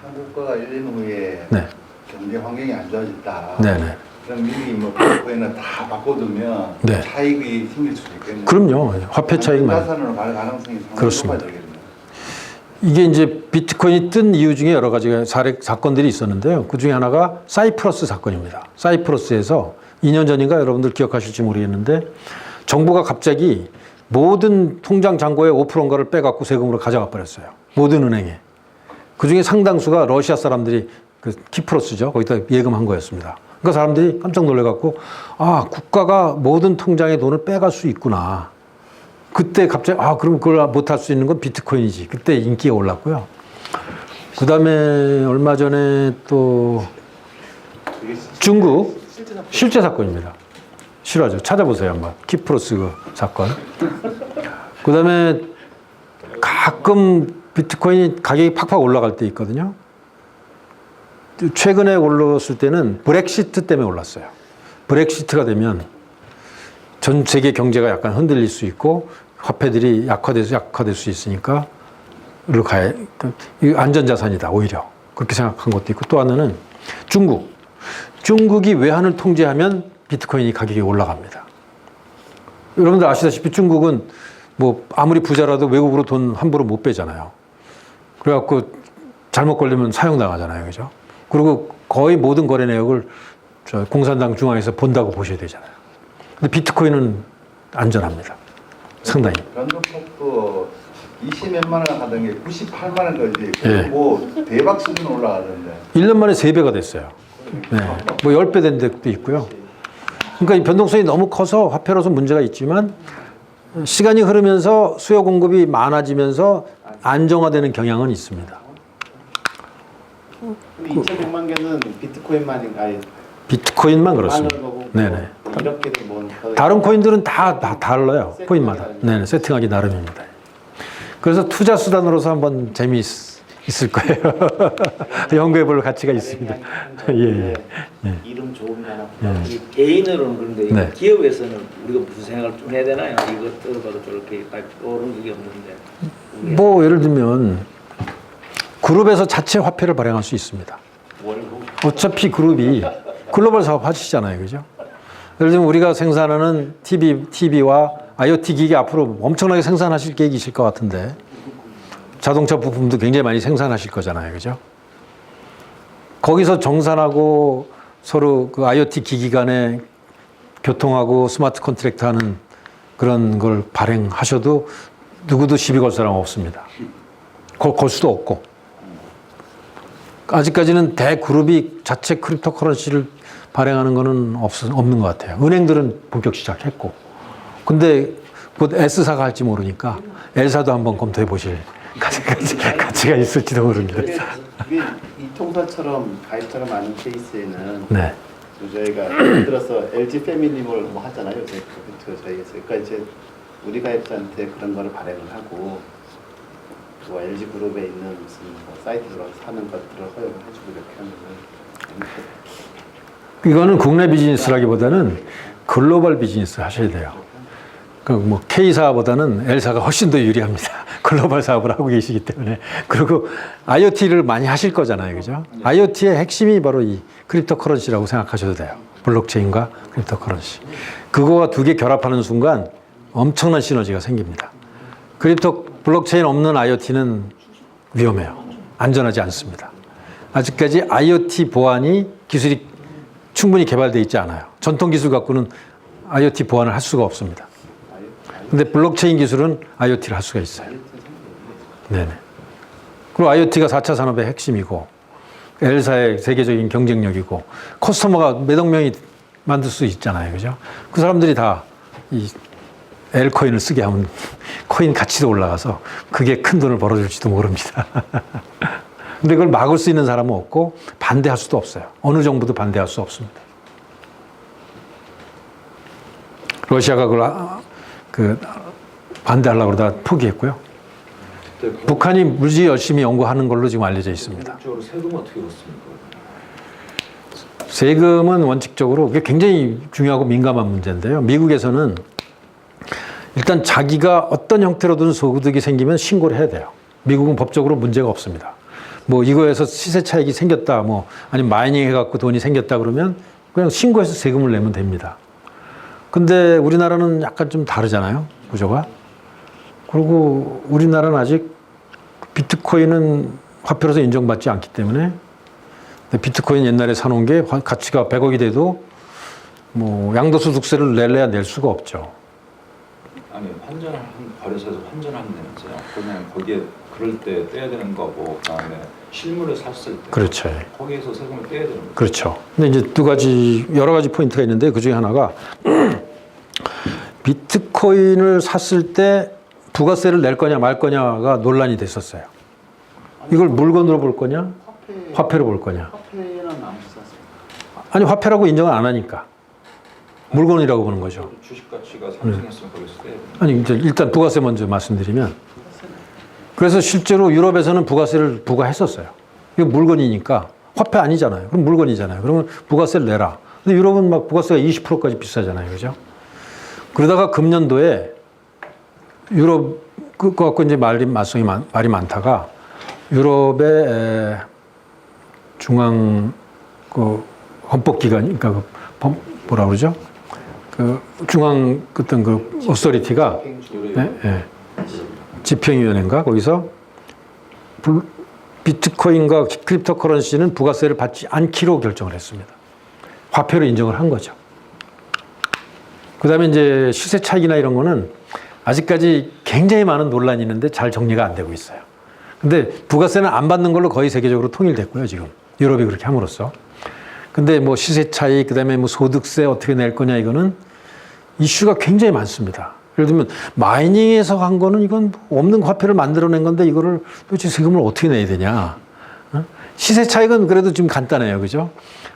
한국가가 열린 후에 네. 경제 환경이 안 좋아졌다. 네네. 그럼 미리 뭐 비트코인을 다 바꿔두면 네. 차익이 생길 수도 있겠네요. 그럼요. 화폐 차익 많이. 자산으로 갈 가능성이 상당히 그렇습니다. 높아지겠네요. 이게 이제 비트코인이 뜬 이유 중에 여러 가지 사건들이 있었는데요. 그 중에 하나가 사이프러스 사건입니다. 사이프러스에서 2년 전인가 여러분들 기억하실지 모르겠는데 정부가 갑자기 모든 통장 잔고의 5%인가를 빼갖고 세금으로 가져가 버렸어요. 모든 은행에. 그 중에 상당수가 러시아 사람들이 그 키프로스죠. 거기다 예금한 거였습니다. 그러니까 사람들이 깜짝 놀래갖고 아, 국가가 모든 통장의 돈을 빼갈 수 있구나. 그때 갑자기 아, 그럼 그걸 못할 수 있는 건 비트코인이지. 그때 인기가 올랐고요. 그 다음에 얼마 전에 또 중국 실제 사건입니다. 실화죠. 찾아보세요 한번. 키프로스 그 사건. 그 다음에 가끔 비트코인이 가격이 팍팍 올라갈 때 있거든요. 최근에 올랐을 때는 브렉시트 때문에 올랐어요. 브렉시트가 되면 전 세계 경제가 약간 흔들릴 수 있고 화폐들이 약화될 수 있으니까 이거 안전자산이다 오히려 그렇게 생각한 것도 있고 또 하나는 중국이 외환을 통제하면 비트코인이 가격이 올라갑니다. 여러분들 아시다시피 중국은 뭐 아무리 부자라도 외국으로 돈 함부로 못 빼잖아요. 그래갖고 잘못 걸리면 사형당하잖아요, 그죠? 그리고 거의 모든 거래 내역을 공산당 중앙에서 본다고 보셔야 되잖아요. 근데 비트코인은 안전합니다. 상당히. 변동폭도 20몇만 원 하던 게 98만 원까지 예. 뭐 대박 수준 올라가던데. 1년 만에 3배가 됐어요. 네. 뭐 10배 된 데도 있고요. 그러니까 이 변동성이 너무 커서 화폐로서 문제가 있지만 시간이 흐르면서 수요 공급이 많아지면서 안정화되는 경향은 있습니다. 근데 2,100만 개는 비트코인만인 아니 비트코인만 그렇습니다. 거고 네네. 이렇게 뭐 다른 코인들은 다 달라요. 코인마다. 네네. 세팅하기 나름입니다. 그래서 투자 수단으로서 한번 재미있을 거예요. 연구해 볼 가치가 있습니다. 예. 이름 좋은 하나. 이 개인으로는 그런데 네. 기업에서는 우리가 무슨 생각을 좀 해야 되나요? 이거 들어봐도 저렇게 딱 떠오르는 게 없는데. 뭐 예를 들면 그룹에서 자체 화폐를 발행할 수 있습니다. 어차피 그룹이 글로벌 사업 하시잖아요, 그죠? 예를 들면 우리가 생산하는 TV와 IoT 기기 앞으로 엄청나게 생산하실 계획이실 것 같은데 자동차 부품도 굉장히 많이 생산하실 거잖아요, 그죠? 거기서 정산하고 서로 그 IoT 기기 간에 교통하고 스마트 컨트랙트 하는 그런 걸 발행하셔도 누구도 시비 걸 사람 없습니다. 걸 수도 없고. 아직까지는 대그룹이 자체 크립토 커런시를 발행하는 거는 없는 것 같아요. 은행들은 본격 시작했고. 근데 곧 S사가 할지 모르니까 L사도 한번 검토해 보실 가치가 있을지도 모릅니다. 이게 이통사처럼 가입처럼 많은 케이스에는 네. 저희가 예를 들어서 LG 패밀리몰 뭐 하잖아요. 저희가 그러니까 이제 우리 가입자한테 그런 거를 발행을 하고 뭐 LG 그룹에 있는 무슨 뭐 사이트로 사는 것들을 허용해주고 이렇게 하면은 이거는 국내 비즈니스라기보다는 글로벌 비즈니스 하셔야 돼요. 뭐 K사보다는 L사가 훨씬 더 유리합니다. 글로벌 사업을 하고 계시기 때문에. 그리고 IoT를 많이 하실 거잖아요. 그죠? IoT의 핵심이 바로 이 크립토 커런시라고 생각하셔도 돼요. 블록체인과 크립토 커런시. 그거와 두 개 결합하는 순간 엄청난 시너지가 생깁니다. 블록체인 없는 IoT는 위험해요. 안전하지 않습니다. 아직까지 IoT 보안이 기술이 충분히 개발되어 있지 않아요. 전통 기술 갖고는 IoT 보안을 할 수가 없습니다. 근데 블록체인 기술은 IoT를 할 수가 있어요. 네네. 그리고 IoT가 4차 산업의 핵심이고, L사의 세계적인 경쟁력이고, 커스터머가 몇억 명이 만들 수 있잖아요. 그죠? 그 사람들이 다 이 L코인을 쓰게 하면 코인 가치도 올라가서 그게 큰 돈을 벌어줄지도 모릅니다. 근데 그걸 막을 수 있는 사람은 없고, 반대할 수도 없어요. 어느 정부도 반대할 수 없습니다. 러시아가 그걸 반대하려고 그러다가 포기했고요. 북한이 무지 열심히 연구하는 걸로 지금 알려져 있습니다. 원칙적으로 세금은 어떻게 그렇습니까? 세금은 원칙적으로 그게 굉장히 중요하고 민감한 문제인데요. 미국에서는 일단 자기가 어떤 형태로든 소득이 생기면 신고를 해야 돼요. 미국은 법적으로 문제가 없습니다. 뭐 이거에서 시세 차익이 생겼다, 뭐 아니면 마이닝 해갖고 돈이 생겼다 그러면 그냥 신고해서 세금을 내면 됩니다. 근데 우리나라는 약간 좀 다르잖아요, 구조가. 그리고 우리나라는 아직 비트코인은 화폐로서 인정받지 않기 때문에 비트코인 옛날에 사놓은 게 가치가 100억이 돼도 뭐 양도소득세를 낼래야 낼 수가 없죠. 아니 환전한 거래소에서 환전하는 데는요. 그러면 거기에 그럴 때 떼야 되는 거고 그다음에 실물을 샀을 때 그렇죠. 거기에서 세금을 떼야 되는 거죠. 그렇죠. 근데 이제 여러 가지 포인트가 있는데 그 중에 하나가 비트코인을 샀을 때 부가세를 낼 거냐 말 거냐가 논란이 됐었어요. 이걸 물건으로 볼 거냐, 화폐로 볼 거냐. 화폐는 안 샀어요. 아니 화폐라고 인정을 안 하니까 물건이라고 보는 거죠. 주식 가치가 상승했으면 거기서 떼야 되는 아니 이제 일단 부가세 먼저 말씀드리면, 그래서 실제로 유럽에서는 부가세를 부과했었어요. 이거 물건이니까 화폐 아니잖아요. 그럼 물건이잖아요. 그러면 부가세를 내라. 근데 유럽은 막 부가세가 20%까지 비싸잖아요, 그죠? 그러다가 금년도에 유럽 그거 갖고 이제 말이 많다가 유럽의 중앙 그 헌법기관, 그러니까 뭐라 그러죠? 그 중앙 어떤 그 어소리티가 집행위원회인가 거기서 비트코인과 크립토 커런시는 부가세를 받지 않기로 결정을 했습니다. 화폐로 인정을 한 거죠. 그다음에 이제 시세 차익이나 이런 거는 아직까지 굉장히 많은 논란이 있는데 잘 정리가 안 되고 있어요. 근데 부가세는 안 받는 걸로 거의 세계적으로 통일됐고요, 지금. 유럽이 그렇게 함으로써. 근데 뭐 시세 차익, 그다음에 뭐 소득세 어떻게 낼 거냐, 이거는 이슈가 굉장히 많습니다. 예를 들면 마이닝에서 한 거는 이건 없는 화폐를 만들어낸 건데 이거를 도대체 세금을 어떻게 내야 되냐. 시세 차익은 그래도 좀 간단해요, 그죠?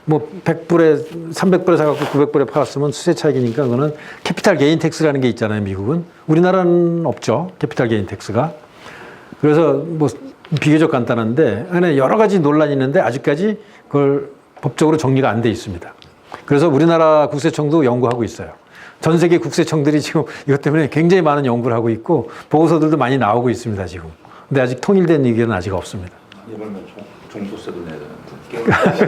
뭐 100불에 300불에 사갖고 900불에 팔았으면 시세 차익이니까 그거는 캐피탈 게인 텍스라는 게 있잖아요, 미국은. 우리나라는 없죠, 캐피탈 게인 텍스가. 그래서 뭐 비교적 간단한데 안에 여러 가지 논란이 있는데 아직까지 그걸 법적으로 정리가 안 돼 있습니다. 그래서 우리나라 국세청도 연구하고 있어요. 전 세계 국세청들이 지금 이것 때문에 굉장히 많은 연구를 하고 있고 보고서들도 많이 나오고 있습니다, 지금. 근데 아직 통일된 의견은 아직 없습니다. 이러면 종부세도 내야 되는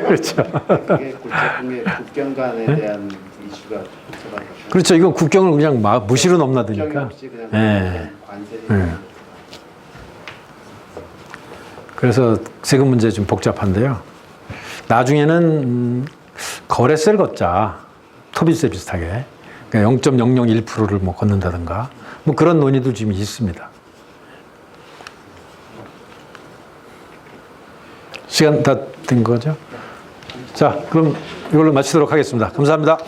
그렇죠. 그게 국제국의 국경 간에 대한 이슈가 있어가지고. 그렇죠. 이건 국경을 그냥 무시로 국경이 넘나드니까. 없이 그냥 예. 관세. 그래서 세금 문제 좀 복잡한데요. 나중에는 거래세를 걷자. 토비세 비슷하게. 그러니까 0.001%를 뭐 걷는다든가. 뭐 그런 논의도 지금 있습니다. 시간 다 된 거죠? 자, 그럼 이걸로 마치도록 하겠습니다. 감사합니다.